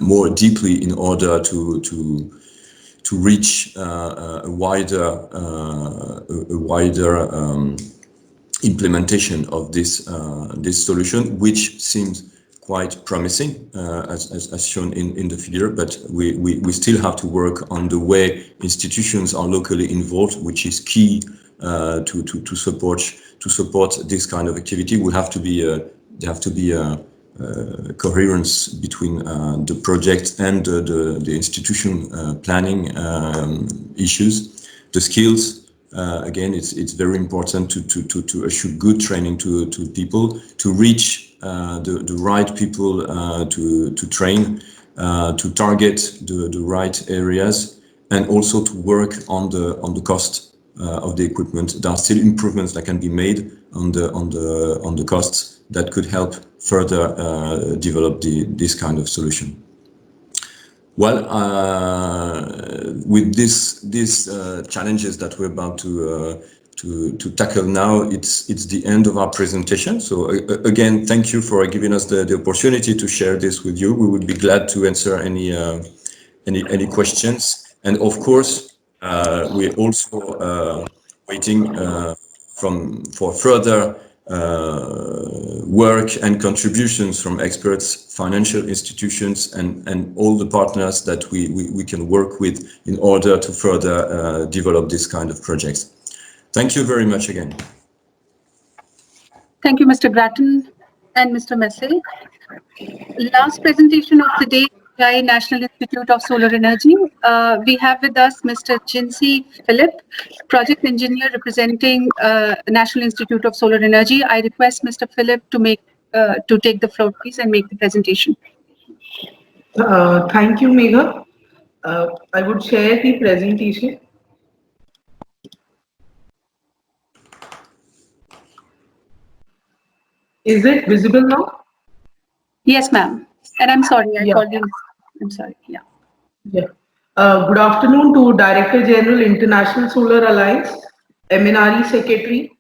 more deeply in order to reach a wider implementation of this solution, which seems quite promising, as shown in the figure, but we still have to work on the way institutions are locally involved, which is key to support this kind of activity. There have to be coherence between the project and the institution planning issues. The skills, again, it's very important to assure good training to people, to reach the right people to train, to target the right areas, and also to work on the cost of the equipment. There are still improvements that can be made on the costs that could help further develop this kind of solution. Well, with these challenges that we're about to tackle now, it's the end of our presentation. So again, thank you for giving us the opportunity to share this with you. We would be glad to answer any questions, and of course, we're also waiting for further work and contributions from experts, financial institutions, and all the partners that we can work with in order to further develop this kind of projects. Thank you very much again. Thank you, Mr. Grattan and Mr. Messe. Last presentation of the day by National Institute of Solar Energy. We have with us Mr. Jinsy Philip, project engineer representing National Institute of Solar Energy. I request Mr. Philip to take the floor, please, and make the presentation. Thank you, Megha. I would share the presentation. Is it visible now? Yes, ma'am. And I'm sorry, I called you. I'm sorry. Yeah. Yeah. Good afternoon to Director General, International Solar Alliance, MNRE Secretary,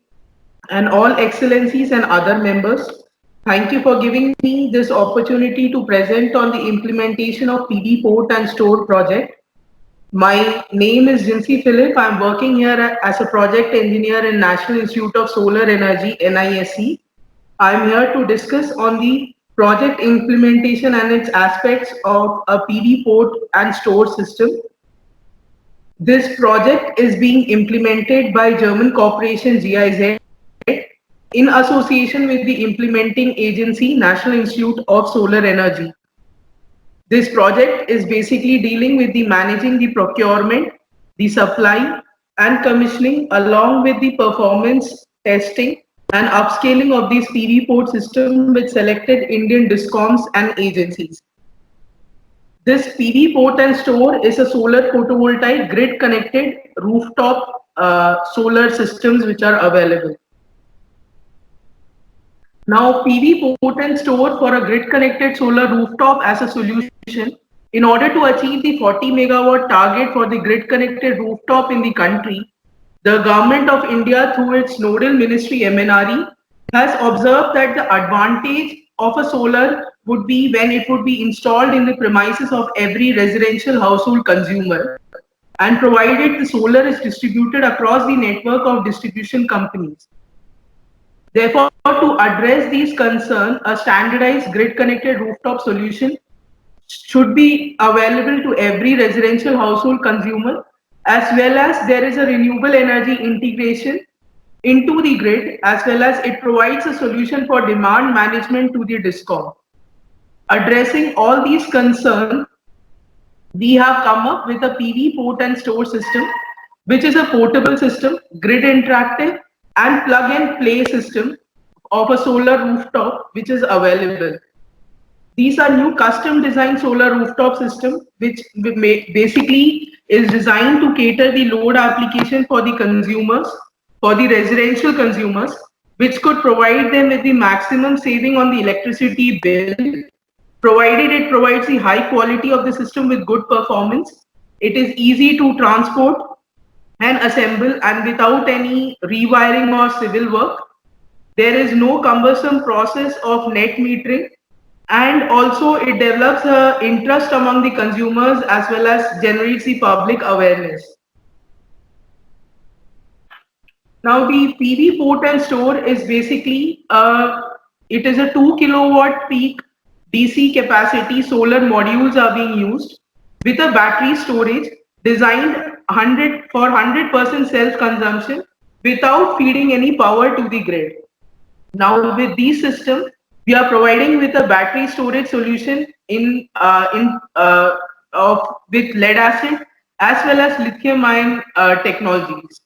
and all excellencies and other members. Thank you for giving me this opportunity to present on the implementation of PV Port and Store project. My name is Jinsy Philip. I'm working here as a project engineer in National Institute of Solar Energy, NISE. I'm here to discuss on the project implementation and its aspects of a PV port and store system. This project is being implemented by German corporation GIZ in association with the implementing agency National Institute of Solar Energy. This project is basically dealing with the managing the procurement, the supply and commissioning, along with the performance testing and upscaling of these PV port system with selected Indian DISCOMs and agencies. This PV port and store is a solar photovoltaic grid connected rooftop solar systems which are available. Now, PV port and store for a grid connected solar rooftop as a solution, in order to achieve the 40 megawatt target for the grid connected rooftop in the country, the Government of India, through its nodal ministry MNRE, has observed that the advantage of a solar would be when it would be installed in the premises of every residential household consumer, and provided the solar is distributed across the network of distribution companies. Therefore, to address these concerns, a standardized grid-connected rooftop solution should be available to every residential household consumer, as well as there is a renewable energy integration into the grid, as well as it provides a solution for demand management to the DISCOM. Addressing all these concerns, we have come up with a PV port and store system, which is a portable system, grid interactive, and plug and play system of a solar rooftop, which is available. These are new custom designed solar rooftop system, which basically is designed to cater the load application for the consumers, for the residential consumers, which could provide them with the maximum saving on the electricity bill, provided it provides the high quality of the system with good performance. It is easy to transport and assemble and without any rewiring or civil work. There is no cumbersome process of net metering, and also it develops interest among the consumers as well as generates the public awareness. Now the PV port and store is basically, it is a 2 kilowatt peak DC capacity solar modules are being used with a battery storage designed for 100% self-consumption without feeding any power to the grid. Now with these systems, we are providing with a battery storage solution with lead acid as well as lithium-ion technologies.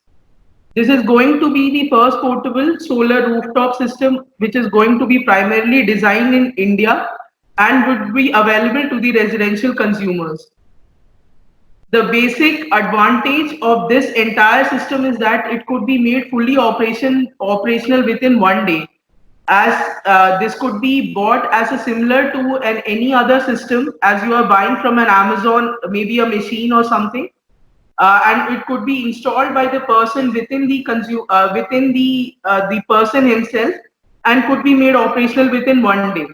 This is going to be the first portable solar rooftop system, which is going to be primarily designed in India and would be available to the residential consumers. The basic advantage of this entire system is that it could be made fully operational within 1 day, as this could be bought as a similar to any other system as you are buying from an Amazon, maybe a machine or something, and it could be installed by the person within the person himself and could be made operational within 1 day.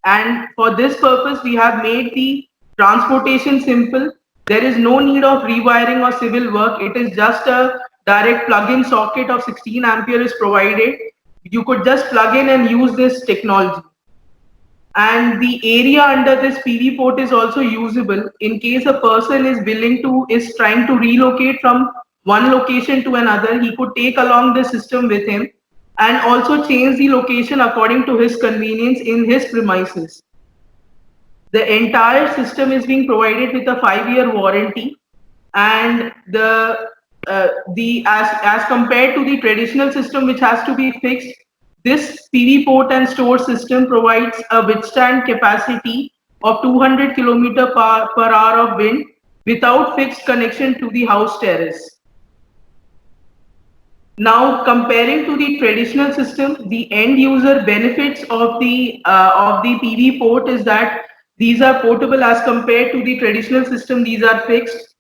And for this purpose, we have made the transportation simple. There is no need of rewiring or civil work. It is just a direct plug-in socket of 16 ampere is provided. You could just plug in and use this technology. And the area under this PV port is also usable in case a person is trying to relocate from one location to another. He could take along the system with him and also change the location according to his convenience in his premises. The entire system is being provided with a 5-year warranty, and as compared to the traditional system which has to be fixed, this PV port and store system provides a withstand capacity of 200 km per hour of wind without fixed connection to the house terrace. Now, comparing to the traditional system, the end user benefits of the PV port is that these are portable as compared to the traditional system. These are fixed.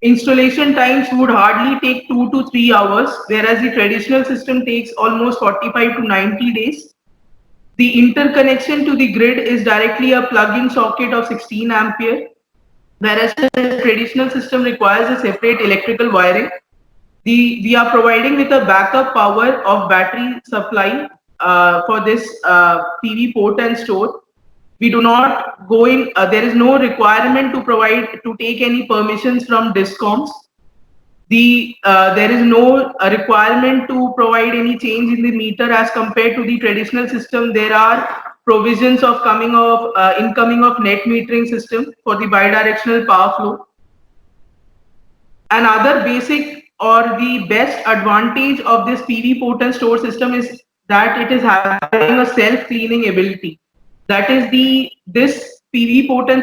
Installation times would hardly take 2 to 3 hours, whereas the traditional system takes almost 45 to 90 days. The interconnection to the grid is directly a plug-in socket of 16 ampere, whereas the traditional system requires a separate electrical wiring. We are providing with a backup power of battery supply for this PV port and store. We do not go in, there is no requirement to take any permissions from DISCOMs. There is no requirement to provide any change in the meter as compared to the traditional system. There are provisions of incoming of net metering system for the bidirectional power flow. Another basic or the best advantage of this PV port and store system is that it is having a self-cleaning ability. That is this PV port and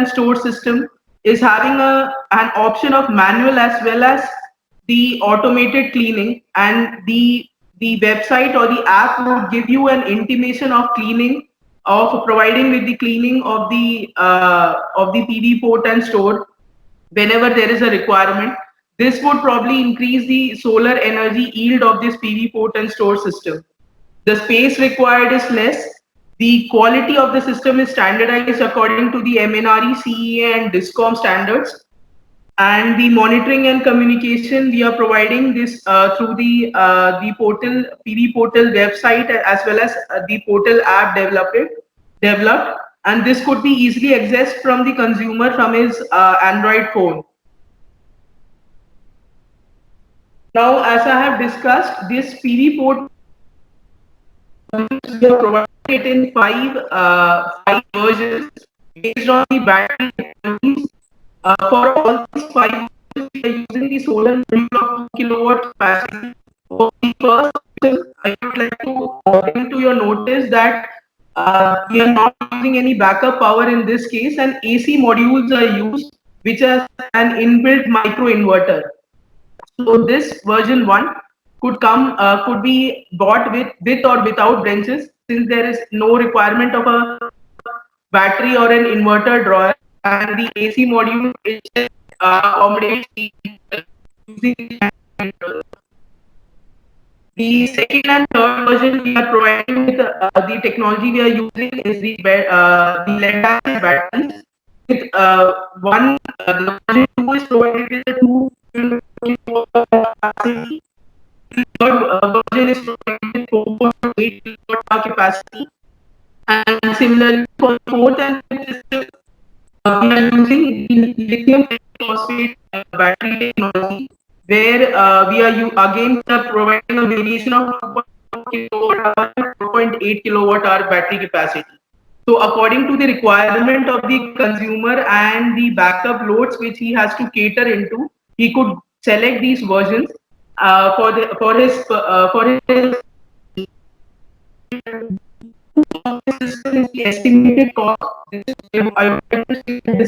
store system is having an option of manual as well as the automated cleaning, and the website or the app would give you an intimation of cleaning, of providing with the cleaning of the PV port and store whenever there is a requirement. This would probably increase the solar energy yield of this PV port and store system. The space required is less. The quality of the system is standardized according to the MNRE, CEA and DISCOM standards. And the monitoring and communication, we are providing this through the PV portal website as well as the portal app developed. and this could be easily accessed from the consumer from his Android phone. Now, as I have discussed, this PV port is provided in five versions based on the battery technologies. For all these 5 versions, we are using the solar module of 2 kilowatt capacity. For the first version, I would like to bring to your notice that we are not using any backup power in this case, and AC modules are used, which has an inbuilt micro inverter. So this version 1 could be bought with or without branches, since there is no requirement of a battery or an inverter drawer, and the AC module is accommodates the second and third version we are providing with the technology we are using is the lead acid batteries. With one, the version 2 is provided with a 2 kilowatt capacity. The third version is provided with 4.8 kilowatt capacity. And similarly for the fourth and fifth system, we are using the lithium phosphate battery technology, where we are again providing a variation of 2.8 kilowatt hour battery capacity. So according to the requirement of the consumer and the backup loads which he has to cater into, he could select these versions for his the estimated cost. This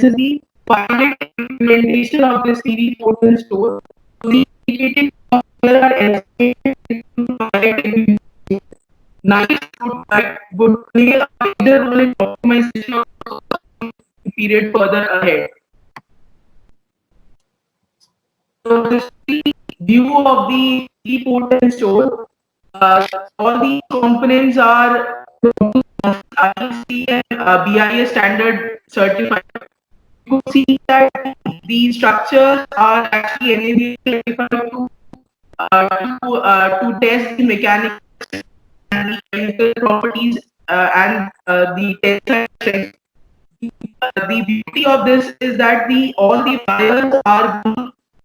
is the pilot implementation of this PV portal store. The indicated costs here are estimated. Nice would play a major role in optimization of the period further ahead. So this is the view of the PV portal store. All these components are IEC and BIS standard certified. You could see that these structures are actually NABL certified to test the mechanical and the chemical properties and the tensile strength. The beauty of this is that all the wires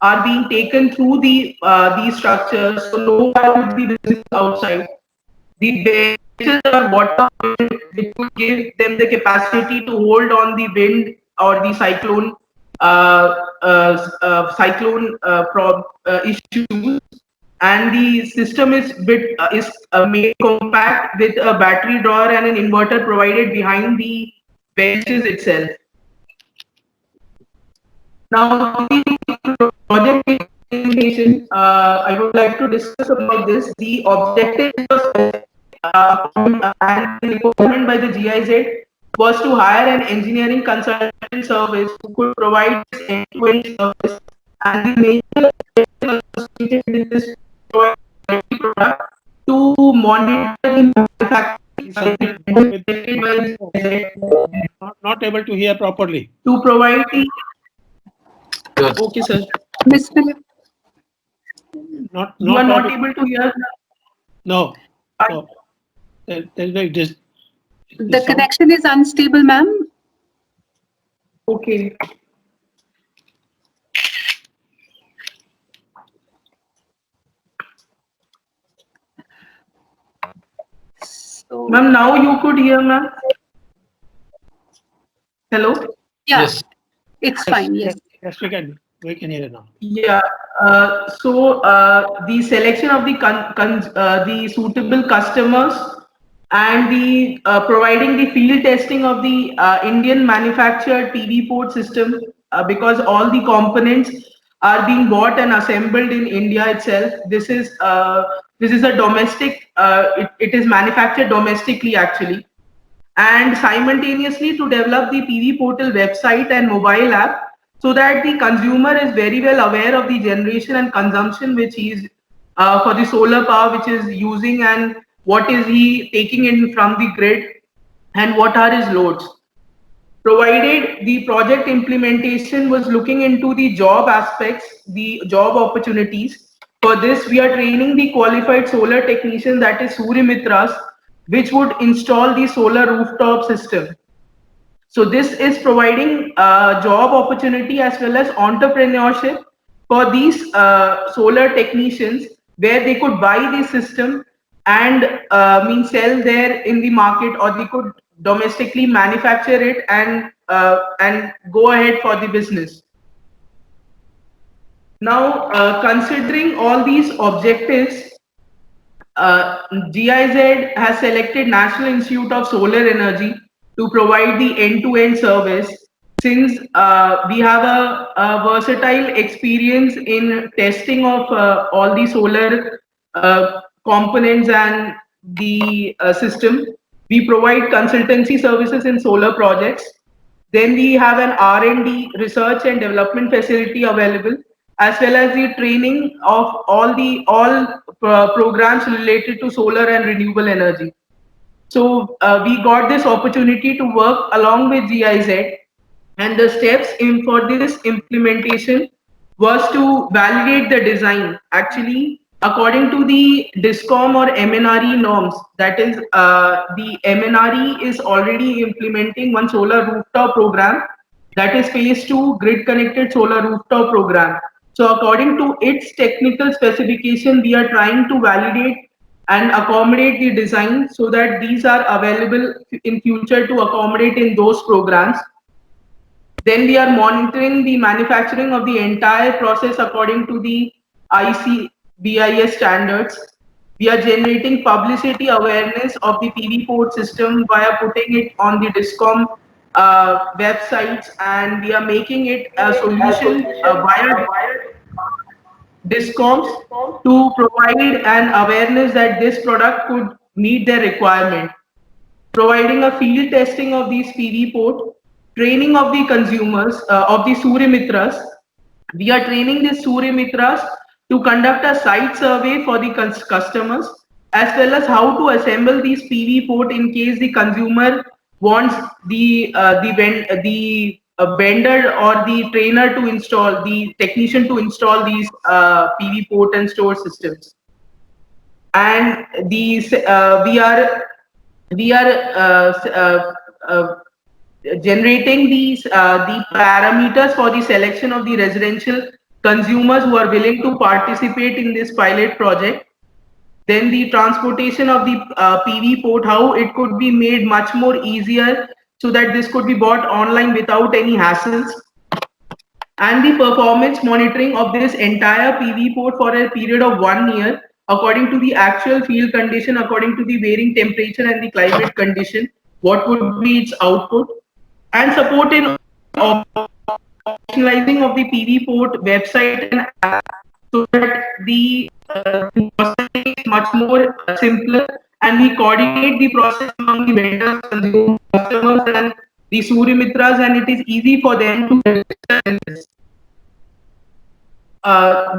are being taken through these structures, so no wire would be visible outside. The bases are bottom, which would give them the capacity to hold on the wind or the cyclone issues, and the system is made compact with a battery drawer and an inverter provided behind the benches itself. Now, the project implementation, I would like to discuss about this. The objective and the requirement by the GIZ was to hire an engineering consultant service who could provide this end-to-end service, and the major objective associated with this product to monitor the manufacturing. Not able to hear properly. To provide the okay, sir. Miss Philip, you are not able to hear. No. No. The connection is unstable, ma'am. Okay. So, ma'am, now you could hear, ma'am. Hello. Yeah. Yes. It's fine. Yes. Yes, we can hear it now. Yeah. So the selection of the suitable customers and the providing the field testing of the Indian manufactured PV port system, because all the components are being bought and assembled in India itself. This is a domestic. It is manufactured domestically actually, and simultaneously to develop the PV portal website and mobile app, so that the consumer is very well aware of the generation and consumption which he is for the solar power which is using, and what is he taking in from the grid, and what are his loads. Provided the project implementation was looking into the job aspects, the job opportunities. For this, we are training the qualified solar technician, that is Surya Mitras, which would install the solar rooftop system. So this is providing job opportunity as well as entrepreneurship for these solar technicians, where they could buy the system and sell there in the market, or they could domestically manufacture it and go ahead for the business. Now, considering all these objectives, GIZ has selected National Institute of Solar Energy to provide the end-to-end service, since we have a versatile experience in testing of all the solar components and the system. We provide consultancy services in solar projects. Then we have an R&D, research and development facility available, as well as the training of all programs related to solar and renewable energy. So we got this opportunity to work along with GIZ, and the steps for this implementation was to validate the design. Actually, according to the DISCOM or MNRE norms, that is, the MNRE is already implementing one solar rooftop program, that is phase 2 grid connected solar rooftop program. So according to its technical specification, we are trying to validate and accommodate the design so that these are available in future to accommodate in those programs. Then we are monitoring the manufacturing of the entire process according to the ICBIS standards. We are generating publicity awareness of the PV port system via putting it on the DISCOM websites, and we are making it a solution via DISCOMs to provide an awareness that this product could meet their requirement. Providing a field testing of these PV port, training of the consumers, of the Surya Mitras. We are training the Surya Mitras to conduct a site survey for the customers, as well as how to assemble these PV port in case the consumer wants the vendor or the trainer to install, the technician to install these PV port and store systems. And these we are generating these the parameters for the selection of the residential consumers who are willing to participate in this pilot project. Then the transportation of the PV port, how it could be made much more easier so that this could be bought online without any hassles. And the performance monitoring of this entire PV port for a period of 1 year, according to the actual field condition, according to the varying temperature and the climate condition, what would be its output. And support in operationalizing of the PV port website and app, so that the process is much more simpler, and we coordinate the process among the vendors, consumers, customers, and the Surya Mitras, and it is easy for them to register in this.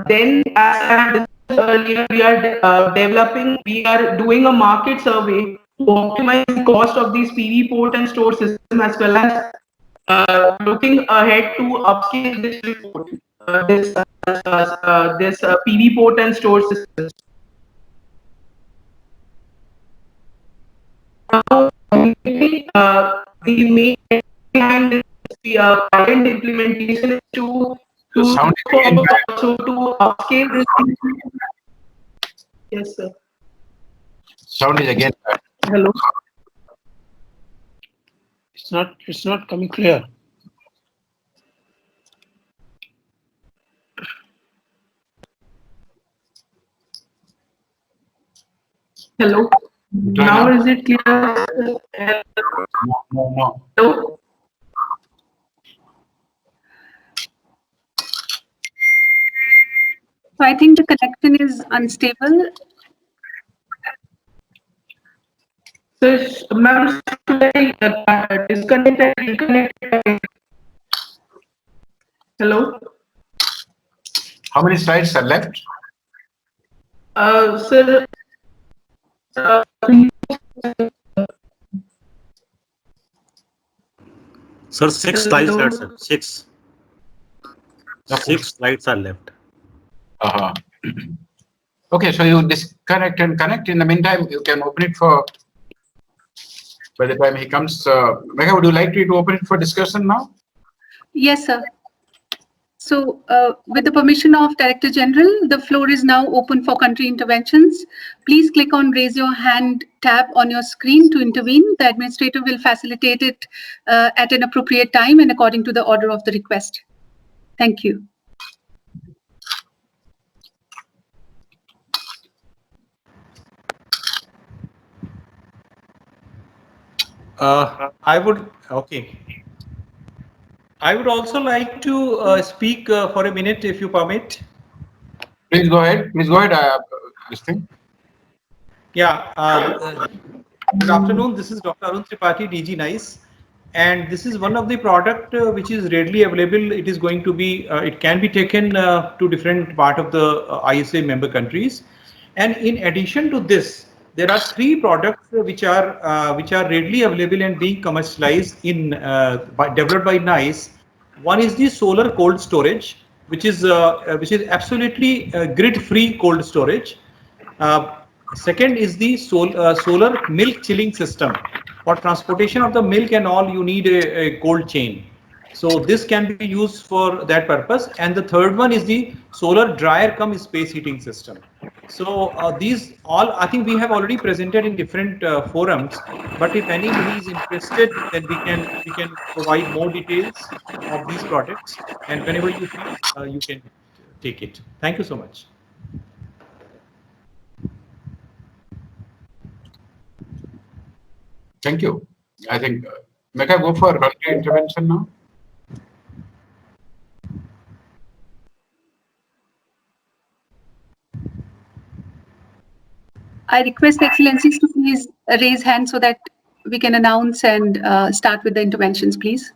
Then, as I had discussed earlier, we are doing a market survey to optimize the cost of these PV port and store system, as well as looking ahead to upscale this report, this PV port and store system. Now, the main behind the pilot implementation is to upscale this. Yes, sir. Sound is again. Hello. It's not coming clear. Hello. Now is it clear? No. Hello. So I think the connection is unstable. So, ma'am, should I disconnect and reconnect? Hello? How many slides are left? Sir, Sir, 6 slides are left, sir. 6. 6 slides are left. Okay, so you disconnect and connect. In the meantime, you can open it for by the time he comes. Megha, would you like to open it for discussion now? Yes, sir. So, with the permission of Director General, the floor is now open for country interventions. Please click on Raise Your Hand tab on your screen to intervene. The administrator will facilitate it at an appropriate time and according to the order of the request. Thank you. I would also like to speak for a minute, if you permit. Please go ahead. Please go ahead. This thing. Yeah. Good afternoon. This is Dr. Arun Tripathi, DG NICE, and this is one of the product which is readily available. It is going to be. It can be taken to different part of the ISA member countries, and in addition to this, there are 3 products which are readily available and being commercialized in developed by NICE. One is the solar cold storage, which is absolutely grid-free cold storage. Second is the solar milk chilling system. For transportation of the milk and all, you need a cold chain. So this can be used for that purpose. And the third one is the solar dryer cum space heating system. So these all, I think we have already presented in different forums, but if anybody is interested, then we can provide more details of these products, and whenever you feel, you can take it. Thank you so much. Thank you. I think, Megha, go for country intervention now. I request Excellencies to please raise hands so that we can announce and start with the interventions, please.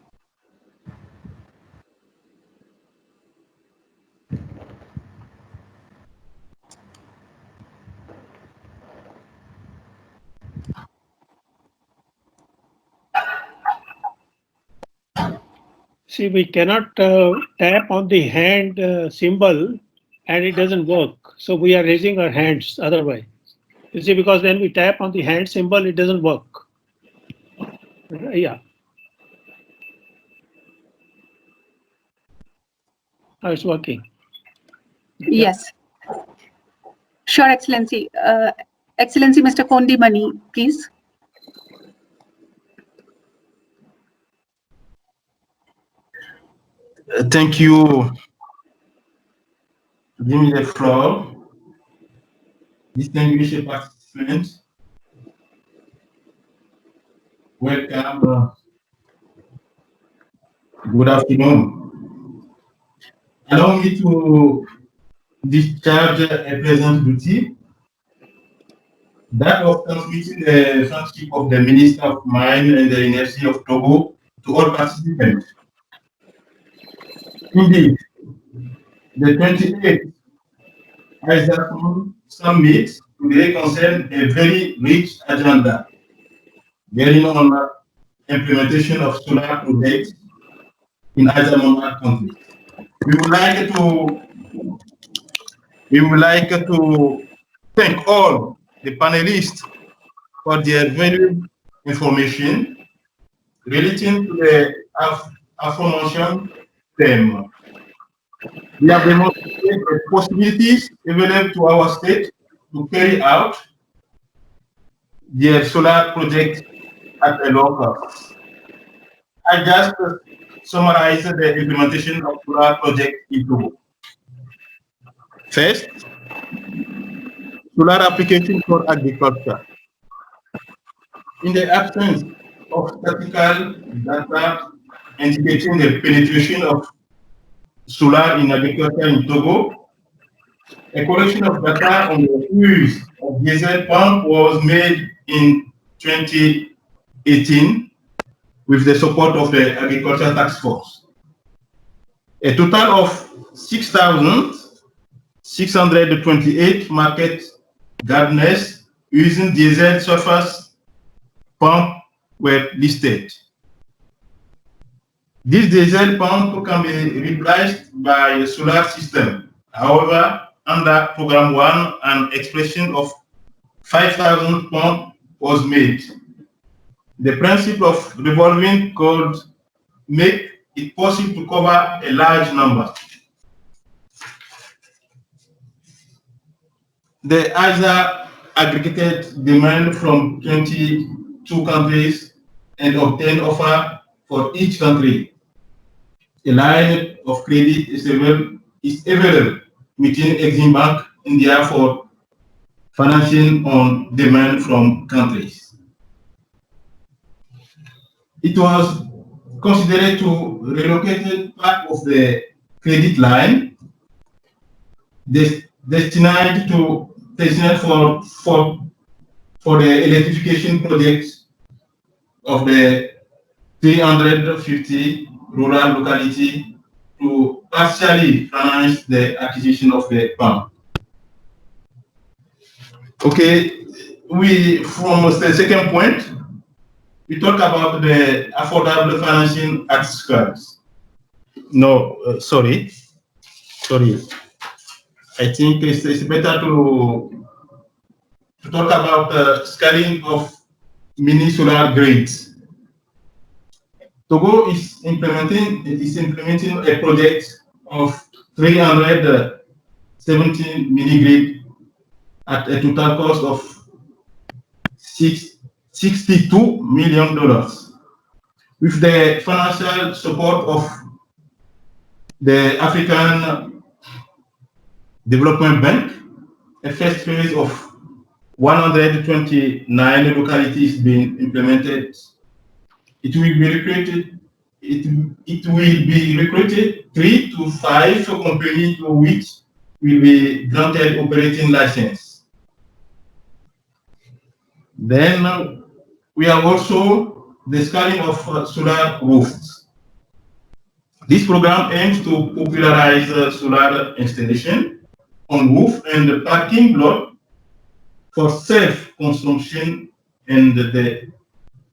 See, we cannot tap on the hand symbol and it doesn't work. So we are raising our hands otherwise. You see, because when we tap on the hand symbol, it doesn't work. Yeah. Now it's working. Yes. Sure, Excellency. Excellency, Mr. Kondi Mani, please. Thank you. Give me the floor. Distinguished participants, welcome. Good afternoon. Allow me to discharge a pleasant duty, that of transmitting the friendship of the Minister of Mines and the Energy of Togo to all participants. Indeed, the 28th ISA Summit today concerns a very rich agenda, bearing on implementation of solar projects in ISA member countries. We would like to thank all the panelists for their valuable information relating to the aforementioned theme. We have demonstrated the possibilities available to our state to carry out their solar project at a low cost. I just summarize the implementation of solar project in Togo. First, solar application for agriculture. In the absence of statistical data indicating the penetration of solar in agriculture in Togo, a collection of data on the use of diesel pump was made in 2018 with the support of the Agriculture Task Force. A total of 6,628 market gardeners using diesel surface pump were listed. This diesel pump can be replaced by a solar system. However, under Program 1, an expression of 5,000 pump was made. The principle of revolving could make it possible to cover a large number. The ISA aggregated demand from 22 countries and obtained offer for each country. A line of credit is available within Exim Bank India for financing on demand from countries. It was considered to relocate part of the credit line destined for the electrification projects of the 350 rural locality to partially finance the acquisition of the farm. Okay, from the second point, we talk about the affordable financing at scales. No, sorry. I think it's better to talk about scaling of mini solar grids. Togo is implementing a project of 370 mini grid at a total cost of $62 million, with the financial support of the African Development Bank. A first phase of 129 localities being implemented. It will be recruited 3 to 5 companies to which will be granted operating license. Then we have also the scaling of solar roofs. This program aims to popularize solar installation on roof and the parking lot for self-consumption and the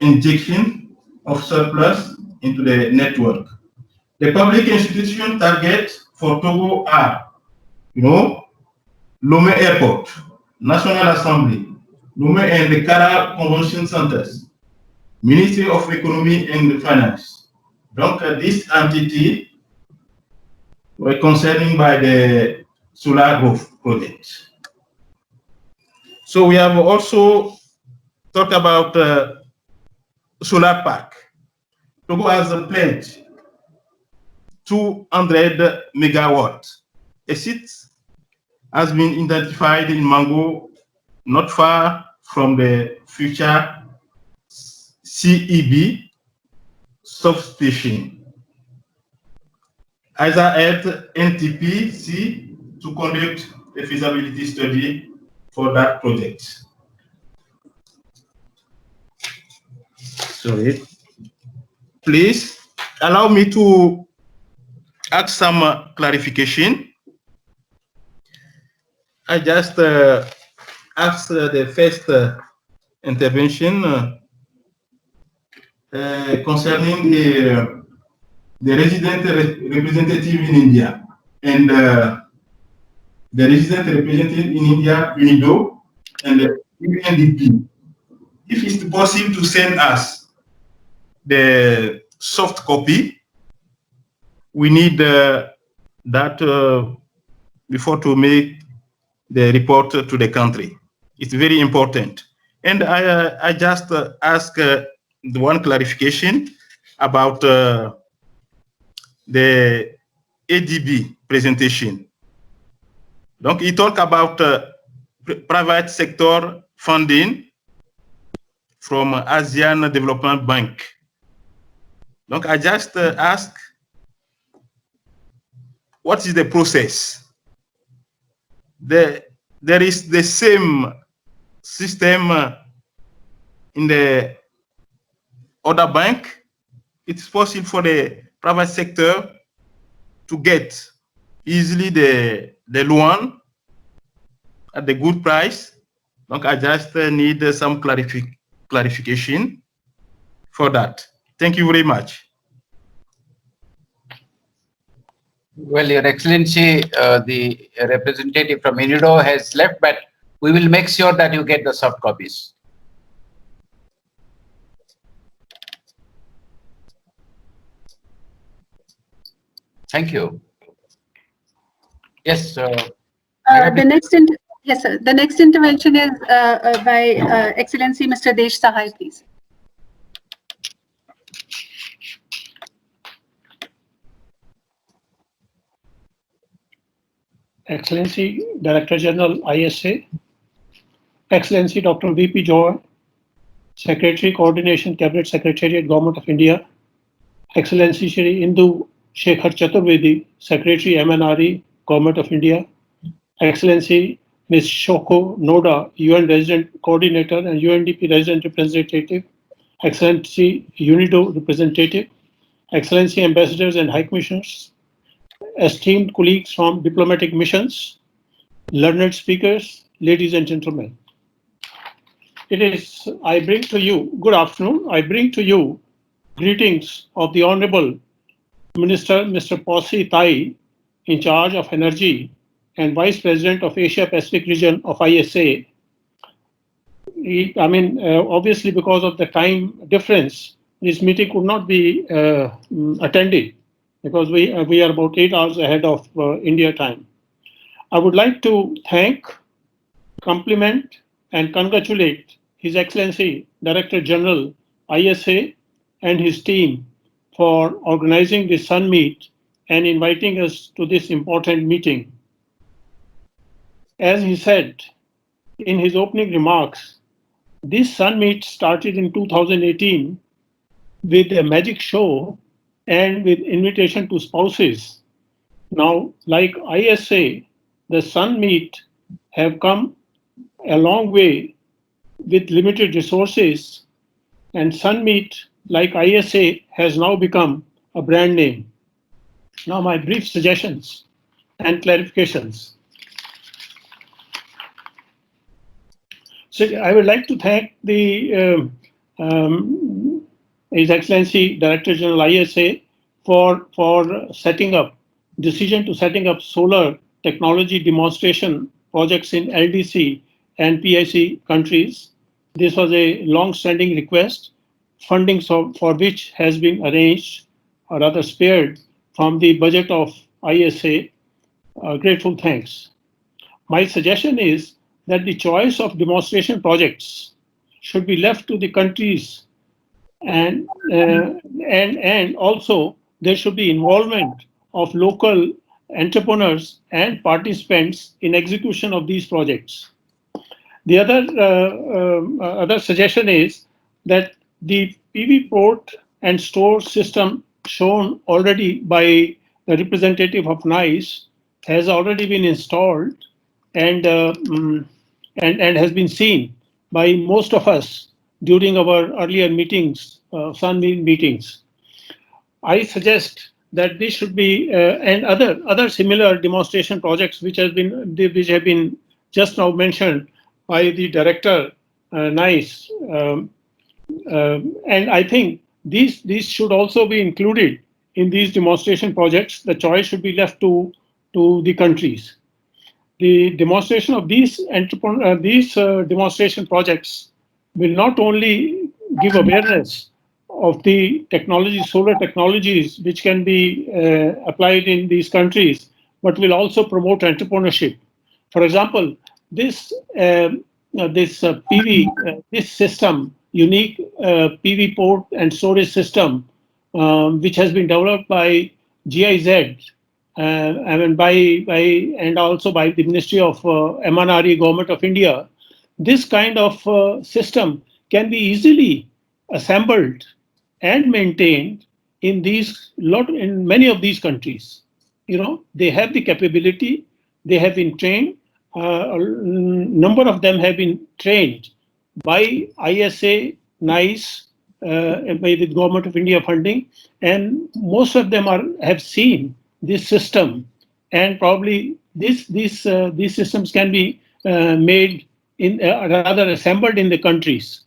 injection of surplus into the network. The public institution targets for Togo are, Lomé Airport, National Assembly, Lomé and the Kara Convention Centers, Ministry of Economy and Finance. Donc, this entity were concerning by the solar roof project. So we have also talked about solar park. Togo has a pledge 200 megawatts. A site has been identified in Mango, not far from the future CEB substation. ISA helped NTPC to conduct a feasibility study for that project. Sorry. Please allow me to add some clarification. I just asked the first intervention concerning the resident representative in India and the resident representative in India, UNIDO, and the UNDP. If it's possible to send us the soft copy, we need that before to make the report to the country. It's very important. And I just ask the one clarification about the ADB presentation. Donc, he talk about private sector funding from ASEAN Development Bank. Donc, I just ask, what is the process? There is the same system in the other bank. It's possible for the private sector to get easily the loan at the good price. Donc, I just need some clarification for that. Thank you very much. Well, Your Excellency, the representative from UNIDO has left, but we will make sure that you get the soft copies. Thank you. Yes, Yes, sir. The next intervention is by Excellency Mr. Desh Sahai, please. Excellency Director General ISA, Excellency Dr. V.P. Johar, Secretary Coordination Cabinet Secretariat Government of India, Excellency Shri Indu Shekhar Chaturvedi, Secretary MNRE Government of India, Excellency Ms. Shoko Noda, UN Resident Coordinator and UNDP Resident Representative, Excellency UNIDO Representative, Excellency Ambassadors and High Commissioners, esteemed colleagues from diplomatic missions, learned speakers, ladies and gentlemen. Good afternoon. I bring to you greetings of the Honorable Minister, Mr. Pausi Tai, in charge of Energy and Vice President of Asia Pacific region of ISA. Obviously because of the time difference, this meeting could not be attended because we are about 8 hours ahead of India time. I would like to thank, compliment and congratulate His Excellency Director General ISA and his team for organizing this Sun Meet and inviting us to this important meeting. As he said in his opening remarks, this Sun Meet started in 2018 with a magic show and with invitation to spouses. Now, like ISA, the Sun Meet have come a long way with limited resources, and Sun Meet, like ISA, has now become a brand name. Now, my brief suggestions and clarifications. So I would like to thank the His Excellency Director General ISA for decision to setting up solar technology demonstration projects in LDC and PIC countries. This was a long-standing request, funding for which has been arranged or rather spared from the budget of ISA. Grateful thanks. My suggestion is that the choice of demonstration projects should be left to the countries, and also there should be involvement of local entrepreneurs and participants in execution of these projects. The other suggestion is that the PV port and store system shown already by the representative of NICE has already been installed and has been seen by most of us during our earlier meetings, Sun meetings. I suggest that this should be and other similar demonstration projects which have been just now mentioned by the director, NICE, and I think these should also be included in these demonstration projects. The choice should be left to the countries. The demonstration of these demonstration projects will not only give awareness of the solar technologies which can be applied in these countries, but will also promote entrepreneurship. For example, this system, unique PV port and storage system, which has been developed by GIZ, and also by the Ministry of MNRE, Government of India. This kind of system can be easily assembled and maintained in many of these countries. They have the capability, they have been trained. A number of them have been trained by ISA, NICE, by the Government of India funding, and most of them have seen this system, and probably these systems can be made rather assembled in the countries.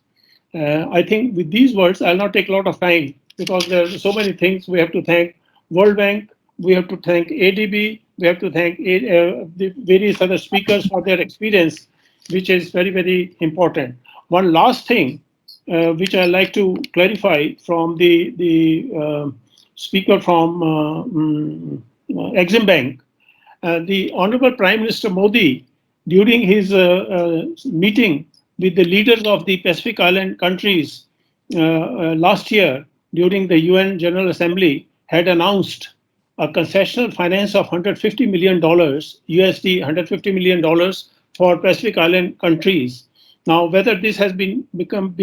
I think with these words, I'll not take a lot of time because there are so many things. We have to thank World Bank, we have to thank ADB, we have to thank the various other speakers for their experience, which is very, very important. One last thing which I like to clarify from the speaker from Exim Bank, the Honorable Prime Minister Modi, during his meeting with the leaders of the Pacific Island countries last year during the UN General Assembly, had announced a concessional finance of $150 million, USD $150 million for Pacific Island countries. Now, whether this has become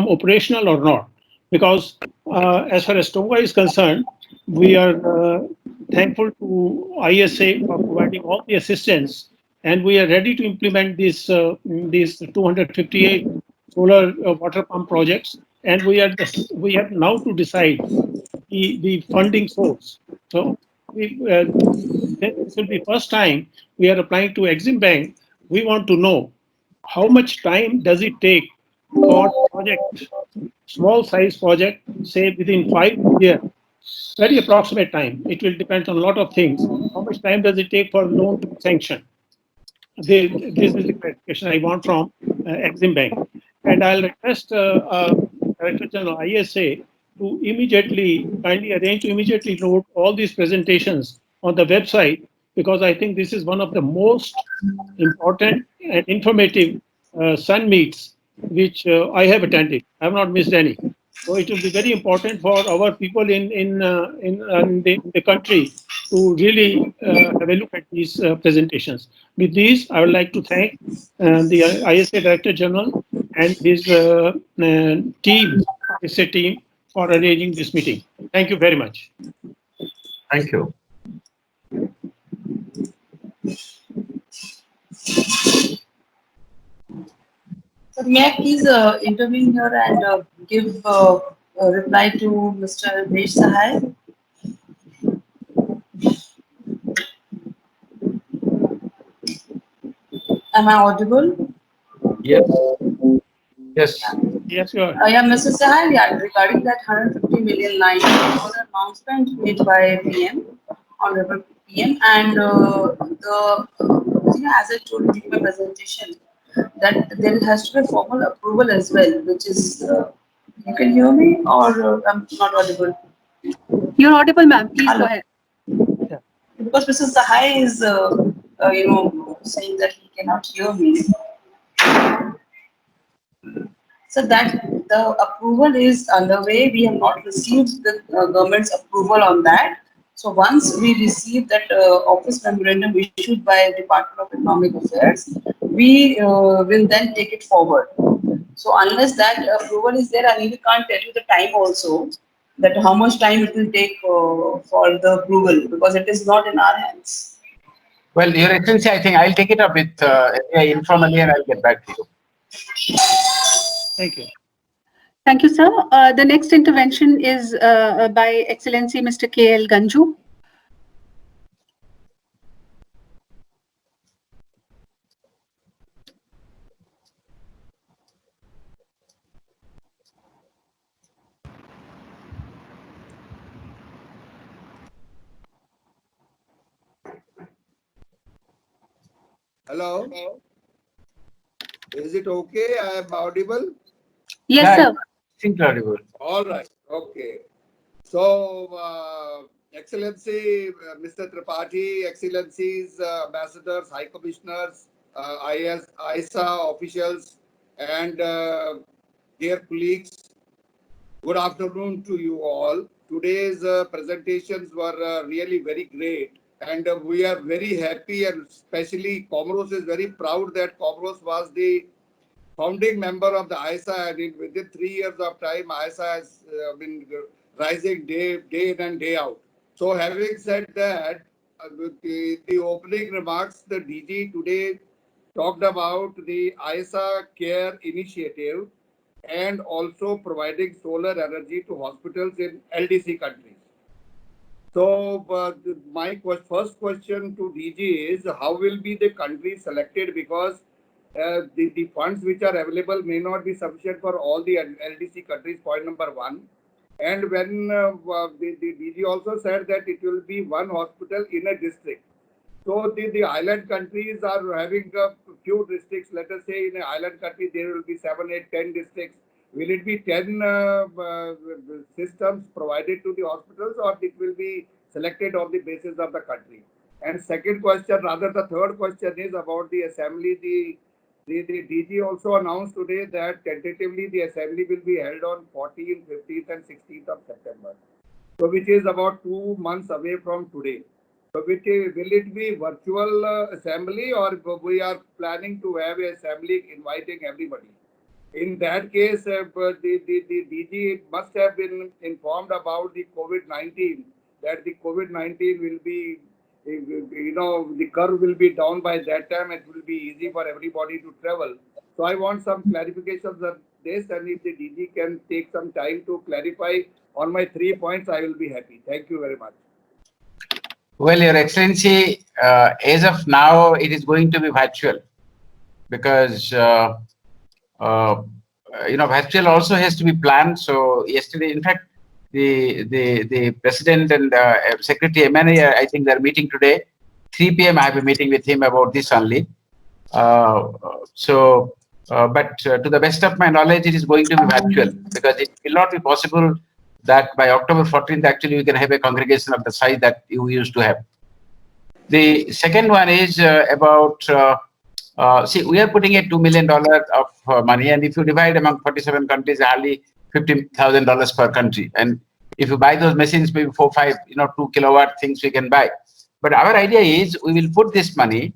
operational or not, because as far as Tonga is concerned, we are thankful to ISA for providing all the assistance, and we are ready to implement these 258 solar water pump projects, and we have now to decide the funding source. So this will be first time we are applying to Exim Bank. We want to know how much time does it take for project, small size project, say within 5 years, very approximate time. It will depend on a lot of things. How much time does it take for loan to be sanctioned? This is the clarification I want from Exim Bank. And I'll request Director General ISA to kindly arrange to immediately load all these presentations on the website, because I think this is one of the most important and informative Sun meets which I have attended. I have not missed any. So it will be very important for our people in the country to really have a look at these presentations. With these, I would like to thank the ISA Director General and his team, ISA team, for arranging this meeting. Thank you very much. Thank you. So may I please intervene here and give a reply to Mr. Desh Sahai? Am I audible? Yes. Yes. Yes, you are. Yeah, Mr. Sahai, yeah, regarding that 150 million line, was an announcement made by PM, Honorable PM, and as I told you in my presentation, that there has to be formal approval as well, which is, you can hear me or I'm not audible? You're audible, ma'am. Please go ahead. Because Mr. Sahai is, saying that he cannot hear me. So that the approval is underway. We have not received the government's approval on that. So once we receive that office memorandum issued by Department of Economic Affairs, we will then take it forward. So unless that approval is there, I really can't tell you the time also, that how much time it will take for the approval, because it is not in our hands. Well, Your Excellency, I think I'll take it up with informally and I'll get back to you. Thank you. Thank you, sir. The next intervention is by Excellency Mr. K.L. Ganju. Hello. Is it okay? I am audible? Yes, sir. Think audible. All right. Okay. So, Excellency, Mr. Tripathi, Excellencies, Ambassadors, High Commissioners, ISA officials, and dear colleagues, good afternoon to you all. Today's presentations were really very great. And we are very happy, and especially Comoros is very proud that Comoros was the founding member of the ISA, and within 3 years of time, ISA has been rising day in and day out. So having said that, the opening remarks, the DG today talked about the ISA Care Initiative and also providing solar energy to hospitals in LDC countries. So my first question to DG is, how will be the country selected? Because the funds which are available may not be sufficient for all the LDC countries, point number one. And when the DG also said that it will be one hospital in a district. So the island countries are having a few districts. Let us say in an island country, there will be 7, 8, 10 districts. will it be 10 systems provided to the hospitals, or it will be selected on the basis of the country? And second question, rather the third question, is about the assembly. The DG also announced today that tentatively the assembly will be held on 14th, 15th and 16th of September. So which is about 2 months away from today. So will it be virtual assembly, or we are planning to have an assembly inviting everybody? In that case, the DG must have been informed about the COVID-19, that the COVID-19 will be, the curve will be down by that time. It will be easy for everybody to travel. So I want some clarifications of this, and if the DG can take some time to clarify on my 3 points, I will be happy. Thank you very much. Well, Your Excellency, as of now, it is going to be virtual because, virtual also has to be planned. So yesterday, in fact, the President and Secretary MNA, I think they're meeting today. 3 p.m. I have a meeting with him about this only. But to the best of my knowledge, it is going to be virtual because it will not be possible that by October 14th, actually, we can have a congregation of the size that you used to have. The second one is about, we are putting a $2 million of money, and if you divide among 47 countries, hardly $50,000 per country. And if you buy those machines, maybe 4, 5, 2 kilowatt things we can buy. But our idea is we will put this money,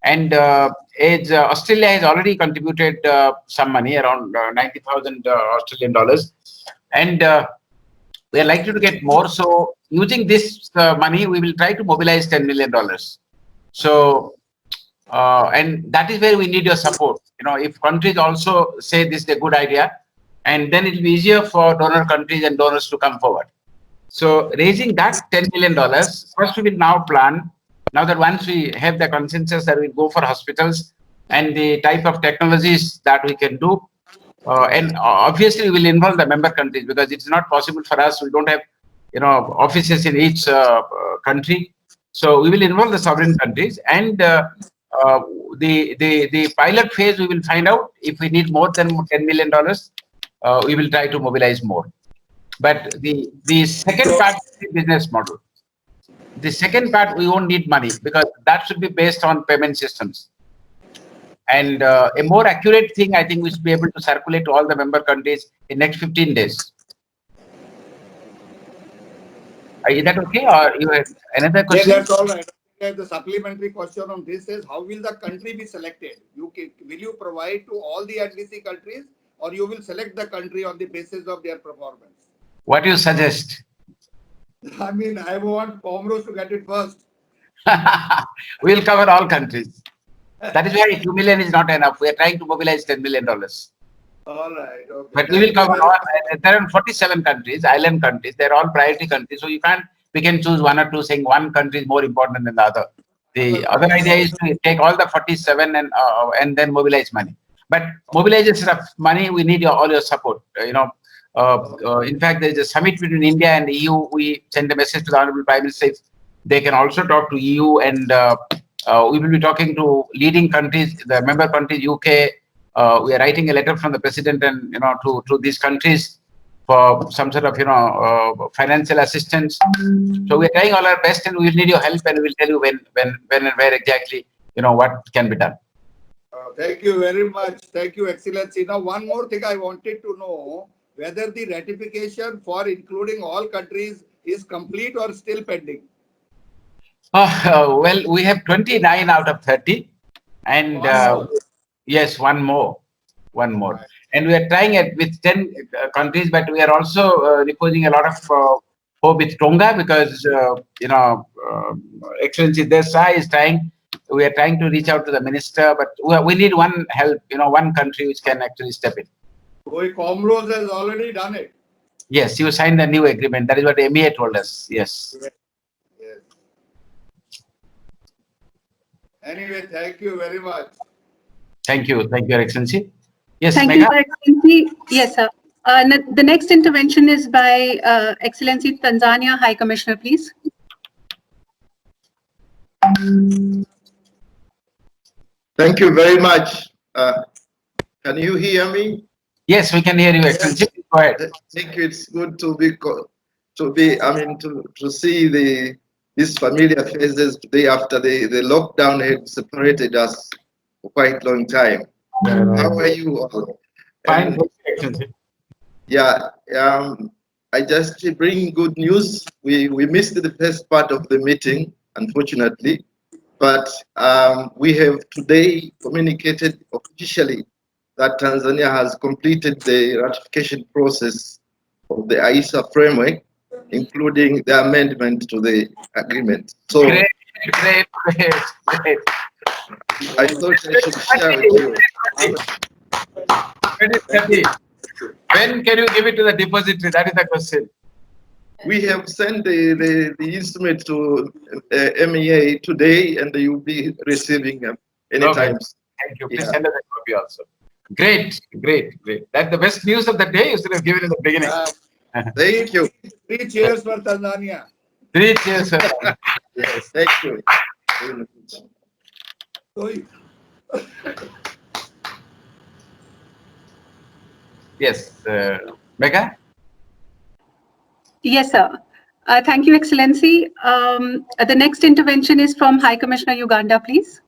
and as Australia has already contributed some money, around 90,000 Australian dollars, and we are likely to get more. So using this money, we will try to mobilize $10 million. So, and that is where we need your support. If countries also say this is a good idea, and then it will be easier for donor countries and donors to come forward. So raising that $10 million, first we will now plan, now that once we have the consensus that we go for hospitals and the type of technologies that we can do, and obviously we will involve the member countries because it's not possible for us. We don't have, offices in each country. So we will involve the sovereign countries, and the pilot phase, we will find out if we need more than $10 million. We will try to mobilize more. But the second part is the business model. The second part, we won't need money because that should be based on payment systems. And a more accurate thing, I think we should be able to circulate to all the member countries in next 15 days. Is that okay? Or you have another question? Yeah, that's all right. The supplementary question on this is, how will the country be selected? Will you provide to all the NDC countries, or you will select the country on the basis of their performance? What do you suggest? I mean, I want Comoros to get it first. We'll cover all countries. That is why 2 million is not enough. We are trying to mobilize $10 million. All right. Okay. But we will cover all. There are 47 countries, island countries. They're all priority countries. So we can choose one or two, saying one country is more important than the other. The other idea is to take all the 47 and then mobilize money. But mobilization of money, we need all your support. In fact, there is a summit between India and EU. We send a message to the Honorable Prime Minister. If they can also talk to EU, and we will be talking to leading countries, the member countries, UK. We are writing a letter from the President and to these countries for some sort of financial assistance. So we are trying all our best, and we will need your help, and we will tell you when and where exactly what can be done. Thank you very much. Thank you, Excellency. Now, one more thing I wanted to know, whether the ratification for including all countries is complete or still pending? Well, we have 29 out of 30, and yes, one more. And we are trying it with 10 countries, but we are also reposing a lot of hope with Tonga because, Excellency Desai is trying. We are trying to reach out to the minister, but we need one help, one country which can actually step in. Comoros has already done it. Yes, you signed a new agreement. That is what MEA told us. Yes. Yes. Anyway, thank you very much. Thank you, Your Excellency. Yes, thank Megha? you, Your Excellency. Yes, sir. The next intervention is by Excellency Tanzania High Commissioner, please. Thank you very much. Can you hear me? Yes, we can hear you, Excellency. Go ahead. I think it's good to see these familiar faces today after the lockdown had separated us for quite a long time. How are you all? Fine, Excellency. Yeah, I just bring good news. We missed the first part of the meeting, unfortunately, but we have today communicated officially that Tanzania has completed the ratification process of the AISA framework, including the amendment to the agreement. So Great. I thought I should share with you. When can you give it to the depository? That is the question. We have sent the instrument to MEA today, and you'll be receiving them anytime. Okay. Thank you. Please send us a copy also. Great. That's the best news of the day. You should have given in the beginning. Thank you. 3 cheers for Tanzania. 3 cheers, sir. Yes, thank you. Yes, Megha? Yes, sir. Thank you, Excellency. The next intervention is from High Commissioner Uganda, please.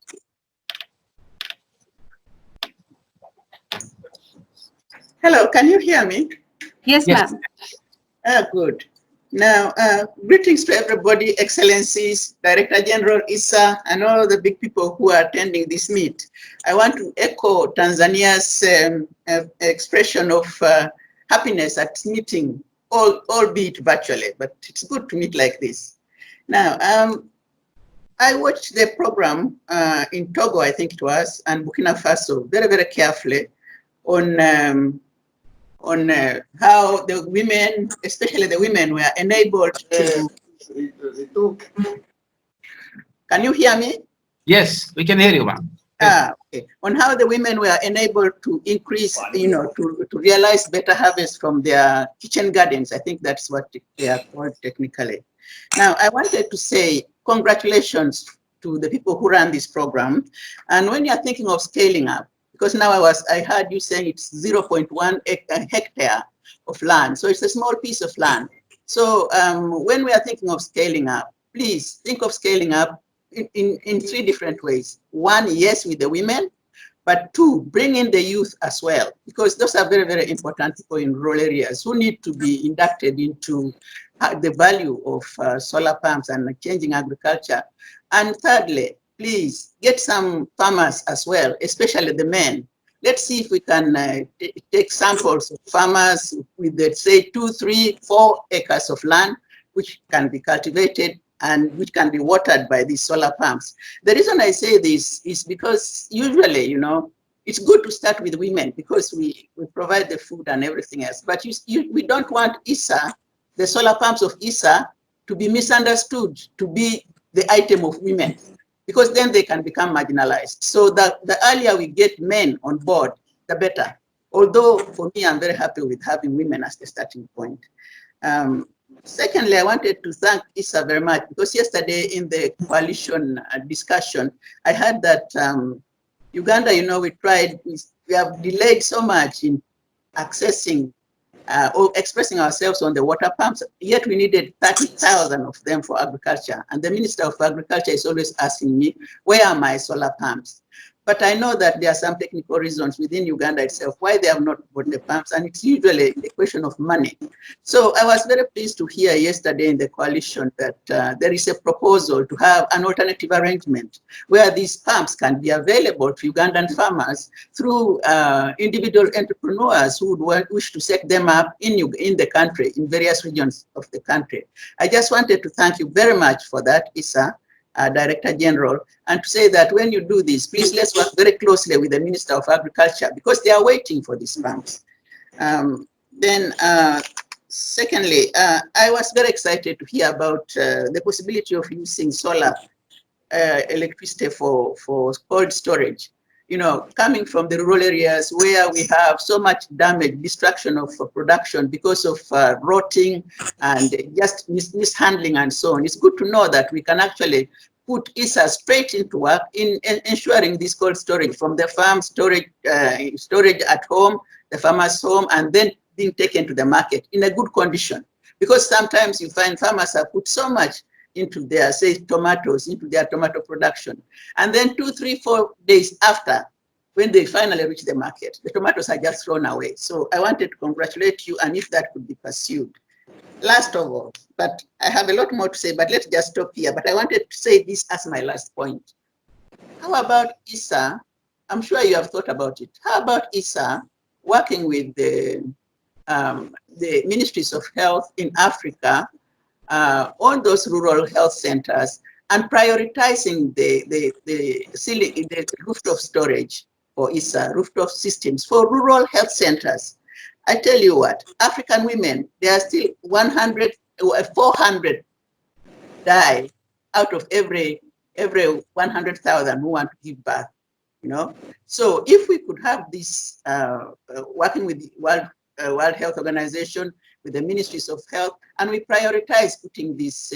Hello, can you hear me? Yes, ma'am. Good. Now, greetings to everybody, Excellencies, Director General Issa, and all the big people who are attending this meet. I want to echo Tanzania's expression of happiness at meeting, albeit virtually, but it's good to meet like this. Now, I watched the program in Togo, I think it was, and Burkina Faso very, very carefully on how the women, especially the women, were enabled to. Can you hear me? Yes, we can hear you, ma'am. Okay. On how the women were enabled to increase, to realize better harvest from their kitchen gardens. I think that's what they are called technically. Now, I wanted to say congratulations to the people who ran this program. And when you're thinking of scaling up, because now I heard you saying it's 0.1 hectare of land. So it's a small piece of land. So when we are thinking of scaling up, please think of scaling up in 3 different ways. 1, yes, with the women, but 2, bring in the youth as well, because those are very, very important people in rural areas who need to be inducted into the value of solar pumps and changing agriculture. And thirdly, please get some farmers as well, especially the men. Let's see if we can take samples of farmers with, let's say, 2, 3, 4 acres of land, which can be cultivated and which can be watered by these solar pumps. The reason I say this is because usually, it's good to start with women because we provide the food and everything else. But we don't want ISA, the solar pumps of ISA, to be misunderstood, to be the item of women, because then they can become marginalized. So the earlier we get men on board, the better. Although for me, I'm very happy with having women as the starting point. Secondly, I wanted to thank ISA very much because yesterday in the coalition discussion, I heard that Uganda, we have delayed so much in accessing or expressing ourselves on the water pumps, yet we needed 30,000 of them for agriculture. And the Minister of Agriculture is always asking me, where are my solar pumps? But I know that there are some technical reasons within Uganda itself why they have not bought the pumps, and it's usually a question of money. So I was very pleased to hear yesterday in the coalition that there is a proposal to have an alternative arrangement where these pumps can be available to Ugandan farmers through individual entrepreneurs who would wish to set them up in the country, in various regions of the country. I just wanted to thank you very much for that, Issa. Director General, and to say that when you do this, please let's work very closely with the Minister of Agriculture because they are waiting for these pumps. Secondly, I was very excited to hear about the possibility of using solar electricity for cold storage. Coming from the rural areas where we have so much damage, destruction of production because of rotting and just mishandling and so on. It's good to know that we can actually put ISA straight into work in ensuring this cold storage from the farm storage at home, the farmer's home, and then being taken to the market in a good condition. Because sometimes you find farmers have put so much into their, say, tomatoes, into their tomato production. And then 2, 3, 4 days after, when they finally reach the market, the tomatoes are just thrown away. So I wanted to congratulate you, and if that could be pursued. Last of all, but I have a lot more to say, but let's just stop here. But I wanted to say this as my last point. How about ISA? I'm sure you have thought about it. How about ISA working with the ministries of health in Africa on those rural health centers and prioritizing the rooftop storage for ISA, rooftop systems for rural health centers? I tell you what, African women, there are still 400 die out of every 100,000 who want to give birth, you know? So if we could have this, working with the World Health Organization, with the ministries of health, and we prioritize putting these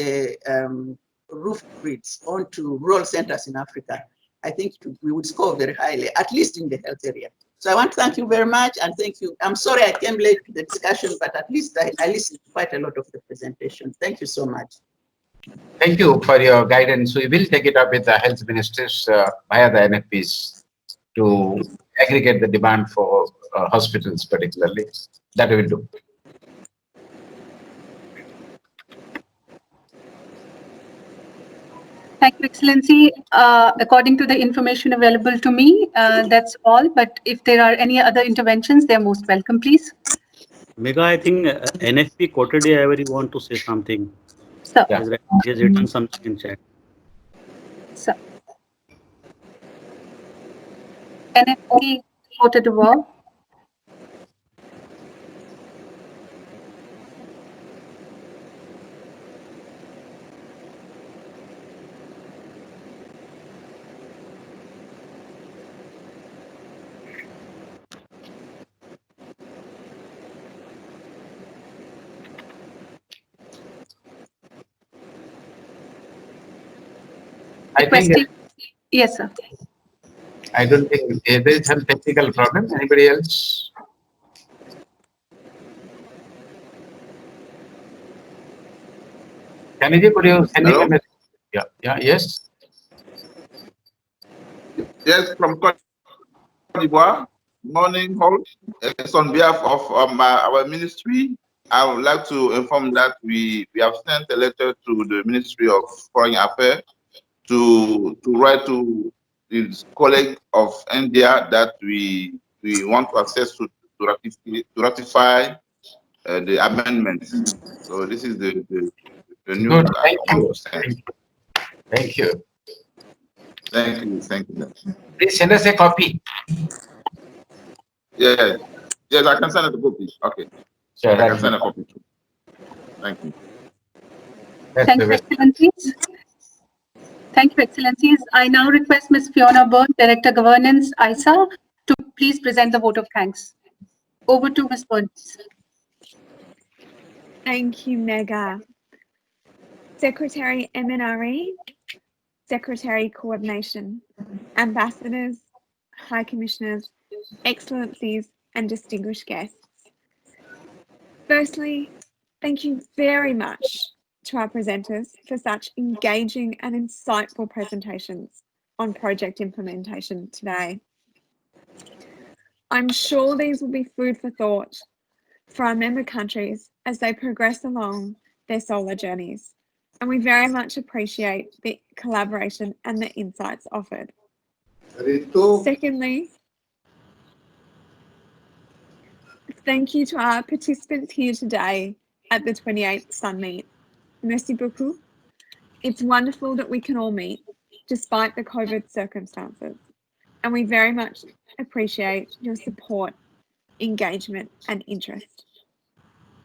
roof grids onto rural centers in Africa, I think we would score very highly, at least in the health area. So I want to thank you very much, and thank you. I'm sorry I came late to the discussion, but at least I listened to quite a lot of the presentation. Thank you so much. Thank you for your guidance. We will take it up with the health ministers via the NFPs to aggregate the demand for hospitals particularly. That we will do. Thank you, Excellency. According to the information available to me, that's all. But if there are any other interventions, they're most welcome, please. Mega, I think NFP Kotadia Avery want to say something. Sir. He has written something in chat. Sir. NFP Cote d'Ivoire. I think, yes, sir. I don't think there is some technical problem. Anybody else? Kaniji, could you send a message? Yeah, yes. Yes, from Cote d'Ivoire. Morning, all. It's on behalf of our ministry. I would like to inform that we have sent a letter to the Ministry of Foreign Affairs to write to his colleague of India that we want to access to ratify the amendments. So this is the new. Good. Thank you. Thank you. Thank you. Thank you. Please send us a copy. Yes. Yes, I can send a copy. Okay. Sure, I can send a copy too. Thank you. Thank you, Excellencies. Thank you, Excellencies. I now request Ms. Fiona Byrne, Director Governance, ISA, to please present the vote of thanks. Over to Ms. Byrne. Thank you, Mega. Secretary MNRE, Secretary Coordination, Ambassadors, High Commissioners, Excellencies, and distinguished guests. Firstly, thank you very much to our presenters for such engaging and insightful presentations on project implementation today. I'm sure these will be food for thought for our member countries as they progress along their solar journeys, and we very much appreciate the collaboration and the insights offered. Secondly, thank you to our participants here today at the 28th Summit. Merci beaucoup. It's wonderful that we can all meet despite the COVID circumstances, and we very much appreciate your support, engagement, and interest.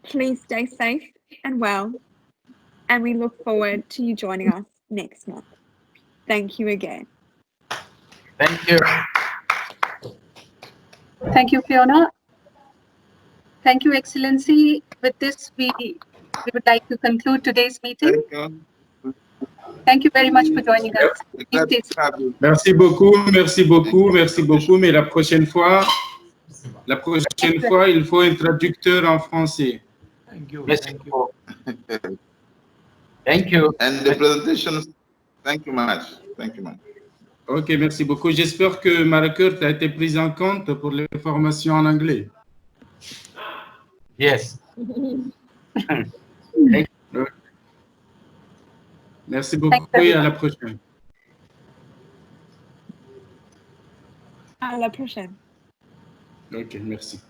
Please stay safe and well, and we look forward to you joining us next month. Thank you again. Thank you. Thank you, Fiona. Thank you, Excellency. With this, we would like to conclude today's meeting. Thank you very much for joining us. Please stay safe. Merci beaucoup, merci beaucoup, merci beaucoup. Mais la prochaine fois, il faut un traducteur en français. Thank you. Merci Thank you. beaucoup. Thank you. And the presentation, thank you much. Thank you much. Ok, merci beaucoup. J'espère que ma requête a été prise en compte pour les formations en anglais. Yes. Merci beaucoup et à la prochaine. À la prochaine. Ok, merci.